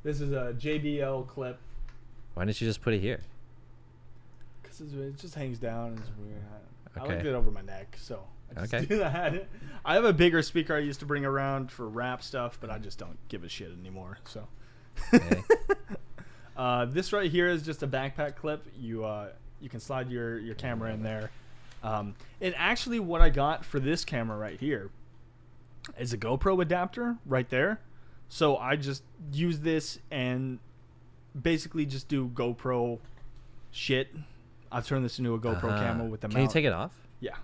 This is a JBL clip Why didn't you just put it here? because it just hangs down. And it's weird. I Okay. like it over my neck, so I just Okay. do that. I have a bigger speaker I used to bring around for rap stuff, but I just don't give a shit anymore. So. Okay. This right here is just a backpack clip. You can slide your camera in there. And actually what I got for this camera right here is a GoPro adapter right there. So I just use this and basically just do GoPro shit. I've turned this into a GoPro camera with the Can mount. you take it off? Yeah.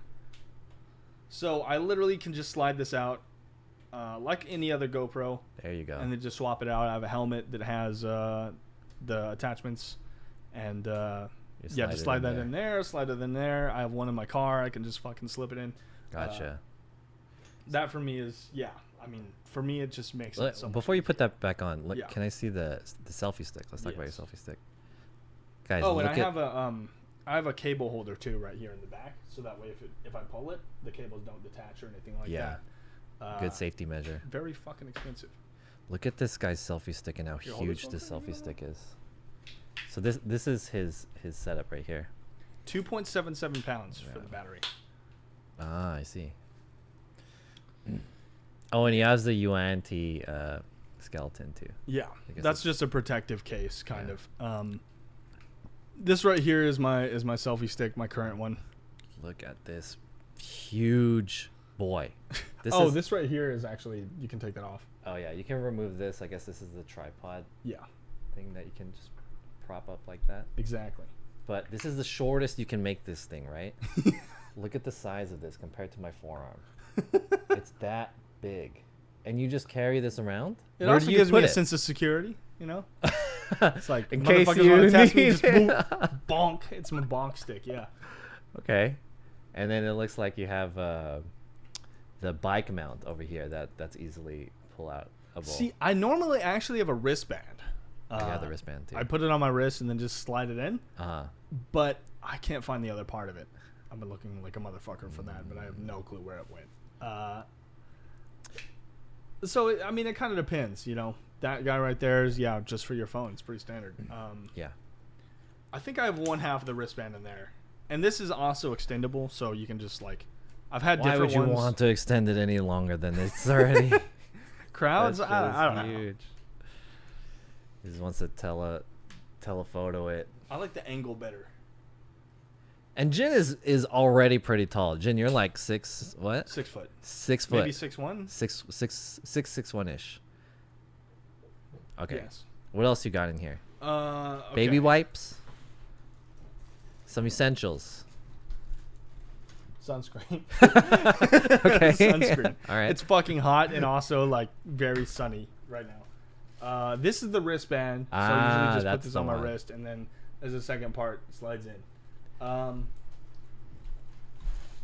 So I literally can just slide this out like any other GoPro. There you go. And then just swap it out. I have a helmet that has the attachments, and just slide that in there, slide it in there. I have one in my car. I can just fucking slip it in. Gotcha. That for me is I mean, for me it just makes it so much Before you put that back on, Yeah. can I see the selfie stick? Let's talk about your Yes. selfie stick, guys. Oh, and look I have a cable holder too right here in the back, so that way if I pull it, the cables don't detach or anything like Yeah. that. Good safety measure. Very fucking expensive. Look at this guy's selfie stick and how Here, hold huge this this one for me, selfie stick is. So this is his setup right here. 2.77 pounds for Yeah. the battery. Ah, I see. Oh, and he has the Yuan-Ti skeleton too. Yeah, I guess that's it's- just a protective case, kind Yeah. of. This right here is my selfie stick, my current one. Look at this huge boy. This right here is actually, you can take that off. Oh yeah, you can remove this. I guess this is the tripod Yeah, thing that you can just prop up like that. exactly. But this is the shortest you can make this thing, right? Look at the size of this compared to my forearm. It's that big. And you just carry this around? It Where also do you gives me put a it? sense of security, you know? It's like, In case motherfuckers you wanna test me, need just it. boom, bonk. It's my bonk stick, yeah. Okay. And then it looks like you have the bike mount over here that's easily pull out. See, I normally actually have a wristband. You have the wristband too. I put it on my wrist and then just slide it in, Uh-huh. but I can't find the other part of it. I've been looking like a motherfucker for that, but I have no clue where it went. I mean, it kind of depends, you know. That guy right there is, yeah, just for your phone. It's pretty standard. Yeah. I think I have one half of the wristband in there. And this is also extendable, so you can just, like... I've had Why different would you ones. want to extend it any longer than it's already? Crowds? That's I don't just know. huge. He just wants to telephoto it. I like the angle better. And Jin is already pretty tall. Jin, you're like 6 what? 6 foot. 6 foot. Maybe 6'1"? 6'1" ish. Okay. Yes. What else you got in here? Okay. Baby wipes. Some essentials. Sunscreen. Okay. Sunscreen. All right. It's fucking hot and also like very sunny right now. This is the wristband, so I usually just put that's this the on my one. wrist, and then as a second part slides in.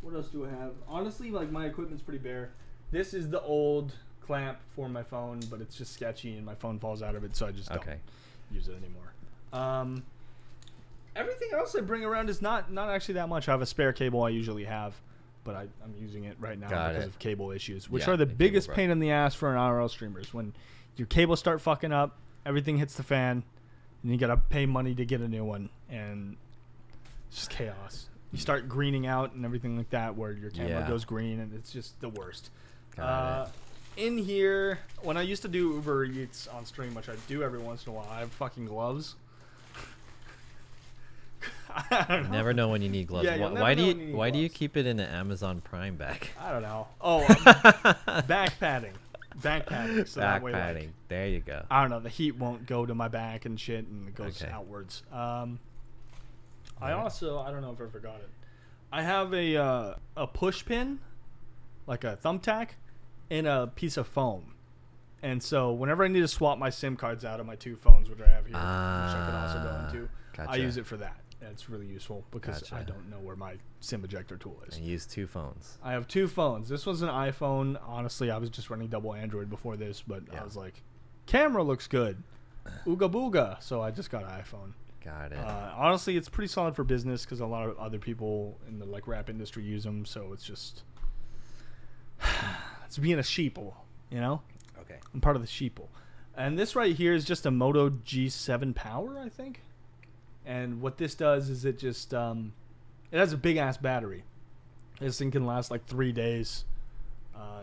What else do I have? Honestly, like my equipment's pretty bare. This is the old clamp for my phone, but it's just sketchy, and my phone falls out of it, so I just don't use it anymore. Everything else I bring around is not actually that much. I have a spare cable I usually have, but I'm using it right now Got because it. of cable issues, which Yeah, are the the cable biggest broke. pain in the ass for an IRL streamers. When your cables start fucking up, everything hits the fan, and you gotta pay money to get a new one, and it's just chaos. You start greening out and everything like that, where your camera Yeah. goes green, and it's just the worst. Got it. In here, when I used to do Uber Eats on stream, which I do every once in a while, I have fucking gloves. I don't know. Never know when you need gloves. Yeah, you'll Why never do know you when you need why do you gloves. keep it in an Amazon Prime bag? I don't know. Oh, back padding. Back padding. So that Back way, padding. like, There you go. I don't know. The heat won't go to my back and shit, and it goes Okay. outwards. I Alright. also, I don't know if I forgot it. I have a push pin, like a thumbtack, and a piece of foam. And so whenever I need to swap my SIM cards out of my two phones, which I have here, which I can also go into, I Gotcha. use it for that. It's really useful because I Gotcha. don't know where my SIM ejector tool is. And use 2 phones. I have 2 phones. This was an iPhone. Honestly, I was just running double Android before this, but Yeah. I was like, camera looks good. Ooga booga. So I just got an iPhone. Got it. Honestly, it's pretty solid for business because a lot of other people in the like rap industry use them. So it's just it's being a sheeple, you know. Okay. I'm part of the sheeple. And this right here is just a Moto G7 Power, I think. And what this does is it just it has a big ass battery. This thing can last like 3 days,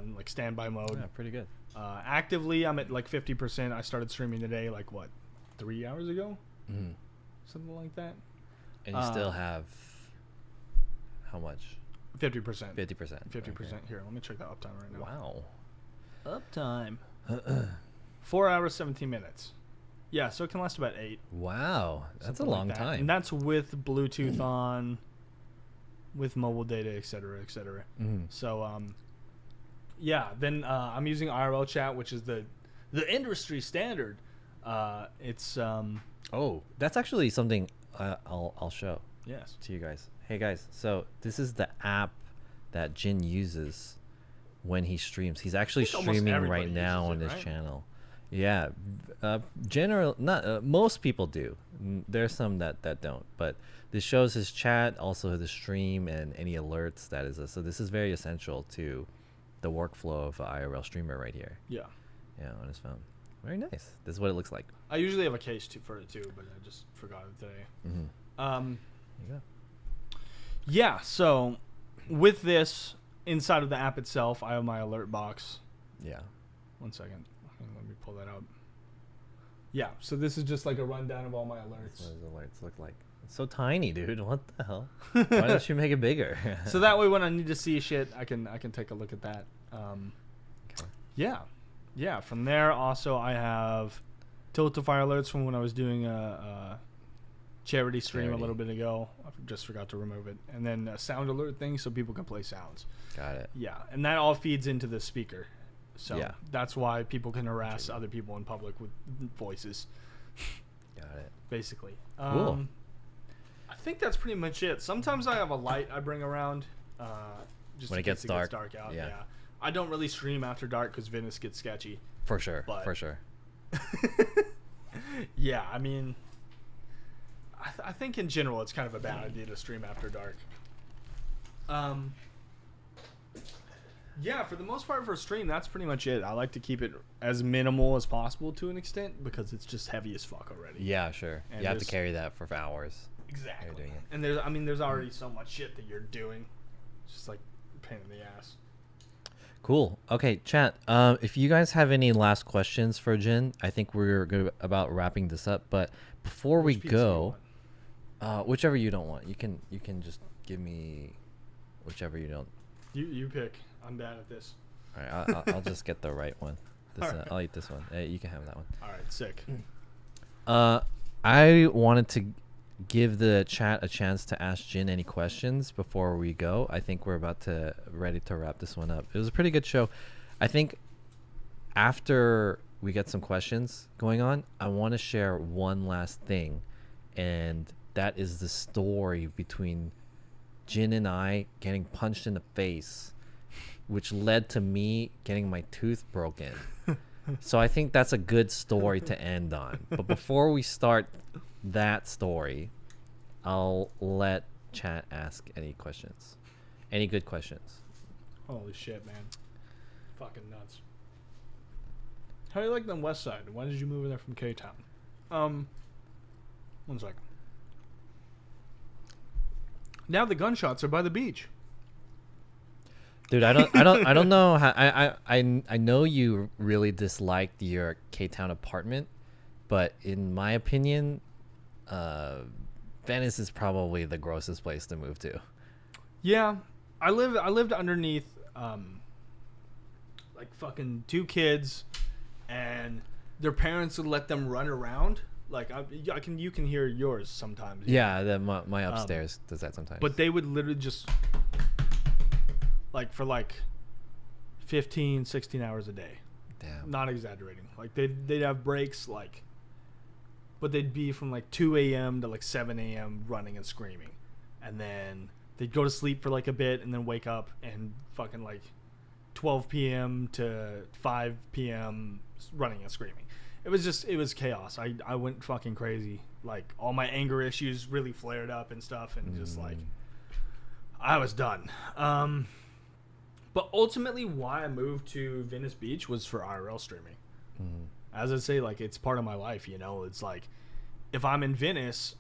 in like standby mode. Yeah, pretty good. Actively, I'm at like 50%. I started streaming today, like what, 3 hours ago, Mhm. something like that. And you still have how much? 50%. 50%. 50%. Here, let me check the uptime right now. Wow. Uptime. 4 hours, 17 minutes. Yeah, so it can last about 8. Wow. That's something a like long that. time. And that's with Bluetooth on, with mobile data, etc., etc. Mhm. So, yeah. Then I'm using IRL chat, which is the industry standard. It's Oh, that's actually something I'll show yes. to you guys. Hey guys, so this is the app that Jin uses when he streams. He's actually I think almost streaming everybody right now uses on it, his right? channel. Yeah, most people do. There's some that don't, but this shows his chat, also his stream, and any alerts that is. So this is very essential to the workflow of an IRL streamer right here. Yeah. Yeah, on his phone. Very nice. This is what it looks like. I usually have a case for it too, but I just forgot it today. Mm-hmm. There you go. Yeah, so with this, inside of the app itself, I have my alert box. Yeah. 1 second. Let me pull that up. Yeah, so this is just like a rundown of all my alerts. What does alerts look like? It's so tiny, dude. What the hell? Why don't you make it bigger? So that way when I need to see shit, I can take a look at that. Okay. Yeah. From there, also, I have Tilt-to-Fire alerts from when I was doing a charity stream a little bit ago. I just forgot to remove it. And then a sound alert thing so people can play sounds. Got it. Yeah, and that all feeds into the speaker. So Yeah. that's why people can harass other people in public with voices, Got it. basically. Cool. I think that's pretty much it. Sometimes I have a light I bring around just When in it gets case dark. dark out. Yeah. Yeah. I don't really stream after dark because Venice gets sketchy. For sure. But- For sure. Yeah, I mean, I think in general it's kind of a bad idea to stream after dark. Yeah, for the most part for a stream, that's pretty much it. I like to keep it as minimal as possible to an extent because it's just heavy as fuck already. Yeah, sure. And you have to there's- carry that for hours. Exactly. You're doing it. And there's already so much shit that you're doing. It's just like a pain in the ass. Cool. Okay, chat. If you guys have any last questions for Jin, I think we're good about wrapping this up. But before we Which pizza do you go, want? whichever you don't want, you can just give me whichever you don't. You pick. I'm bad at this. All right, I'll just get the right one. This, All right. I'll eat this one. You can have that one. All right, sick. I wanted to give the chat a chance to ask Jin any questions before we go. I think we're ready to wrap this one up. It was a pretty good show. I think after we get some questions going on, I want to share one last thing, and that is the story between Jin and I getting punched in the face, which led to me getting my tooth broken. So I think that's a good story to end on. But before we start that story, I'll let chat ask any questions. Any good questions? Holy shit, man. Fucking nuts. How do you like the West Side? Why did you move in there from K-Town? 1 second. Now the gunshots are by the beach. Dude, I don't know how I know you really disliked your K-Town apartment, but in my opinion, Venice is probably the grossest place to move to. Yeah, I lived underneath like fucking 2 kids, and their parents would let them run around. Like you can hear yours sometimes. Yeah, my upstairs does that sometimes. But they would literally just for 15, 16 hours a day. Damn. Not exaggerating. Like they'd have breaks but they'd be from 2 a.m. to 7 a.m. running and screaming, and then they'd go to sleep for a bit and then wake up and fucking 12 p.m. to 5 p.m. running and screaming. It was chaos. I went fucking crazy. All my anger issues really flared up and stuff, and just I was done. But ultimately, why I moved to Venice Beach was for IRL streaming. As I say, it's part of my life, you know? It's if I'm in Venice,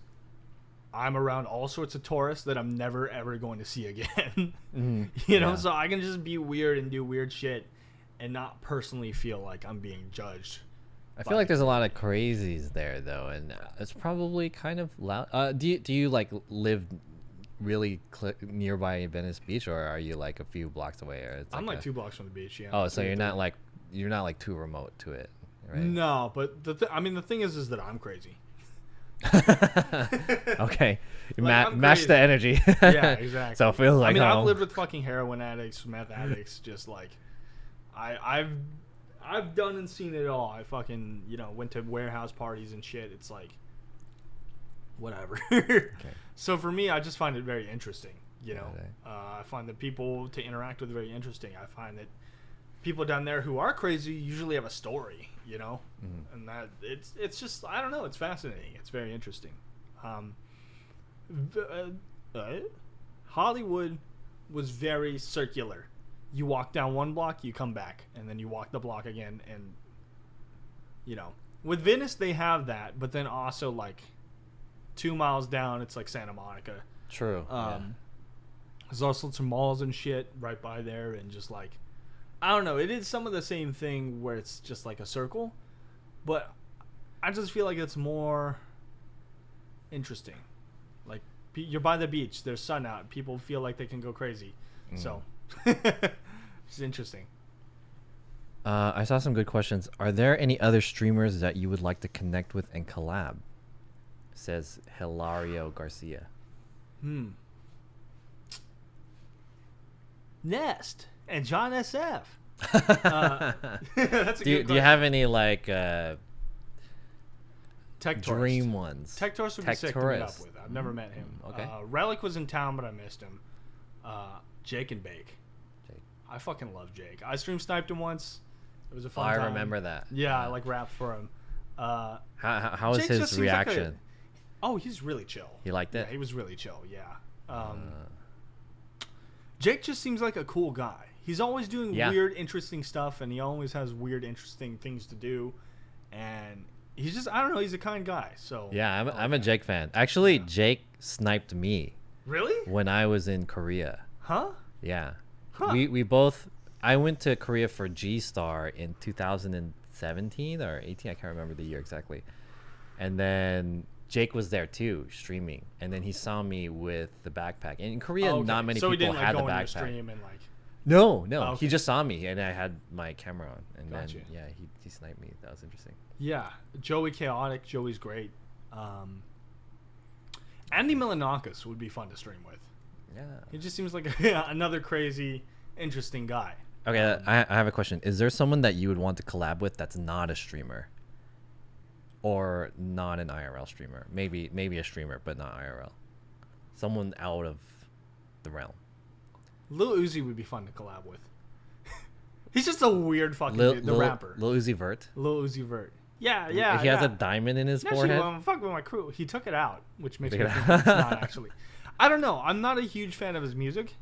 I'm around all sorts of tourists that I'm never, ever going to see again. You know? Yeah. So I can just be weird and do weird shit and not personally feel like I'm being judged. I feel like there's a lot of crazies there, though, and it's probably kind of loud. Do you live really nearby Venice Beach, or are you a few blocks away? Or it's I'm 2 blocks from the beach, yeah. Oh, so you're not too remote to it, right? No, but the thing is that I'm crazy. Okay, I'm match crazy. the energy. Yeah, exactly. So it feels like I've home. lived with fucking heroin addicts, meth addicts, just I've done and seen it all. I fucking went to warehouse parties and shit. It's whatever. So for me, I just find it very interesting. Okay. I find the people to interact with very interesting. I find that people down there who are crazy usually have a story, and that it's just, I don't know, it's fascinating. It's very interesting. Hollywood was very circular. You walk down one block, you come back, and then you walk the block again, and You know, with Venice they have that, but then also like 2 miles down it's like Santa Monica. True. There's also some malls and shit right by there, and just like, I don't know, it is some of the same thing where it's just like a circle, but I just feel like it's more interesting. Like, you're by the beach, there's sun out, people feel like they can go crazy. So it's interesting. I saw some good questions. Are there any other streamers that you would like to connect with and collab? Says Hilario Garcia. Nest and John SF. That's a Do you have any like Tech dream ones? Tech Tourist would be Tech sick to meet up Tourist. with. I've never met him. Okay. Relic was in town, but I missed him. Jake and Bake. Jake. I fucking love Jake. I stream sniped him once. It was a fun I time. remember that. Yeah, I like rapped for him. How was Jake just his seems like reaction? Oh, he's really chill. He liked it? Yeah, he was really chill. Yeah. Jake just seems like a cool guy. He's always doing weird, interesting stuff, and he always has weird, interesting things to do. And he's just, I don't know, he's a kind guy. So Yeah, I'm a Jake fan. Actually, Jake sniped me. Really? When I was in Korea. Huh? Yeah. Huh. We both, I went to Korea for G-Star in 2017 or 18, I can't remember the year exactly. And then Jake was there too, streaming, and then he saw me with the backpack. And in Korea, not many so people he didn't, had like, the go on your backpack. stream and like. No, Oh, okay. he just saw me, and I had my camera on, and Gotcha. then he sniped me. That was interesting. Yeah, Joey Chaotic. Joey's great. Andy Milanakis would be fun to stream with. Yeah. He just seems like another crazy, interesting guy. Okay, I have a question. Is there someone that you would want to collab with that's not a streamer, or not an IRL streamer? Maybe a streamer, but not IRL. Someone out of the realm. Lil Uzi would be fun to collab with. He's just a weird fucking dude, the rapper. Lil Uzi Vert. Lil Uzi Vert. Yeah, yeah. He has a diamond in his Actually, forehead. well, fuck with my crew. He took it out, which makes Took me it think out. it's not actually. I don't know. I'm not a huge fan of his music,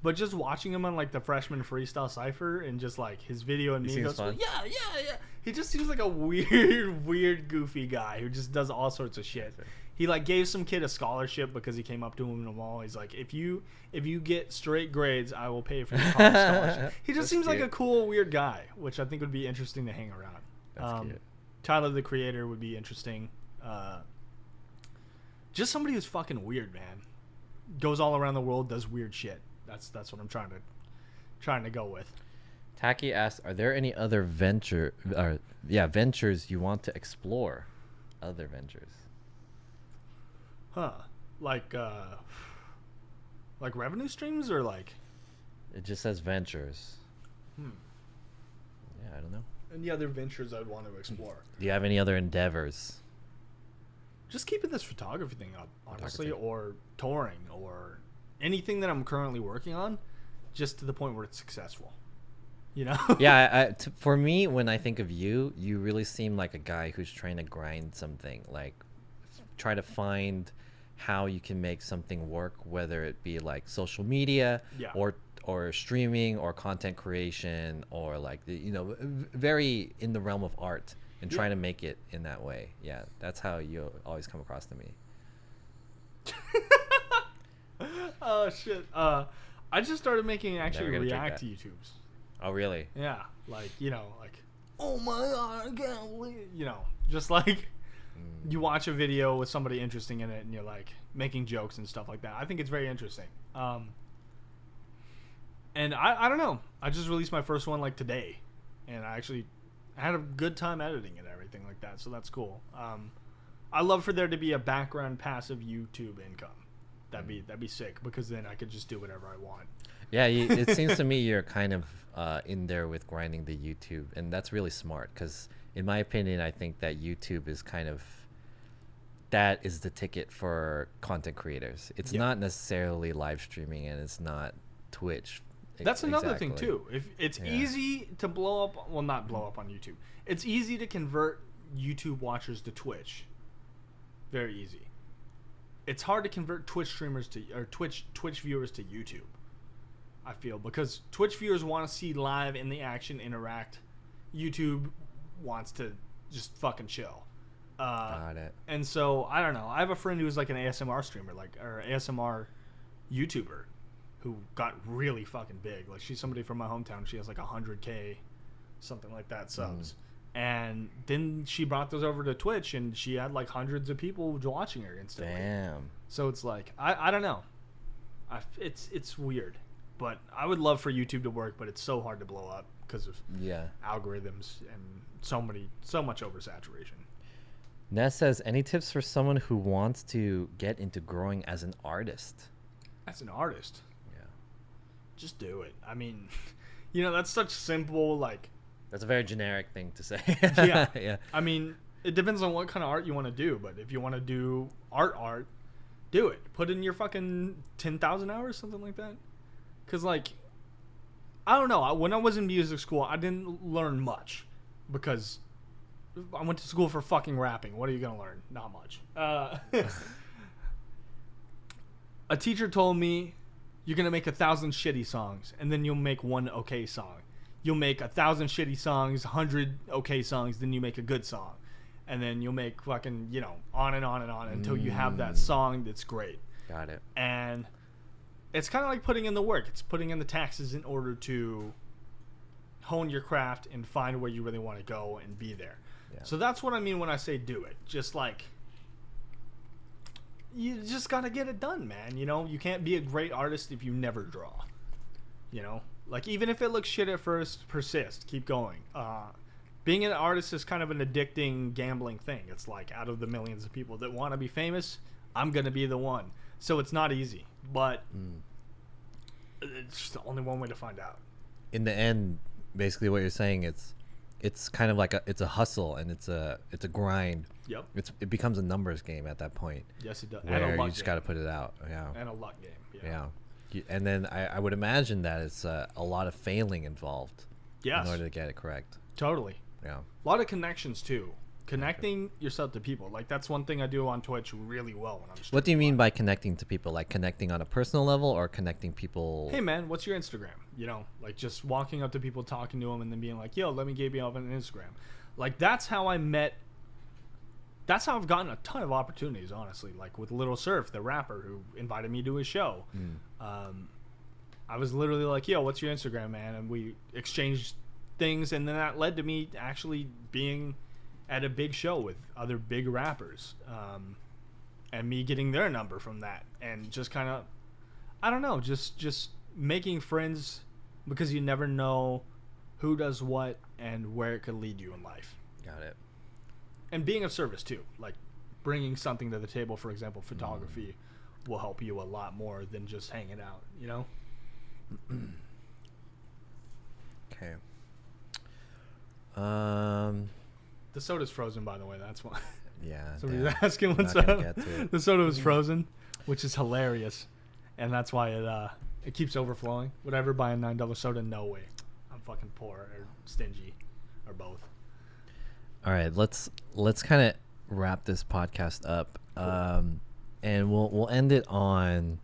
but just watching him on like the Freshman Freestyle Cypher and just like his video and He me seems goes, fun. yeah. He just seems like a weird, goofy guy who just does all sorts of shit. He like gave some kid a scholarship because he came up to him in the mall. He's like, if you get straight grades, I will pay for your college scholarship. He just That's seems like cute. a cool, weird guy, which I think would be interesting to hang around. That's cute. Tyler the Creator would be interesting. Just somebody who's fucking weird, man. Goes all around the world, does weird shit. That's what I'm trying to go with. Taki asks, "Are there any other ventures you want to explore? Other ventures? Huh? Like revenue streams or like? It just says ventures. Yeah, I don't know. Any other ventures I'd want to explore? Do you have any other endeavors? Just keeping this photography thing up, honestly, Photography. or touring, or anything that I'm currently working on, just to the point where it's successful. You know? Yeah, for me, when I think of you, you really seem like a guy who's trying to grind something, like try to find how you can make something work, whether it be like social media, Yeah. or streaming or content creation, or like very in the realm of art, and trying to make it in that way. Yeah, that's how you always come across to me. Oh shit! I just started making actually gonna drink react to that. YouTubes. Oh, really? Yeah, like oh my god, I can't believe, just like you watch a video with somebody interesting in it, and you're like making jokes and stuff like that. I think it's very interesting. And I don't know. I just released my first one like today, and I had a good time editing and everything like that. So that's cool. I love for there to be a background passive YouTube income. That'd be sick, because then I could just do whatever I want. Yeah, it seems to me you're kind of in there with grinding the YouTube, and that's really smart, because in my opinion, I think that YouTube is that is the ticket for content creators. It's not necessarily live streaming, and it's not Twitch. That's another thing Exactly. too. If it's easy to blow up, well, not blow up on YouTube. It's easy to convert YouTube watchers to Twitch. Very easy. It's hard to convert Twitch streamers or Twitch viewers to YouTube. I feel, because Twitch viewers want to see live in the action, interact. YouTube wants to just fucking chill. Got it. And so I don't know. I have a friend who's like an ASMR streamer, or ASMR YouTuber, who got really fucking big. Like she's somebody from my hometown. She has like 100K, something like that subs. And then she brought those over to Twitch, and she had like hundreds of people watching her instantly. Damn. So it's like I don't know. It's weird, but I would love for YouTube to work, but it's so hard to blow up because of algorithms and so much oversaturation. Ness says, any tips for someone who wants to get into growing as an artist? As an artist, Yeah. just do it. I mean, that's such simple, like. That's a very generic thing to say. Yeah. Yeah. I mean, it depends on what kind of art you want to do, but if you want to do art, do it. Put in your fucking 10,000 hours, something like that. Because, like, I don't know. When I was in music school, I didn't learn much because I went to school for fucking rapping. What are you going to learn? Not much. A teacher told me you're going to make 1,000 shitty songs, and then you'll make one okay song. You'll make 1,000 shitty songs, 100 okay songs, then you make a good song. And then you'll make fucking, on and on and on until you have that song that's great. Got it. And it's kind of like putting in the work. It's putting in the taxes in order to hone your craft and find where you really want to go and be there. Yeah. So that's what I mean when I say do it. Just like, you just got to get it done, man. You can't be a great artist if you never draw. Like, even if it looks shit at first, persist. Keep going. Being an artist is kind of an addicting, gambling thing. It's like, out of the millions of people that want to be famous, I'm going to be the one. So it's not easy. But it's the only one way to find out. In the end, basically what you're saying, it's kind of like it's a hustle, and it's a grind. Yep. It becomes a numbers game at that point. Yes, it does. Where And a luck you just got to put it out. Yeah. And a luck game. Yeah. And then I would imagine that it's a lot of failing involved. Yes. In order to get it correct. Totally. Yeah. A lot of connections too. Connecting yourself to people. Like, that's one thing I do on Twitch really well when I'm streaming. What do you mean by connecting to people? Like connecting on a personal level, or connecting people? Hey man, what's your Instagram? Like just walking up to people, talking to them, and then being like, yo, let me get you up on Instagram. Like, that's how I've gotten a ton of opportunities, honestly. Like with Little Surf, the rapper who invited me to his show. I was literally like, yo, what's your Instagram, man? And we exchanged things, and then that led to me actually being at a big show with other big rappers, and me getting their number from that, and just kind of, I don't know, just making friends, because you never know who does what and where it could lead you in life. Got it. And being of service too, like bringing something to the table. For example, photography will help you a lot more than just hanging out. Okay. The soda's frozen, by the way. That's why. Yeah. Somebody's asking what's Not gonna up. get to it. The soda was frozen, which is hilarious, and that's why it keeps overflowing. Would I ever buy a $9 soda? No way. I'm fucking poor or stingy, or both. All right, let's kind of wrap this podcast up, and we'll end it on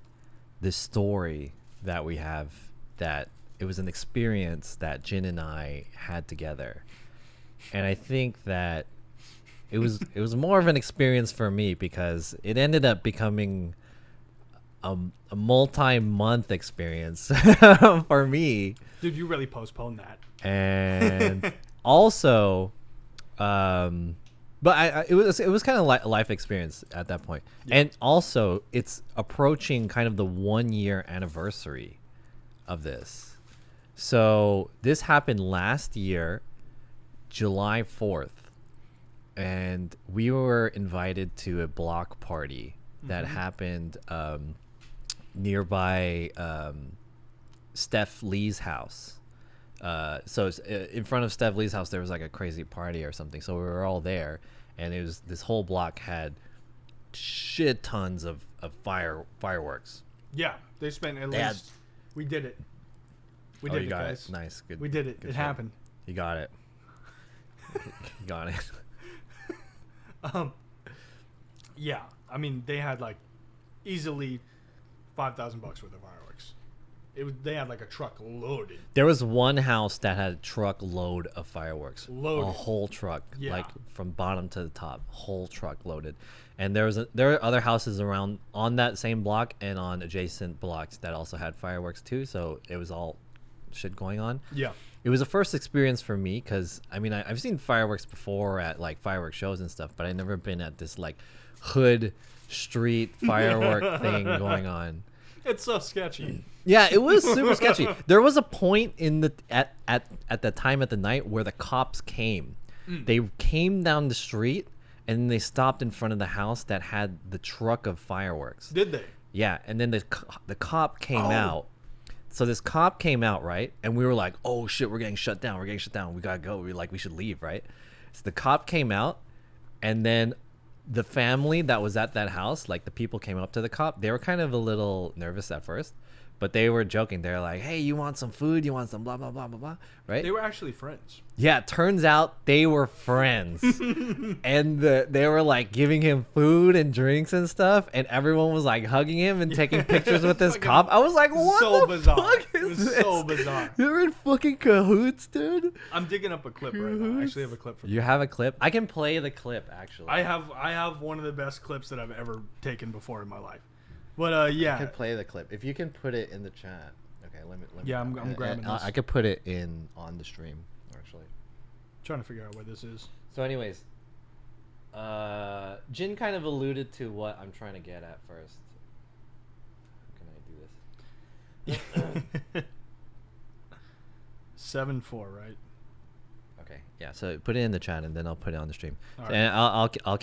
this story that we have, that it was an experience that Jin and I had together, and I think that it was more of an experience for me, because it ended up becoming a multi-month experience for me. Dude, you really postponed that. And also, but it was kind of like a life experience at that point. Yeah. And also, it's approaching kind of the 1 year anniversary of this. So this happened last year, July 4th, and we were invited to a block party that happened nearby Steph Lee's house. So in front of Steph Lee's house, there was like a crazy party or something. So we were all there, and it was, this whole block had shit tons of fireworks. Yeah, they spent at least. We did it. We did it, guys. Nice, good. We did it. Good it shit. happened. You got it. You got it. Yeah, I mean, they had like easily $5,000 worth of fireworks. They had like a truck loaded. There was one house that had a truck load of fireworks. Loaded. A whole truck, Yeah. like from bottom to the top, whole truck loaded. And there are other houses around on that same block and on adjacent blocks that also had fireworks too. So it was all shit going on. Yeah. It was a first experience for me because I mean I've seen fireworks before at like fireworks shows and stuff, but I've never been at this like hood street firework thing going on. It's so sketchy. Yeah, it was super sketchy. There was a point in the at the time at the night where the cops came. They came down the street and they stopped in front of the house that had the truck of fireworks. Did they? Yeah, and then the cop came out. So this cop came out, right? And we were like, "Oh shit, we're getting shut down. We're getting shut down. We gotta go. We should leave, right?" So the cop came out, and then the family that was at that house, like the people came up to the cop. They were kind of a little nervous at first, but they were joking. They're like, "Hey, you want some food? You want some blah blah blah blah blah?" Right? They were actually friends. Yeah, it turns out they were friends. And they were like giving him food and drinks and stuff, and everyone was like hugging him and taking pictures with this cop. I was like, what So the bizarre. fuck It is was this? so bizarre. You're in fucking cahoots, dude. I'm digging up a clip right now. I actually have a clip from You have a clip? I can play the clip, actually. I have one of the best clips that I've ever taken before in my life. But I yeah. can play the clip. If you can put it in the chat. Okay, let me Yeah, I'm grabbing this. I could put it on the stream, actually. Trying to figure out where this is. So anyways, Jin kind of alluded to what I'm trying to get at first. How can I do this? 7-4, right? Okay, yeah. So put it in the chat, and then I'll put it on the stream. All right. And I'll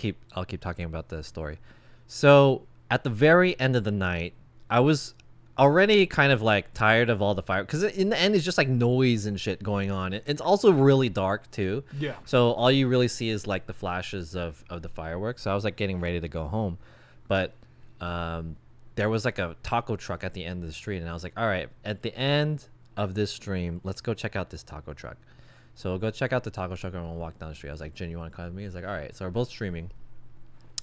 keep talking about the story. So at the very end of the night, I was already kind of like tired of all the fire, because in the end it's just like noise and shit going on. It's also really dark too. Yeah. So all you really see is like the flashes of the fireworks. So I was like getting ready to go home, but there was like a taco truck at the end of the street, and I was like, all right, at the end of this stream, let's go check out this taco truck. So we'll go check out the taco truck and we'll walk down the street. I was like, Jen, you want to come with me? He's like, all right. So we're both streaming.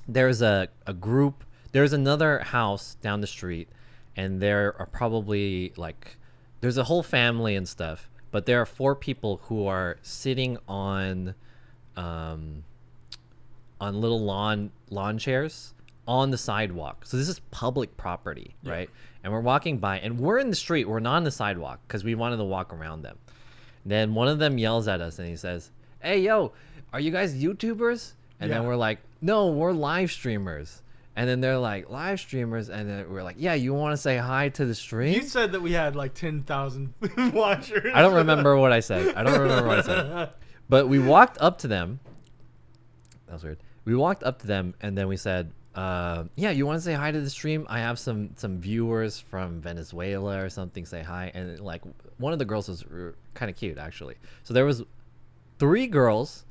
There's a group. There's another house down the street, and there are probably like, there's a whole family and stuff, but there are 4 people who are sitting on little lawn chairs on the sidewalk. So this is public property, right? And we're walking by, and we're in the street. We're not on the sidewalk because we wanted to walk around them. Then one of them yells at us and he says, "Hey, yo, are you guys YouTubers?" And then we're like, "No, we're live streamers." And then they're like, "Live streamers?" And then we're like, "Yeah, you want to say hi to the stream?" You said that we had like 10,000 watchers. I don't remember what I said. But we walked up to them. That was weird. We walked up to them, and then we said, "Yeah, you want to say hi to the stream? I have some viewers from Venezuela or something. Say hi." And like one of the girls was kind of cute, actually. So there was 3 girls,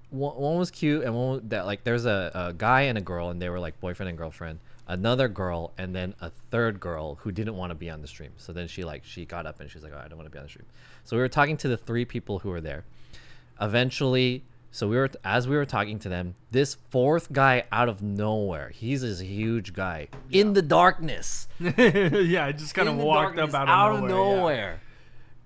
one was cute, and one that like there's a guy and a girl, and they were like boyfriend and girlfriend. Another girl, and then a third girl who didn't want to be on the stream. So then she got up and she's like, "Oh, I don't want to be on the stream." So we were talking to the 3 people who were there. Eventually, as we were talking to them, this 4th guy out of nowhere, he's this huge guy in the darkness. Yeah, I just kind of walked up out of nowhere.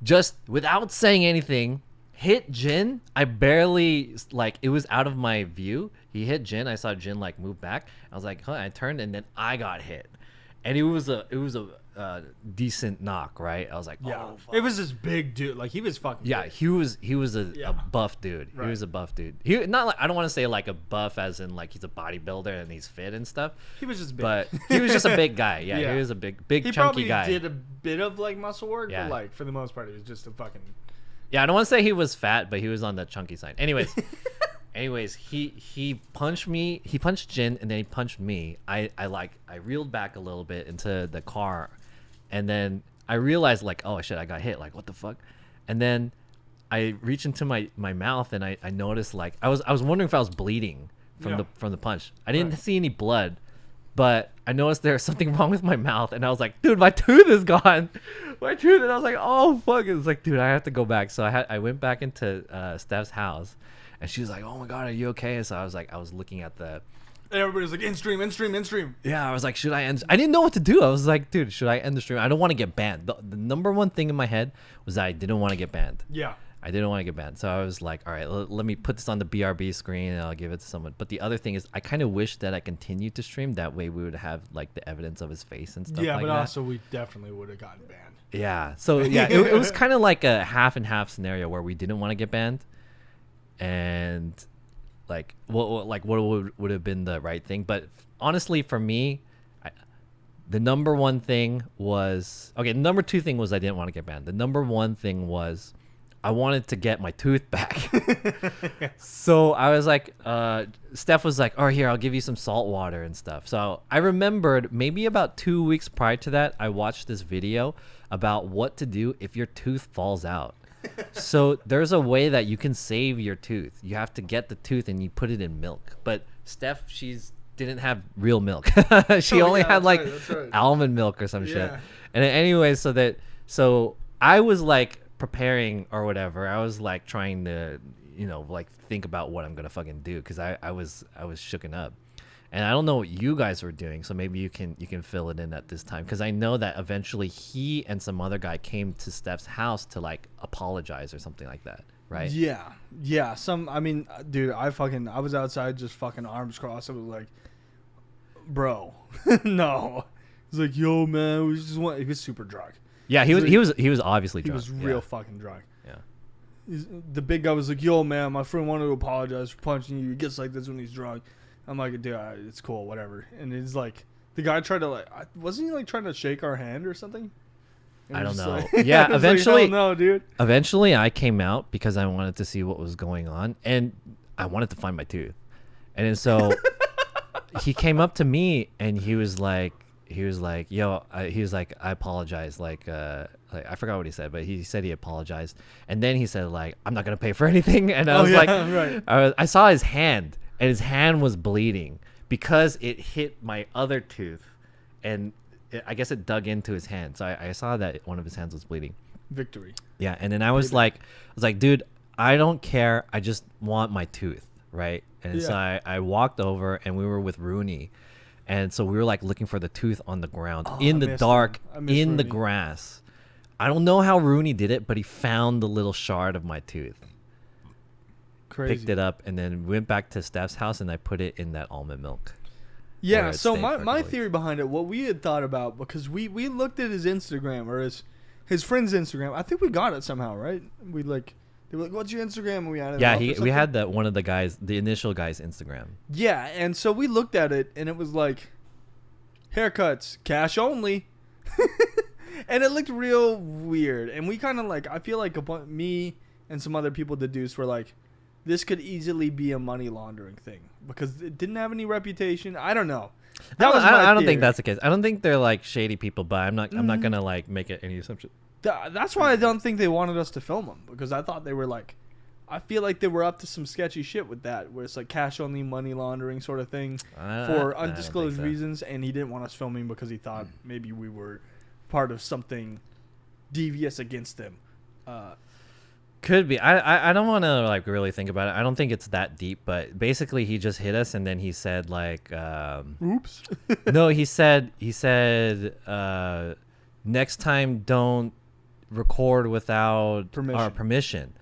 Just without saying anything, hit Jin. I barely, like, it was out of my view. He hit Jin. I saw Jin like move back. I was like, huh. I turned, and then I got hit, and it was a decent knock, right? I was like, Yeah, oh, fuck. it was this big dude. Like he was fucking. Yeah, big. he was a buff dude. Right. He was a buff dude. He not like, I don't want to say like a buff as in like he's a bodybuilder and he's fit and stuff. He was just big. But he was just a big guy. Yeah, Yeah. he was a big He chunky probably guy. did a bit of like muscle work, Yeah. but like for the most part, he was just a fucking. Yeah, I don't want to say he was fat, but he was on the chunky side. Anyways, he punched me. He punched Jin, and then he punched me. I reeled back a little bit into the car, and then I realized like, oh shit, I got hit. Like, what the fuck? And then I reached into my mouth, and I noticed like I was wondering if I was bleeding from the punch. I didn't see any blood, but I noticed there was something wrong with my mouth, and I was like, dude, my tooth is gone. My tooth, and I was like, oh fuck. It was like, dude, I have to go back. So I went back into Steph's house, and she was like, oh my god, are you okay? And so I was like, I was looking at the And everybody's like, in stream. Yeah, I was like, should I end? I didn't know what to do. I was like, dude, should I end the stream? I don't want to get banned. The number one thing in my head was that I didn't want to get banned. Yeah. I didn't want to get banned. So I was like, all right, let me put this on the BRB screen and I'll give it to someone. But the other thing is I kind of wish that I continued to stream. That way we would have like the evidence of his face and stuff like that. Yeah, but also we definitely would have gotten banned. Yeah. So yeah, it was kind of like a half and half scenario where we didn't want to get banned. And like what would have been the right thing. But honestly, for me, the number one thing was... Okay, the number two thing was I didn't want to get banned. The number one thing was... I wanted to get my tooth back. So I was like, Steph was like, oh, here, I'll give you some salt water and stuff. So I remembered maybe about 2 weeks prior to that, I watched this video about what to do if your tooth falls out. So there's a way that you can save your tooth. You have to get the tooth and you put it in milk. But Steph, didn't have real milk. She only had like almond milk or some shit. And anyway, so I was like, preparing or whatever. I was like trying to, like think about what I'm gonna fucking do because I was shooken up, and I don't know what you guys were doing. So maybe you can fill it in at this time because I know that eventually he and some other guy came to Steph's house to like apologize or something like that, right? Yeah. I mean, dude, I was outside just fucking arms crossed. I was like, bro, no. He's like, yo, man, he was super drunk. Yeah, he was obviously drunk. He was real fucking drunk. Yeah. The big guy was like, yo, man, my friend wanted to apologize for punching you. He gets like this when he's drunk. I'm like, dude, it's cool, whatever. And it's like, the guy tried to like, wasn't he like trying to shake our hand or something? I don't know. Like, Yeah, eventually. Like, no, dude. Eventually, I came out because I wanted to see what was going on, and I wanted to find my tooth. And then so he came up to me, and he was like, yo, he was like, I apologize. Like I forgot what he said, but he said he apologized. And then he said like, I'm not going to pay for anything. And I was like, right. I saw his hand and his hand was bleeding because it hit my other tooth. And I guess it dug into his hand. So I saw that one of his hands was bleeding. Victory. Yeah. And then I was like, dude, I don't care. I just want my tooth. Right. And so I walked over and we were with Rooney. And so we were like looking for the tooth on the ground in the dark, in the grass. I don't know how Rooney did it, but he found the little shard of my tooth. Crazy. Picked it up and then went back to Steph's house and I put it in that almond milk. Yeah, so my theory behind it, what we had thought about, because we looked at his Instagram or his friend's Instagram. I think we got it somehow, right? They were like, what's your Instagram? And we had it. We had that one of the guys, the initial guy's Instagram. Yeah, and so we looked at it, and it was like, haircuts, cash only. And it looked real weird. And we kind of like, I feel like me and some other people deduced were like, this could easily be a money laundering thing because it didn't have any reputation. I don't know. I don't think that's the case. I don't think they're like shady people, but I'm not gonna like make it any assumption. That's why I don't think they wanted us to film them because I thought they were like, I feel like they were up to some sketchy shit with that, where it's like cash only money laundering sort of thing for undisclosed reasons, and he didn't want us filming because he thought maybe we were part of something devious against them. Could be. I don't want to like really think about it. I don't think it's that deep, but basically he just hit us and then he said like, oops. No, he said next time don't record without our permission.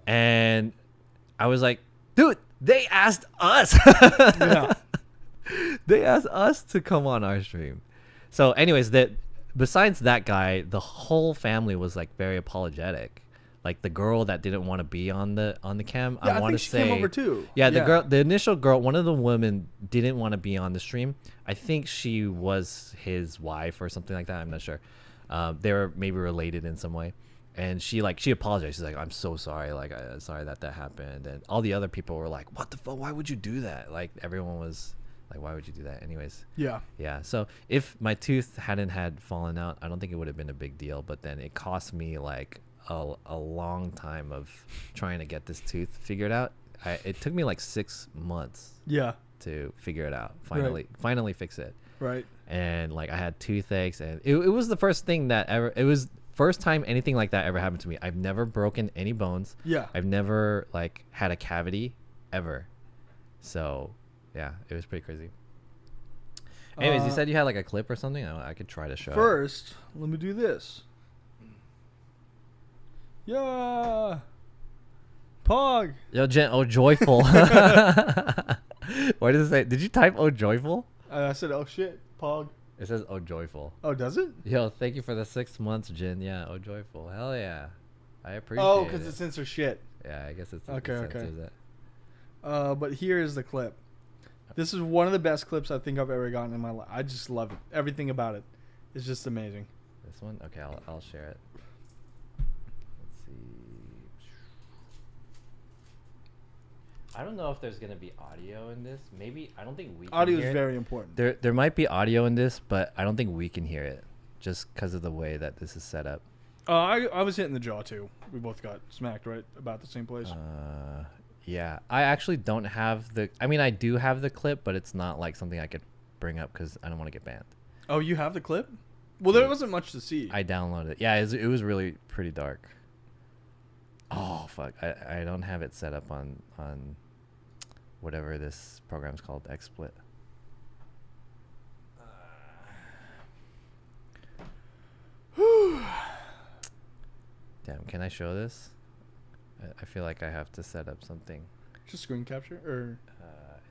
And I was like, dude, they asked us. Yeah. They asked us to come on our stream. So anyways, besides that guy, the whole family was like very apologetic. Like the girl that didn't want to be on the cam, yeah, I want to say she came over too. Yeah, the initial girl, one of the women didn't want to be on the stream. I think she was his wife or something like that. I'm not sure. They were maybe related in some way. And she apologized. She's like, I'm so sorry. Like, sorry that happened. And all the other people were like, what the fuck? Why would you do that? Like, everyone was like, why would you do that? Anyways. Yeah. Yeah. So if my tooth hadn't had fallen out, I don't think it would have been a big deal. But then it cost me like a long time of trying to get this tooth figured out. It took me like 6 months. Yeah. To figure it out. Finally fix it. Right. And like I had toothaches, and it was the first thing that ever. It was first time anything like that ever happened to me. I've never broken any bones. Yeah. I've never like had a cavity ever. So Yeah, it was pretty crazy. Anyways, you said you had like a clip or something. I could try to show it. First, let me do this. Yeah. Pog. Yo, Jen. Oh, joyful. What does it say? Did you type "oh joyful"? I said, oh shit, Pog. It says "oh joyful." Oh, does it? Yo, thank you for the 6 months, Jin. Yeah, oh joyful. Hell yeah, I appreciate it. Oh, because it censors shit. Yeah, I guess it's Okay, it censors okay. it. But here is the clip. This is one of the best clips I think I've ever gotten in my life. I just love it. Everything about it is just amazing. This one? Okay, I'll share it. Let's see. I don't know if there's gonna be audio in this. Maybe I don't think we can Audio hear is it. very important. There might be audio in this, but I don't think we can hear it, just because of the way that this is set up. I was hit in the jaw too. We both got smacked right about the same place. Yeah, I actually don't have the. I mean, I do have the clip, but it's not like something I could bring up because I don't want to get banned. Oh, you have the clip? Well, there wasn't much to see. I downloaded it. Yeah, it was really pretty dark. Oh fuck! I don't have it set up on whatever this program's called, XSplit. Damn, can I show this? I feel like I have to set up something. Just screen capture or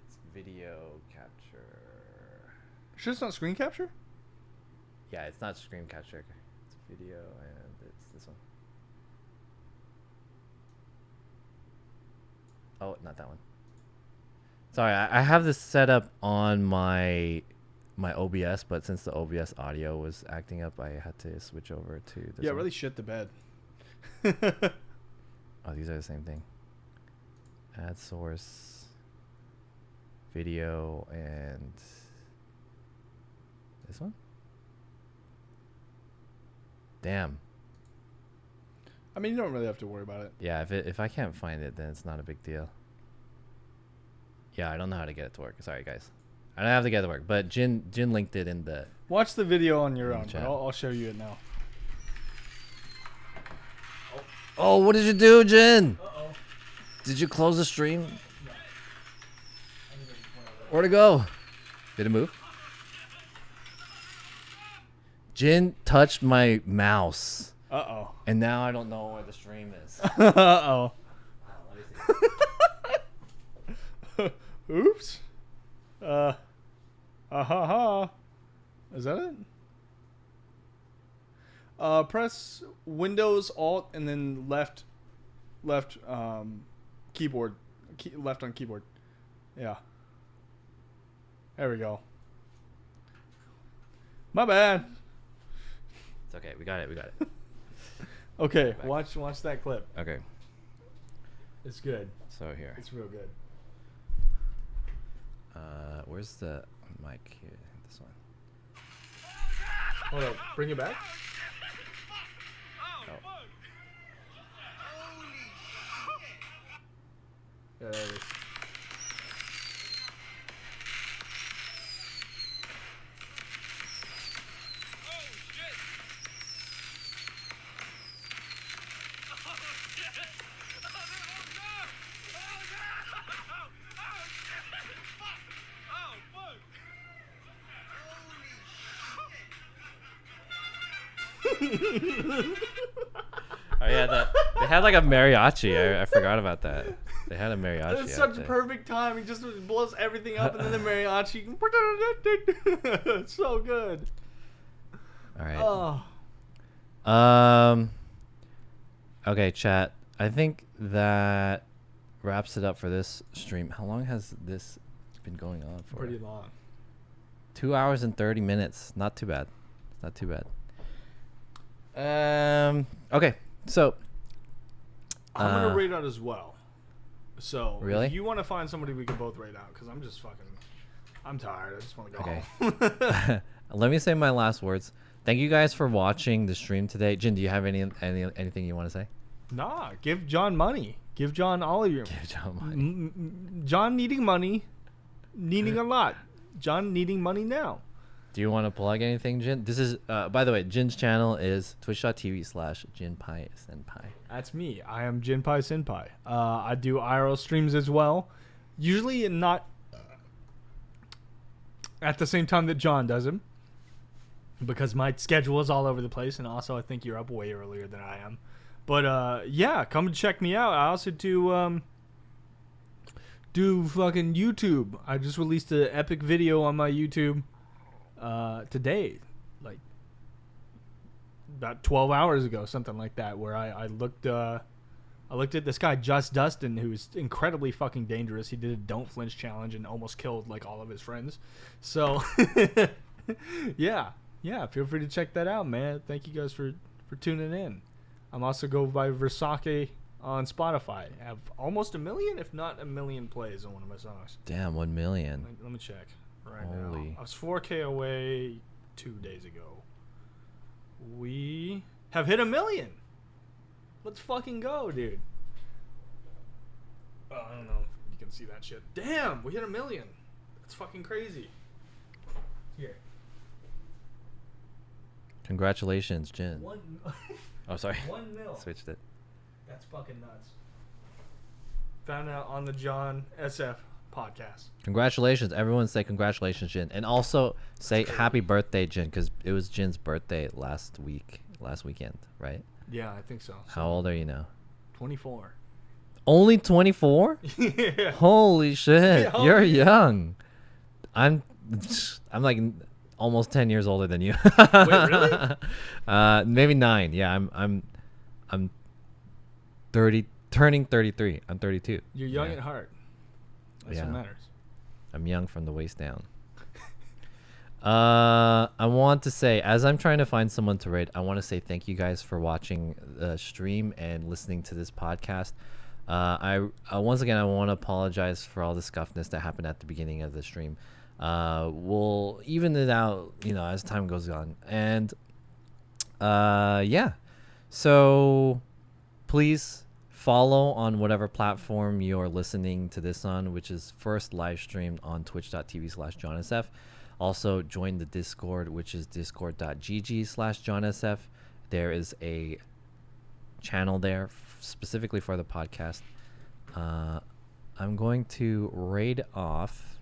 It's video capture. sure it's not screen capture? Yeah, it's not screen capture. It's video, and it's this one. Oh, not that one. Sorry, I have this set up on my OBS, but since the OBS audio was acting up, I had to switch over to this Yeah, one. really shit the bed. Oh, these are the same thing. Add source, video, and this one? Damn. I mean, you don't really have to worry about it. Yeah, if I can't find it, then it's not a big deal. Yeah, I don't know how to get it to work. Sorry, guys. I don't have to get it to work, but Jin linked it in the... Watch the video on your In the own. But chat. I'll show you it now. Oh, what did you do, Jin? Did you close the stream? Where'd it go? Did it move? Jin touched my mouse, Uh-oh. and now I don't know where the stream is. Uh-oh. Oops. Ha. Is that it? Press Windows Alt and then left keyboard. Left on keyboard. Yeah. There we go. My bad. It's okay. We got it. Okay, watch that clip. Okay. It's good. So here. It's real good. Where's the mic here? This one. Hold up. Bring it back. Oh. Yeah, there it is. Oh yeah, they had like a mariachi. I forgot about that. They had a mariachi. It's out such there. perfect time. He just blows everything up, and then the mariachi. It's so good. All right. Oh, Okay, chat. I think that wraps it up for this stream. How long has this been going on for? pretty long. 2 hours and 30 minutes. Not too bad. It's not too bad. Okay. So I'm gonna rate out as well. So Really? if you want to find somebody we can both rate out, because I'm just fucking, I'm tired. I just want to go Okay. home. let me say my last words. Thank you guys for watching the stream today. Jin, do you have anything you want to say? Nah, give John money. Give John all of your. Give John money. John needing money, needing a lot. John needing money now. Do you want to plug anything, Jin? This is, by the way, Jin's channel is twitch.tv/JinPaiSenpai. That's me. I am Jinpai Senpai. I do IRL streams as well. Usually not at the same time that John does them, because my schedule is all over the place, and also I think you're up way earlier than I am. But yeah, come and check me out. I also do fucking YouTube. I just released an epic video on my YouTube today, like about 12 hours ago, something like that, where I looked at this guy, Just Dustin, who's incredibly fucking dangerous. He did a Don't Flinch challenge and almost killed like all of his friends. So yeah, feel free to check that out, man. Thank you guys for tuning in. I'm also go by Versake on Spotify. I have almost 1 million, if not 1 million plays on one of my songs. Damn, 1 million. Let me check right Holy. now. I was 4K away 2 days ago. We have hit 1 million. Let's fucking go, dude. Oh, I don't know if you can see that shit. Damn, we hit 1 million. That's fucking crazy. Here. Congratulations, Jin. Oh, sorry. 1 mil. Switched it. That's fucking nuts. Found out on the John SF podcast. Congratulations. Everyone say congratulations, Jin. And also say happy birthday, Jin, because it was Jin's birthday last weekend, right? Yeah, I think so. How old are you now? 24. Only 24? Yeah. Holy shit. Yeah, You're young. I'm like almost 10 years older than you. Wait, really? Maybe 9. Yeah, I'm 30, turning 33. I'm 32. You're young Yeah. at heart. That's Yeah. what matters. I'm young from the waist down. I want to say, as I'm trying to find someone to rate, I want to say thank you guys for watching the stream and listening to this podcast. I once again, I want to apologize for all the scuffness that happened at the beginning of the stream. We'll even it out, as time goes on. And yeah, so please follow on whatever platform you're listening to this on, which is first live streamed on twitch.tv/JohnSF. Also join the Discord, which is discord.gg/JohnSF. There is a channel there specifically for the podcast. I'm going to raid off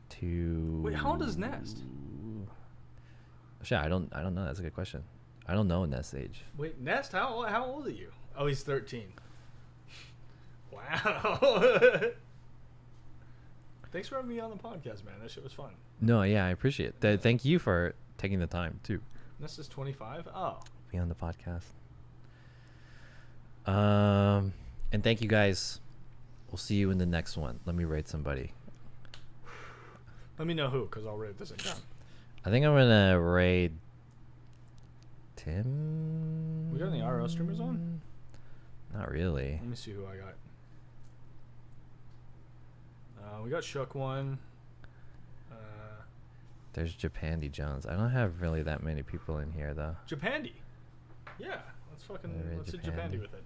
to... Wait, how old is Nest? Shit, I don't know. That's a good question. I don't know Nest's age. Wait, Nest, how old are you? Oh, he's 13. Wow. Thanks for having me on the podcast, man. That shit was fun. No, yeah, I appreciate it. Thank you for taking the time, too. Nest is 25? Oh. Be on the podcast. And thank you guys. We'll see you in the next one. Let me rate somebody. Let me know who, because I'll rate this account. I think I'm gonna raid Tim. We got any RL streamers on? Not really. Let me see who I got. We got Shook one. There's Japandy Jones. I don't have really that many people in here though. Japandy. Yeah, let's hit Japandy with it.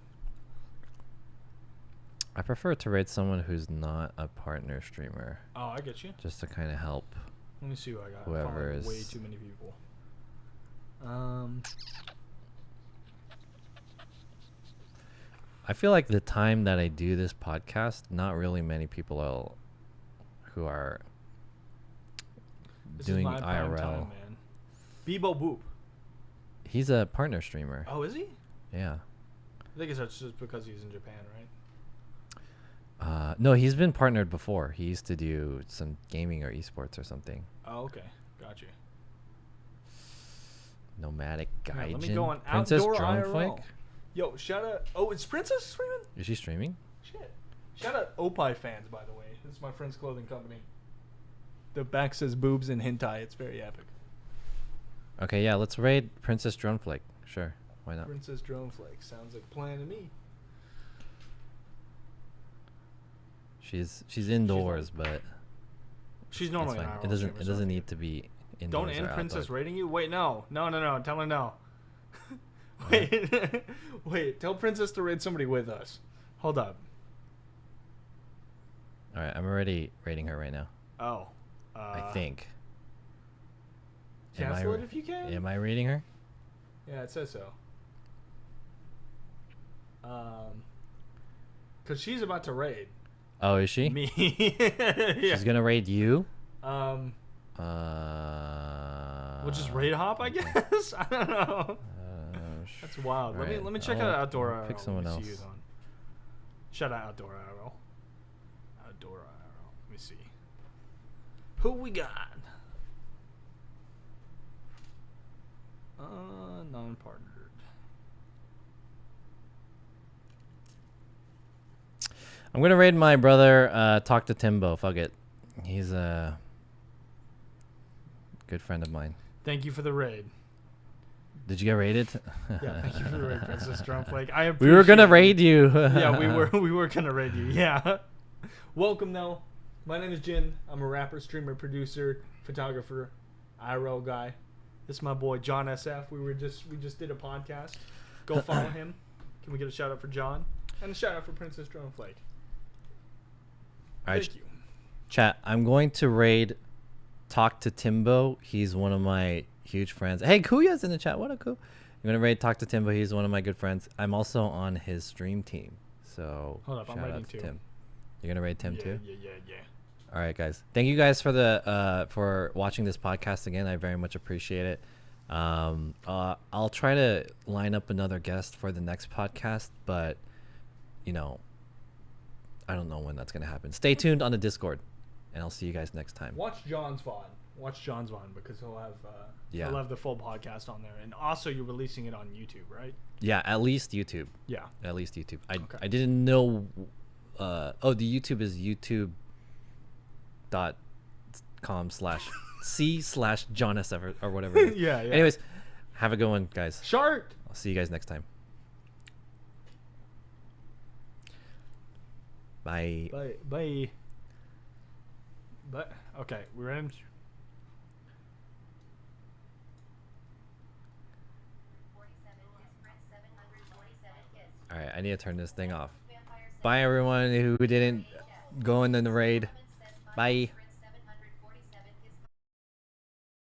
I prefer to raid someone who's not a partner streamer. Oh, I get you. Just to kind of help. Let me see who I got. Whoever I'm is way too many people. I feel like the time that I do this podcast, not really many people who are This doing is my prime IRL. time, man. Bebo Boop. He's a partner streamer. Oh, is he? Yeah. I think it's just because he's in Japan, right? No, he's been partnered before. He used to do some gaming or esports or something. Oh, okay. Got you. Nomadic Yeah, Gaijin. let me go on Princess Outdoor Drone IRL. Flake? Yo, shout out. Oh, it's Princess streaming? Is she streaming? Shit. Shout out Opie fans, by the way. This is my friend's clothing company. The back says boobs and hentai. It's very epic. Okay, yeah, let's raid Princess Drone Flake. Sure, why not? Princess Drone Flake. Sounds like a plan to me. She's indoors, but She's it's normally fine. an IRL It doesn't streamer, so need to be indoors. Don't or end Princess outdoors. rating you? Wait, no. No. Tell her no. Wait. Wait. Tell Princess to raid somebody with us. Hold up. All right, I'm already rating her right now. Oh. I think. Am I Cancel it ra- if you can. Am I rating her? Yeah, it says so. Cause she's about to raid Oh, is she? me. Yeah. She's gonna raid you. We'll just raid hop, I guess. I don't know. That's wild. Alright, Let me check out Outdoor I'll IRL. pick someone Let me see else. who's on. Shout out Outdoor IRL. Outdoor IRL. Let me see. Who we got? Non-partnered. I'm gonna raid my brother. Talk to Timbo. Fuck it. He's a good friend of mine. Thank you for the raid. Did you get raided? Yeah, thank you for the raid, Princess Drumflake. We were gonna appreciate raid you. Yeah, we were gonna raid you. Yeah. Welcome though. My name is Jin. I'm a rapper, streamer, producer, photographer, IRL guy. This is my boy John SF. We just did a podcast. Go follow him. Can we get a shout out for John and a shout out for Princess Drumflake? All right, Thank you. chat. I'm going to raid. Talk to Timbo. He's one of my huge friends. Hey, Kuya's in the chat. What up, Ku? I'm gonna raid Talk to Timbo. He's one of my good friends. I'm also on his stream team. So Hold up, I'm shout raiding out to too. Tim. You're gonna raid Tim too? Yeah. All right, guys. Thank you guys for the for watching this podcast again. I very much appreciate it. I'll try to line up another guest for the next podcast, but you know, I don't know when that's gonna happen. Stay tuned on the Discord, and I'll see you guys next time. Watch John's VOD. Watch John's VOD because he'll have the full podcast on there, and also you're releasing it on YouTube, right? Yeah, at least YouTube. Yeah. At least YouTube. Okay. I didn't know. The YouTube is youtube.com/c/JohnSF or whatever. It is. Yeah. Anyways, have a good one, guys. Shark. I'll see you guys next time. Bye. Bye. Okay, we're in. All right, I need to turn this thing off. Bye, everyone who didn't go in the raid. Bye.